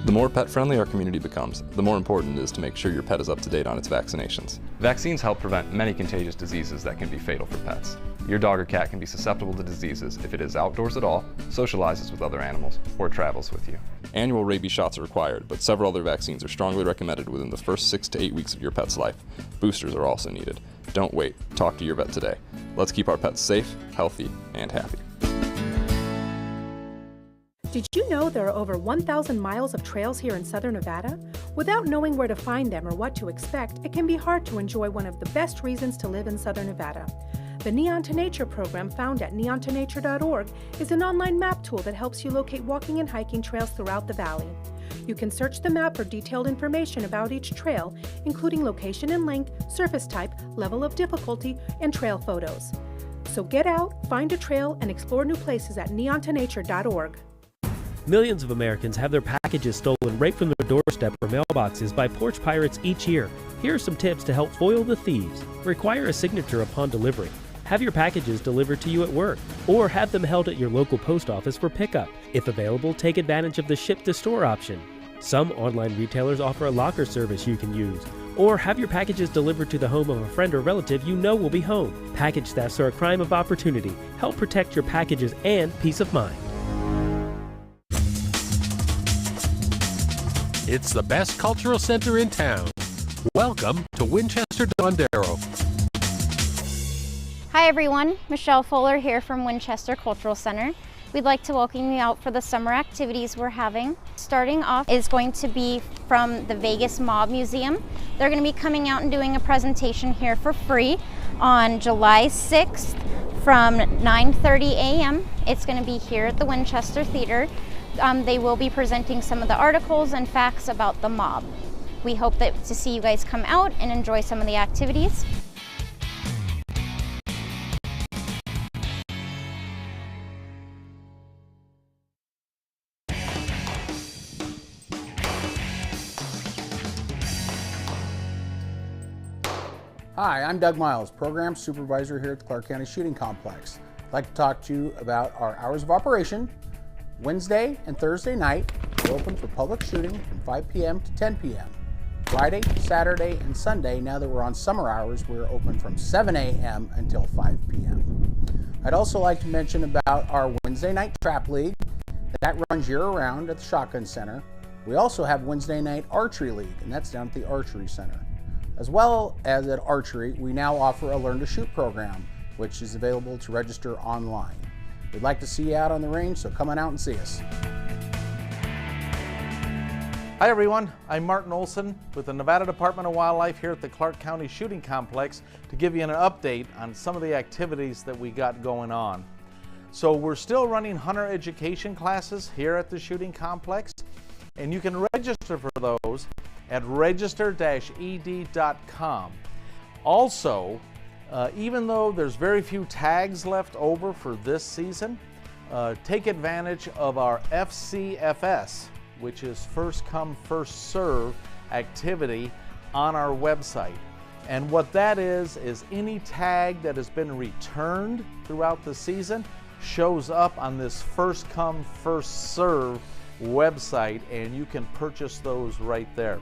The more pet-friendly our community becomes, the more important it is to make sure your pet is up to date on its vaccinations. Vaccines help prevent many contagious diseases that can be fatal for pets. Your dog or cat can be susceptible to diseases if it is outdoors at all, socializes with other animals, or travels with you. Annual rabies shots are required, but several other vaccines are strongly recommended within the first 6 to 8 weeks of your pet's life. Boosters are also needed. Don't wait. Talk to your vet today. Let's keep our pets safe, healthy, and happy. Did you know there are over 1,000 miles of trails here in Southern Nevada? Without knowing where to find them or what to expect, it can be hard to enjoy one of the best reasons to live in Southern Nevada. The Neon to Nature program, found at neontonature.org, is an online map tool that helps you locate walking and hiking trails throughout the valley. You can search the map for detailed information about each trail, including location and length, surface type, level of difficulty, and trail photos. So get out, find a trail, and explore new places at neontonature.org. Millions of Americans have their packages stolen right from their doorstep or mailboxes by porch pirates each year. Here are some tips to help foil the thieves. Require a signature upon delivery. Have your packages delivered to you at work, or have them held at your local post office for pickup. If available, take advantage of the ship-to-store option. Some online retailers offer a locker service you can use, or have your packages delivered to the home of a friend or relative you know will be home. Package thefts are a crime of opportunity. Help protect your packages and peace of mind. It's the best cultural center in town. Welcome to Winchester Dondero. Hi everyone, Michelle Fuller here from Winchester Cultural Center. We'd like to welcome you out for the summer activities we're having. Starting off is going to be from the Vegas Mob Museum. They're going to be coming out and doing a presentation here for free on July 6th from 9:30 a.m. It's going to be here at the Winchester Theater. They will be presenting some of the articles and facts about the mob. We hope to see you guys come out and enjoy some of the activities. Hi, I'm Doug Miles, Program Supervisor here at the Clark County Shooting Complex. I'd like to talk to you about our hours of operation. Wednesday and Thursday night, we're open for public shooting from 5 p.m. to 10 p.m. Friday, Saturday, and Sunday, now that we're on summer hours, we're open from 7 a.m. until 5 p.m. I'd also like to mention about our Wednesday night trap league. That runs year-round at the Shotgun Center. We also have Wednesday night archery league, and that's down at the Archery Center. As well as at archery, we now offer a Learn to Shoot program, which is available to register online. We'd like to see you out on the range, so come on out and see us. Hi everyone, I'm Martin Olson with the Nevada Department of Wildlife here at the Clark County Shooting Complex to give you an update on some of the activities that we got going on. So we're still running hunter education classes here at the shooting complex, and you can register for those at register-ed.com. Also, even though there's very few tags left over for this season, take advantage of our FCFS, which is first come, first serve activity on our website. And what that is any tag that has been returned throughout the season shows up on this first come, first serve website, and you can purchase those right there.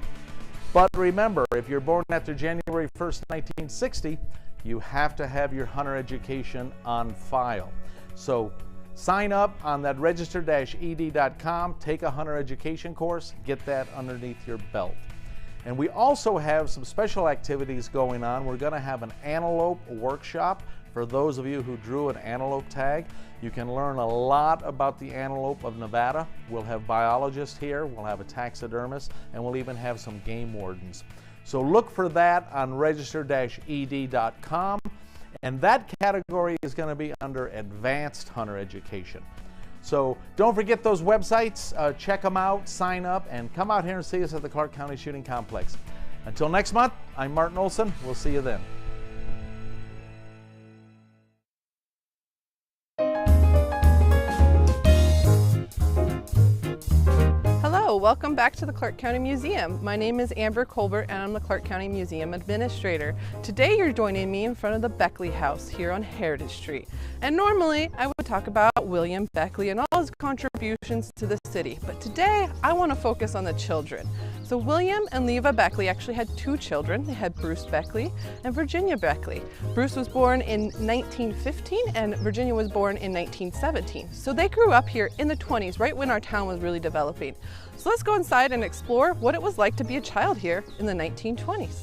But remember, if you're born after January 1st, 1960, you have to have your hunter education on file. So sign up on that register-ed.com, take a hunter education course, get that underneath your belt. And we also have some special activities going on. We're going to have an antelope workshop for those of you who drew an antelope tag. You can learn a lot about the antelope of Nevada. We'll have biologists here, we'll have a taxidermist, and we'll even have some game wardens. So look for that on register-ed.com. And that category is going to be under advanced hunter education. So don't forget those websites, check them out, sign up, and come out here and see us at the Clark County Shooting Complex. Until next month, I'm Martin Olson. We'll see you then. Hello, welcome back to the Clark County Museum. My name is Amber Colbert and I'm the Clark County Museum Administrator. Today you're joining me in front of the Beckley House here on Heritage Street. And normally I would talk about William Beckley and all his contributions to the city, but today I want to focus on the children. So William and Leva Beckley actually had two children. They had Bruce Beckley and Virginia Beckley. Bruce was born in 1915 and Virginia was born in 1917. So they grew up here in the 20s, right when our town was really developing. So let's go inside and explore what it was like to be a child here in the 1920s.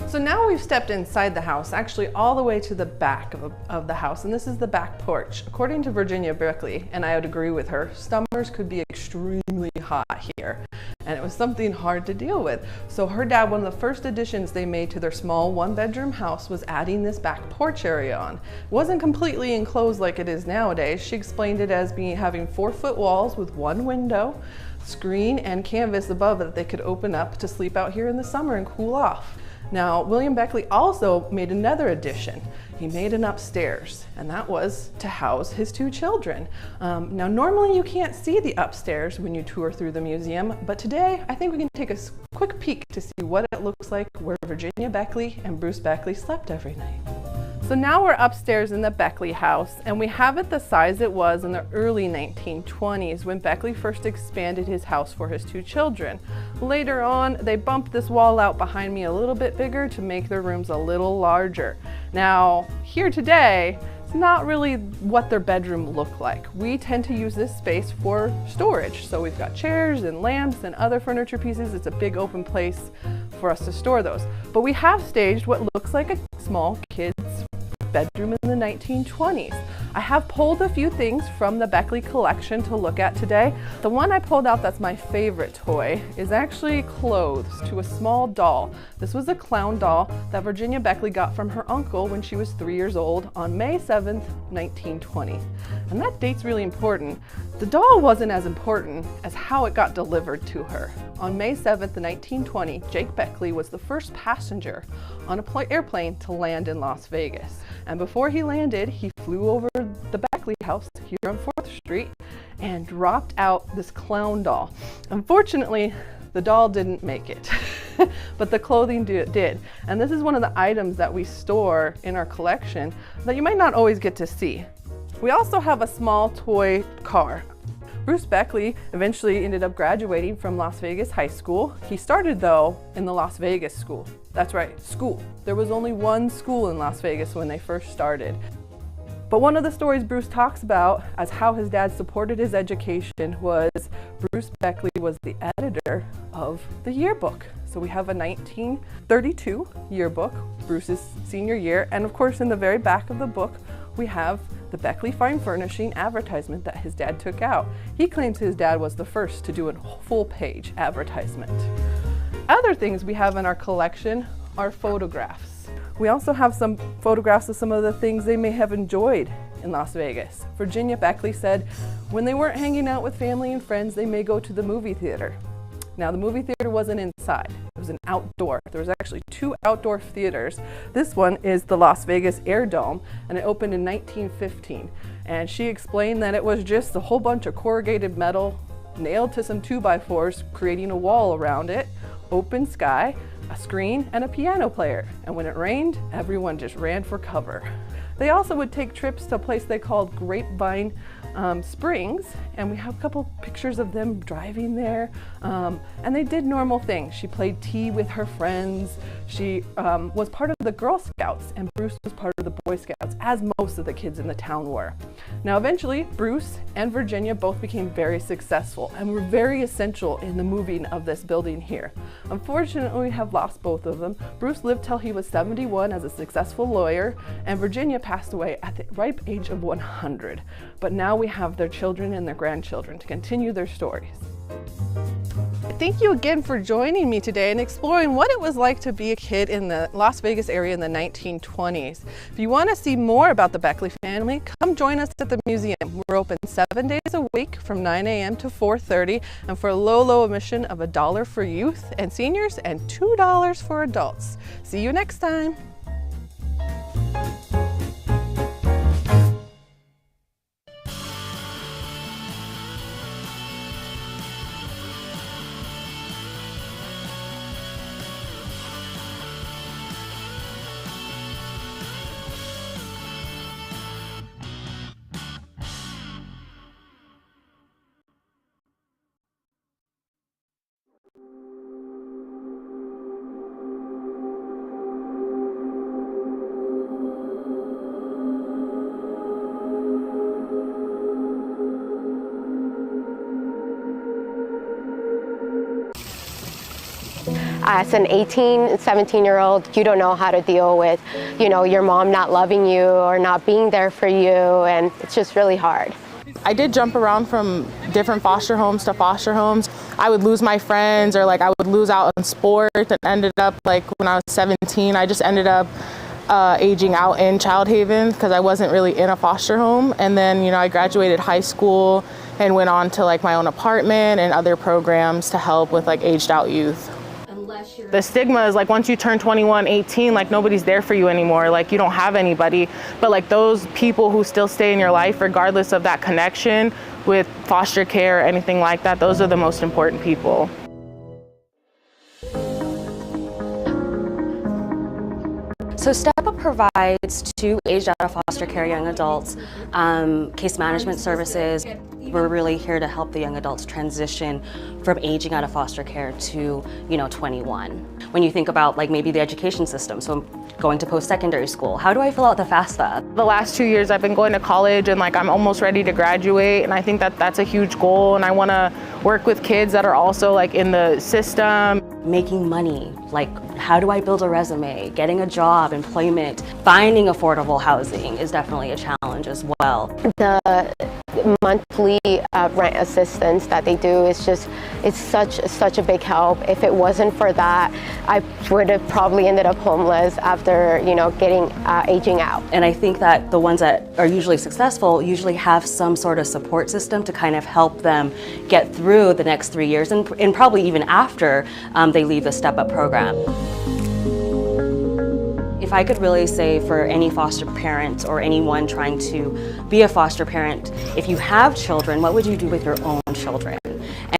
So now we've stepped inside the house, actually all the way to the back of the house, and this is the back porch. According to Virginia Beckley, and I would agree with her, summers could be extremely hot here, and it was something hard to deal with. So her dad, one of the first additions they made to their small one-bedroom house was adding this back porch area on. It wasn't completely enclosed like it is nowadays. She explained it as having 4-foot walls with one window, screen, and canvas above it that they could open up to sleep out here in the summer and cool off. Now, William Beckley also made another addition. He made an upstairs, and that was to house his two children. Now, normally you can't see the upstairs when you tour through the museum, but today I think we can take a quick peek to see what it looks like where Virginia Beckley and Bruce Beckley slept every night. So now we're upstairs in the Beckley house, and we have it the size it was in the early 1920s when Beckley first expanded his house for his two children. Later on, they bumped this wall out behind me a little bit bigger to make their rooms a little larger. Now, here today, it's not really what their bedroom looked like. We tend to use this space for storage. So we've got chairs and lamps and other furniture pieces. It's a big open place for us to store those. But we have staged what looks like a small kid's bedroom in the 1920s. I have pulled a few things from the Beckley collection to look at today. The one I pulled out that's my favorite toy is actually clothes to a small doll. This was a clown doll that Virginia Beckley got from her uncle when she was 3 years old on May 7th, 1920. And that date's really important. The doll wasn't as important as how it got delivered to her. On May 7th, 1920, Jake Beckley was the first passenger on an airplane to land in Las Vegas. And before he landed, he flew over the Beckley house here on 4th Street and dropped out this clown doll. Unfortunately, the doll didn't make it, but the clothing did. And this is one of the items that we store in our collection that you might not always get to see. We also have a small toy car. Bruce Beckley eventually ended up graduating from Las Vegas High School. He started, though, in the Las Vegas school. That's right, school. There was only one school in Las Vegas when they first started. But one of the stories Bruce talks about as how his dad supported his education was Bruce Beckley was the editor of the yearbook. So we have a 1932 yearbook, Bruce's senior year, and of course in the very back of the book we have the Beckley Fine Furnishing advertisement that his dad took out. He claims his dad was the first to do a full-page advertisement. Other things we have in our collection are photographs. We also have some photographs of some of the things they may have enjoyed in Las Vegas. Virginia Beckley said when they weren't hanging out with family and friends, they may go to the movie theater. Now, the movie theater wasn't inside, it was an outdoor. There was actually 2 outdoor theaters. This one is the Las Vegas Air Dome, and it opened in 1915. And she explained that it was just a whole bunch of corrugated metal nailed to some 2x4s, creating a wall around it, open sky, a screen, and a piano player. And when it rained, everyone just ran for cover. They also would take trips to a place they called Grapevine Springs, and we have a couple pictures of them driving there, and they did normal things. She played tea with her friends. She was part of the Girl Scouts, and Bruce was part of the Boy Scouts, as most of the kids in the town were. Now eventually, Bruce and Virginia both became very successful and were very essential in the moving of this building here. Unfortunately, we have lost both of them. Bruce lived till he was 71 as a successful lawyer, and Virginia passed away at the ripe age of 100. But now we have their children and their grandchildren to continue their stories. Thank you again for joining me today and exploring what it was like to be a kid in the Las Vegas area in the 1920s. If you want to see more about the Beckley family, come join us at the museum. We're open 7 days a week from 9 a.m. to 4:30, and for a low admission of $1 for youth and seniors and $2 for adults. See you next time. As an 18, 17-year-old, you don't know how to deal with, your mom not loving you or not being there for you, and it's just really hard. I did jump around from different foster homes to foster homes. I would lose my friends, or I would lose out on sports, and ended up when I was 17, I just ended up aging out in Child Haven because I wasn't really in a foster home. And then, I graduated high school and went on to my own apartment and other programs to help with aged out youth. The stigma is once you turn 21, 18, nobody's there for you anymore. You don't have anybody. But those people who still stay in your life, regardless of that connection with foster care or anything like that, those are the most important people. So STEP UP provides to aged out of foster care young adults case management services. We're really here to help the young adults transition from aging out of foster care to 21. When you think about maybe the education system, so going to post-secondary school, how do I fill out the FAFSA? The last 2 years I've been going to college, and I'm almost ready to graduate, and I think that that's a huge goal, and I want to work with kids that are also in the system. Making money, how do I build a resume? Getting a job, employment, finding affordable housing is definitely a challenge as well. The monthly rent assistance that they do is it's such a big help. If it wasn't for that, I would have probably ended up homeless after getting aging out. And I think that the ones that are usually successful usually have some sort of support system to kind of help them get through the next 3 years and probably even after they leave the Step Up program. If I could really say for any foster parent or anyone trying to be a foster parent, if you have children, what would you do with your own children?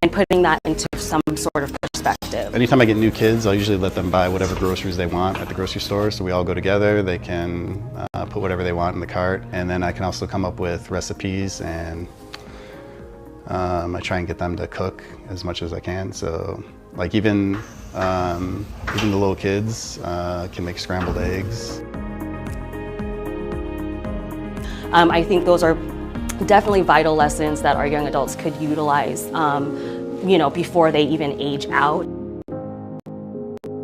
And putting that into some sort of perspective. Anytime I get new kids, I'll usually let them buy whatever groceries they want at the grocery store. So we all go together, they can put whatever they want in the cart. And then I can also come up with recipes, and I try and get them to cook as much as I can. So even the little kids can make scrambled eggs. I think those are definitely vital lessons that our young adults could utilize, before they even age out.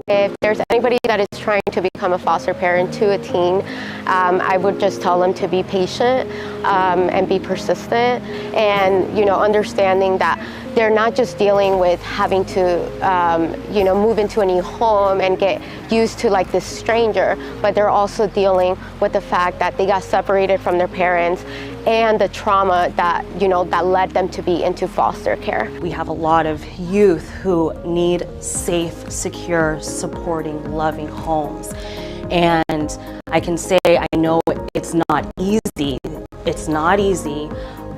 If there's anybody that is trying to become a foster parent to a teen, I would just tell them to be patient. and be persistent, and, you know, understanding that they're not just dealing with having to, you know, move into a new home and get used to like this stranger, but they're also dealing with the fact that they got separated from their parents and the trauma that, you know, that led them to be into foster care. We have a lot of youth who need safe, secure, supporting, loving homes. And I can say, I know it's not easy. It's not easy,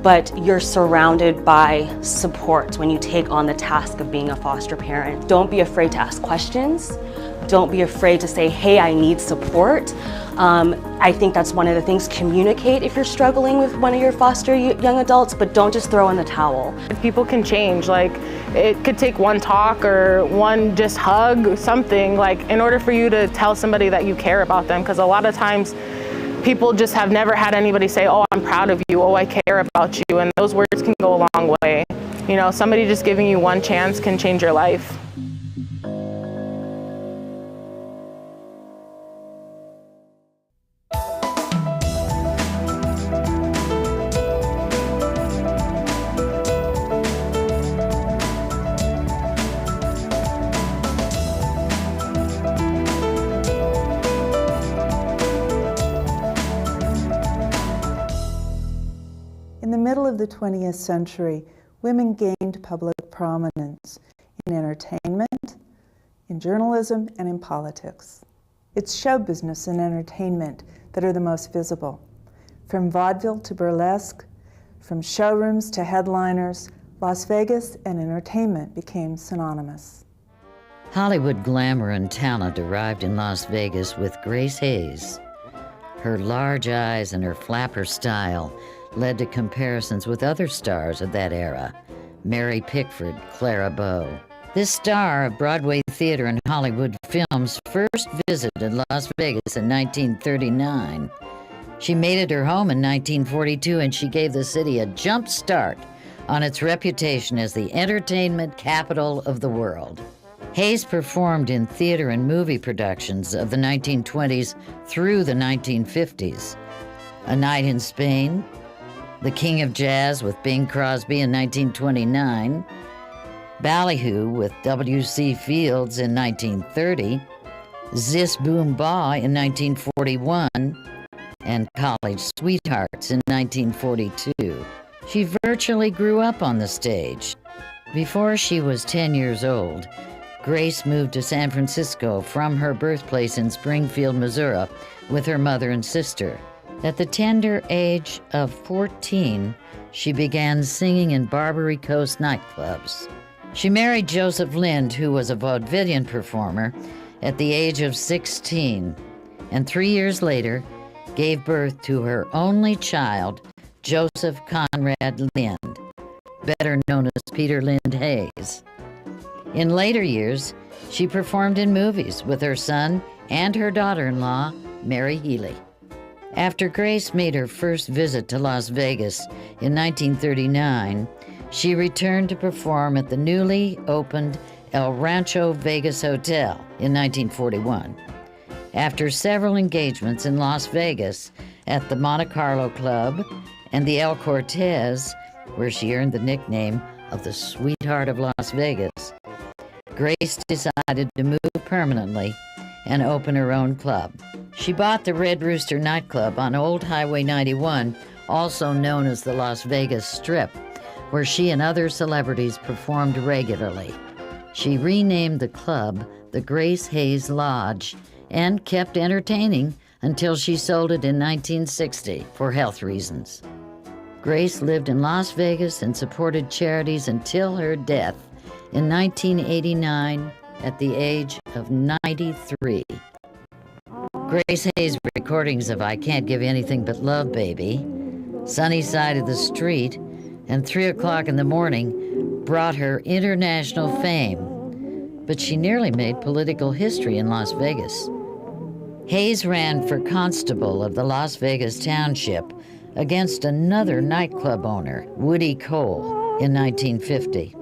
but you're surrounded by support when you take on the task of being a foster parent. Don't be afraid to ask questions. Don't be afraid to say, hey, I need support. I think that's one of the things. Communicate if you're struggling with one of your foster young adults, but don't just throw in the towel. People can change. Like, it could take one talk or one just hug, something, like, in order for you to tell somebody that you care about them, because a lot of times people just have never had anybody say, oh, I'm proud of you, oh, I care about you, and those words can go a long way. You know, somebody just giving you one chance can change your life. In the middle of the 20th century, women gained public prominence in entertainment, in journalism, and in politics. It's show business and entertainment that are the most visible. From vaudeville to burlesque, from showrooms to headliners, Las Vegas and entertainment became synonymous. Hollywood glamour and talent arrived in Las Vegas with Grace Hayes. Her large eyes and her flapper style led to comparisons with other stars of that era, Mary Pickford, Clara Bow. This star of Broadway theater and Hollywood films first visited Las Vegas in 1939. She made it her home in 1942, and she gave the city a jump start on its reputation as the entertainment capital of the world. Hayes performed in theater and movie productions of the 1920s through the 1950s. A Night in Spain, The King of Jazz with Bing Crosby in 1929, Ballyhoo with W.C. Fields in 1930, Zis Boom Ba in 1941, and College Sweethearts in 1942. She virtually grew up on the stage. Before she was 10 years old, Grace moved to San Francisco from her birthplace in Springfield, Missouri, with her mother and sister. At the tender age of 14, she began singing in Barbary Coast nightclubs. She married Joseph Lind, who was a vaudevillian performer, at the age of 16, and 3 years later gave birth to her only child, Joseph Conrad Lind, better known as Peter Lind Hayes. In later years, she performed in movies with her son and her daughter-in-law, Mary Healy. After Grace made her first visit to Las Vegas in 1939, she returned to perform at the newly opened El Rancho Vegas Hotel in 1941. After several engagements in Las Vegas at the Monte Carlo Club and the El Cortez, where she earned the nickname of the Sweetheart of Las Vegas, Grace decided to move permanently and open her own club. She bought the Red Rooster nightclub on Old Highway 91, also known as the Las Vegas Strip, where she and other celebrities performed regularly. She renamed the club the Grace Hayes Lodge and kept entertaining until she sold it in 1960 for health reasons. Grace lived in Las Vegas and supported charities until her death in 1989 at the age of 93. Grace Hayes' recordings of I Can't Give Anything But Love, Baby, Sunny Side of the Street, and 3 o'clock in the morning brought her international fame, but she nearly made political history in Las Vegas. Hayes ran for constable of the Las Vegas Township against another nightclub owner, Woody Cole, in 1950.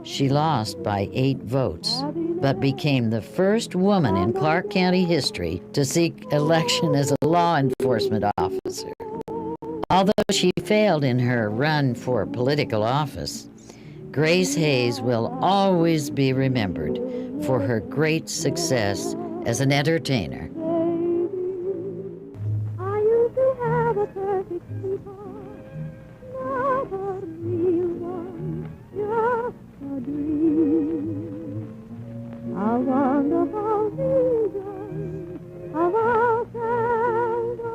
She lost by 8 votes, but became the first woman in Clark County history to seek election as a law enforcement officer. Although she failed in her run for political office, Grace Hayes will always be remembered for her great success as an entertainer. I used to have a perfect sweetheart, not a real one, just a dream. A wonderful vision of a fantasy.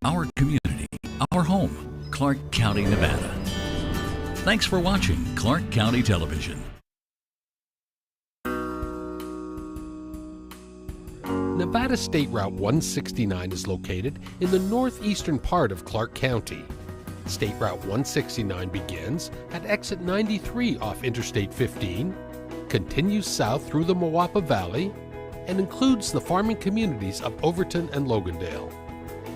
Our community, our home, Clark County, Nevada. Thanks for watching Clark County Television. Nevada State Route 169 is located in the northeastern part of Clark County. State Route 169 begins at exit 93 off Interstate 15, continues south through the Moapa Valley, and includes the farming communities of Overton and Logandale.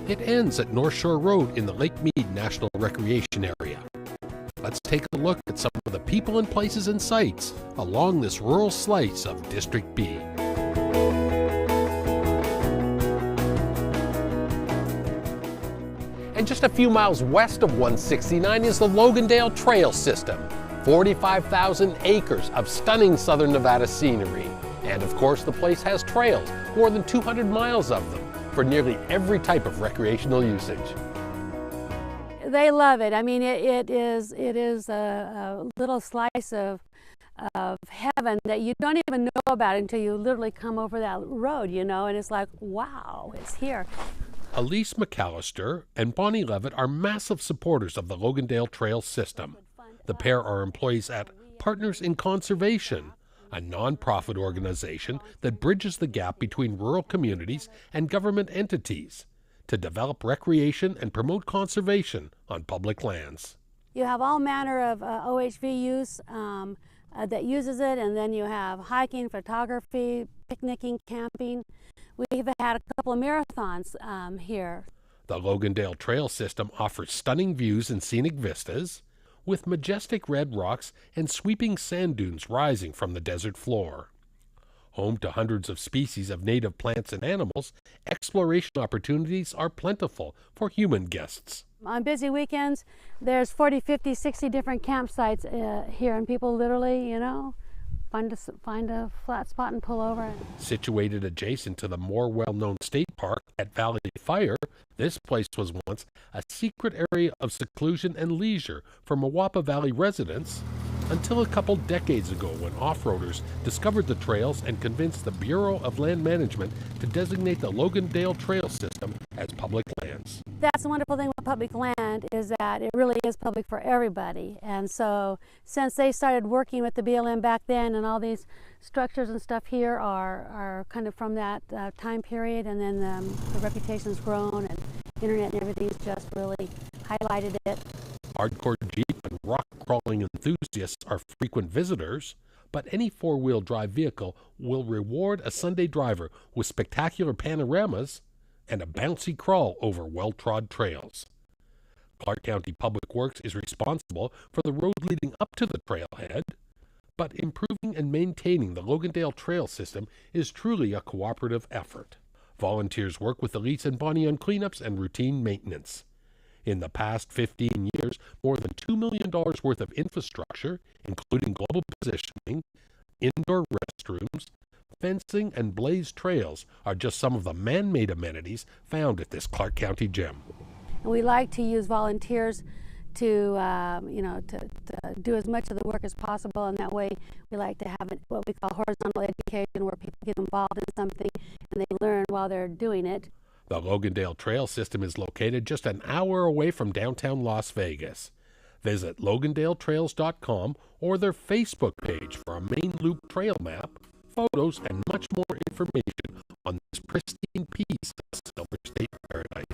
It ends at North Shore Road in the Lake Mead National Recreation Area. Let's take a look at some of the people and places and sights along this rural slice of District B. And just a few miles west of 169 is the Logandale Trail System, 45,000 acres of stunning southern Nevada scenery. And of course, the place has trails, more than 200 miles of them, for nearly every type of recreational usage. They love it. I mean, it is a little slice of heaven that you don't even know about until you literally come over that road, you know, and it's like, wow, it's here. Elise McAllister and Bonnie Levitt are massive supporters of the Logandale Trail System. The pair are employees at Partners in Conservation, a nonprofit organization that bridges the gap between rural communities and government entities to develop recreation and promote conservation on public lands. You have all manner of OHV use that uses it, and then you have hiking, photography, picnicking, camping. We've had a couple of marathons here. The Logandale Trail System offers stunning views and scenic vistas, with majestic red rocks and sweeping sand dunes rising from the desert floor. Home to hundreds of species of native plants and animals, exploration opportunities are plentiful for human guests. On busy weekends, there's 40, 50, 60 different campsites here, and people literally, you know, find a flat spot and pull over. Situated adjacent to the more well-known state park at Valley Fire, this place was once a secret area of seclusion and leisure for Moapa Valley residents until a couple decades ago when off-roaders discovered the trails and convinced the Bureau of Land Management to designate the Logandale Trail System as public lands. That's the wonderful thing with public land, is that it really is public for everybody. And so since they started working with the BLM back then, and all these structures and stuff here are kind of from that time period, and then the reputation's grown, and internet and everything's just really highlighted it. Hardcore Jeep and rock crawling enthusiasts are frequent visitors, but any four-wheel drive vehicle will reward a Sunday driver with spectacular panoramas and a bouncy crawl over well-trod trails. Clark County Public Works is responsible for the road leading up to the trailhead, but improving and maintaining the Logandale Trail System is truly a cooperative effort. Volunteers work with Elise and Bonnie on cleanups and routine maintenance. In the past 15 years, more than $2 million worth of infrastructure, including global positioning, indoor restrooms, fencing, and blazed trails, are just some of the man-made amenities found at this Clark County gem. And we like to use volunteers to, to do as much of the work as possible, and that way we like to have what we call horizontal education, where people get involved in something and they learn while they're doing it. The Logandale Trail System is located just an hour away from downtown Las Vegas. Visit LogandaleTrails.com or their Facebook page for a main loop trail map, photos, and much more information on this pristine piece of Silver State paradise.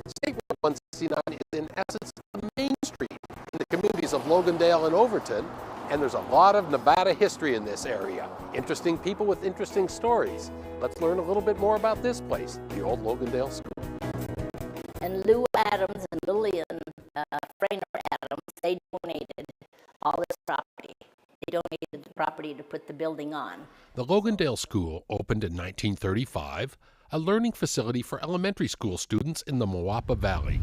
State Road 169 is in essence the main street in the communities of Logandale and Overton, And there's a lot of Nevada history in this area. Interesting people with interesting stories. Let's learn a little bit more about this place, the old Logandale School. And Lou Adams and Lillian Frainer Adams, they donated all this property. They donated the property to put the building on. The Logandale School opened in 1935, a learning facility for elementary school students in the Moapa Valley.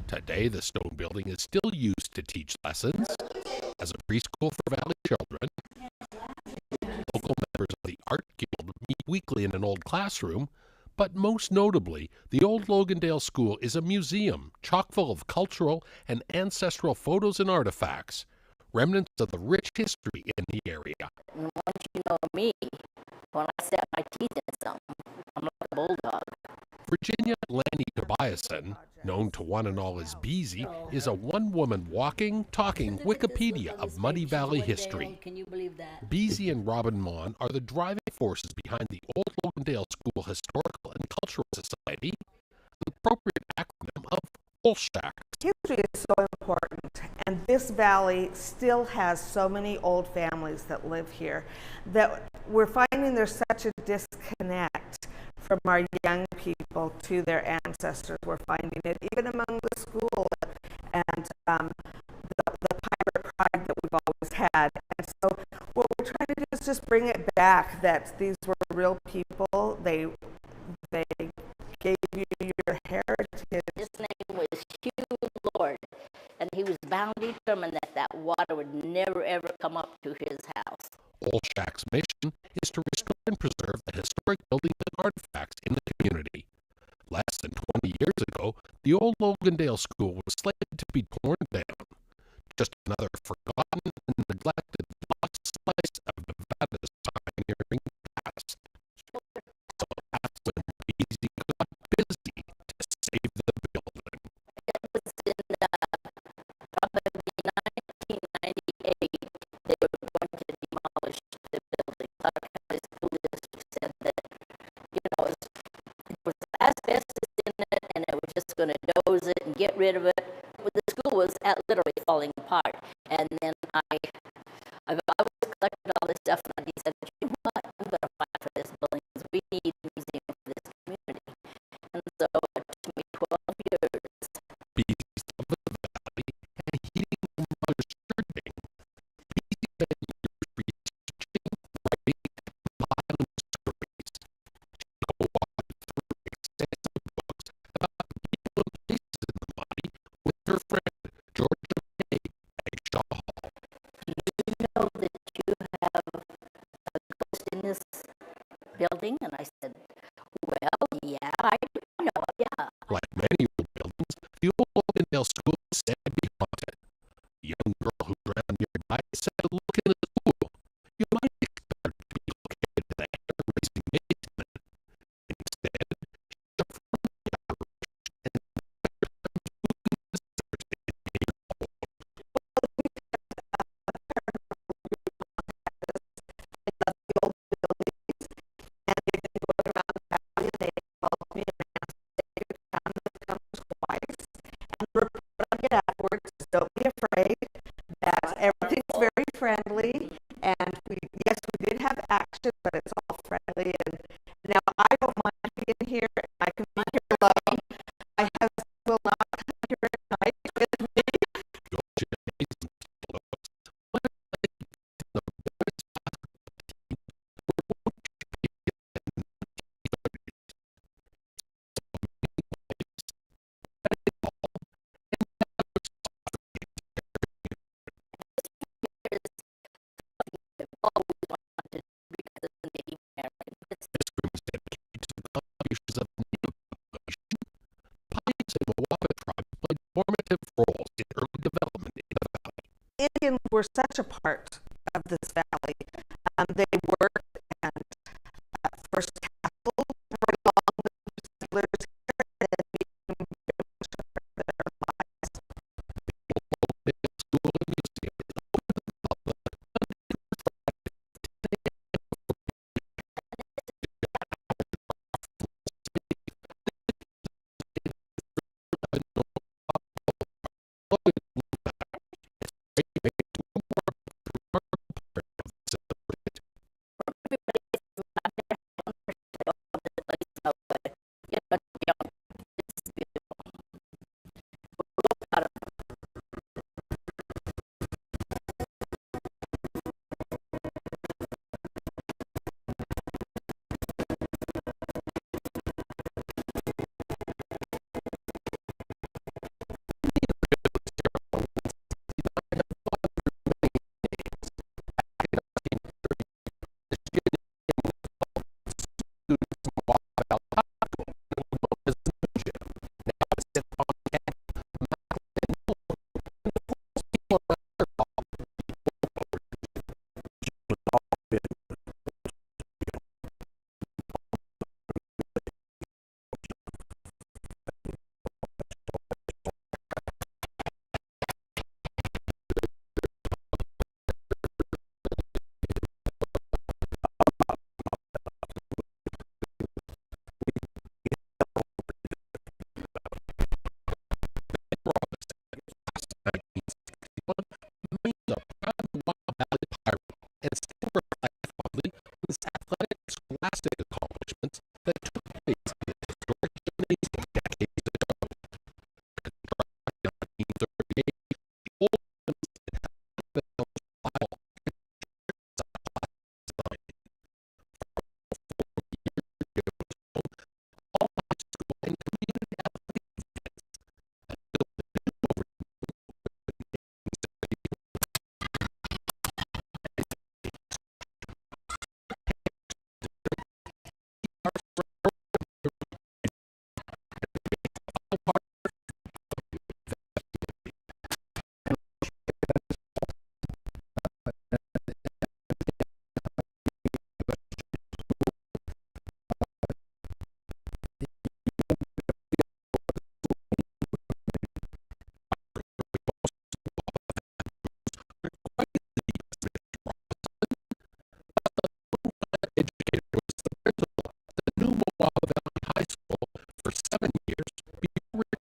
Today, the stone building is still used to teach lessons, as a preschool for Valley children. Local members of the Art Guild meet weekly in an old classroom, but most notably, the old Logandale School is a museum chock full of cultural and ancestral photos and artifacts, remnants of the rich history in the area. And once you know me, when I set my teeth in something, I'm like a bulldog. Virginia Lanny Tobiason, known to one and all as Beezy, is a one-woman walking, talking Wikipedia of Muddy Valley history. Can you believe that? Beezy and Robin Mon are the driving forces behind the Old Logandale School Historical and Cultural Society, the appropriate acronym of OLSHAC. History is so important, and this valley still has so many old families that live here that we're finding there's such a disconnect from our young people to their ancestors. We're finding it even among the school and the pirate pride that we've always had. And so what we're trying to do is just bring it back, that these were real people. They gave you your heritage. His name was Hugh Lord, and he was bound determined that that water would never ever come up to his house. OLSHAC's mission is to restore and preserve the historic buildings and artifacts in the community. Less than 20 years ago, the old Logandale School was slated to be torn down. Just another forgotten and neglected lost slice of Nevada's pioneering past. So that's when Beezy got busy to save the building. It was in probably 1998 they were going to demolish the building. Clark County School District said that, it was asbestos in it, and they were just going to doze it and get rid of it. But the school was literally falling apart. And then I've always collected all this stuff, and I said, you know what, I'm going to fight for this building because we need a museum for this community. And so it took me 12 years. Beezy's love of the valley and heeding her mother's urging, Beezy spent years researching, writing, and compiling stories. She co-authored 3 extensive books about the people and places in the Muddy with her friend Georgia May Shaw Hall. Do you know that you have a ghost in this building? And I said, well, yeah, I do know, yeah. Like many old buildings, the old Logandale School is said to be haunted. A young girl who drowned nearby said to look in the school. You might expect her to be located in the hair-raising basement. Instead, she affirmed the apparition and sometimes moving visitors in painful Don't be afraid that everything's very friendly, and yes, we did have action, but it's all friendly. And now I don't mind being here. I can be here alone. My husband will not come here at night with me. of the Native population, Pines and Moapa tribes played formative roles in early development in the valley. Indians were such a part of this valley. They worked and first castles right along the settlers here, and then became very much a part of their lives. The school and museum is open to the public Monday through Friday, 10 a.m. and still reflect fondly his athletic and scholastic accomplishments that took place in the historic gymnasium decades ago. Constructed in 1938, the old gymnasium had Alabama's rival design. All high school and community athletic events, and built a new educator was the principal at the new Moab Valley High School for 7 years before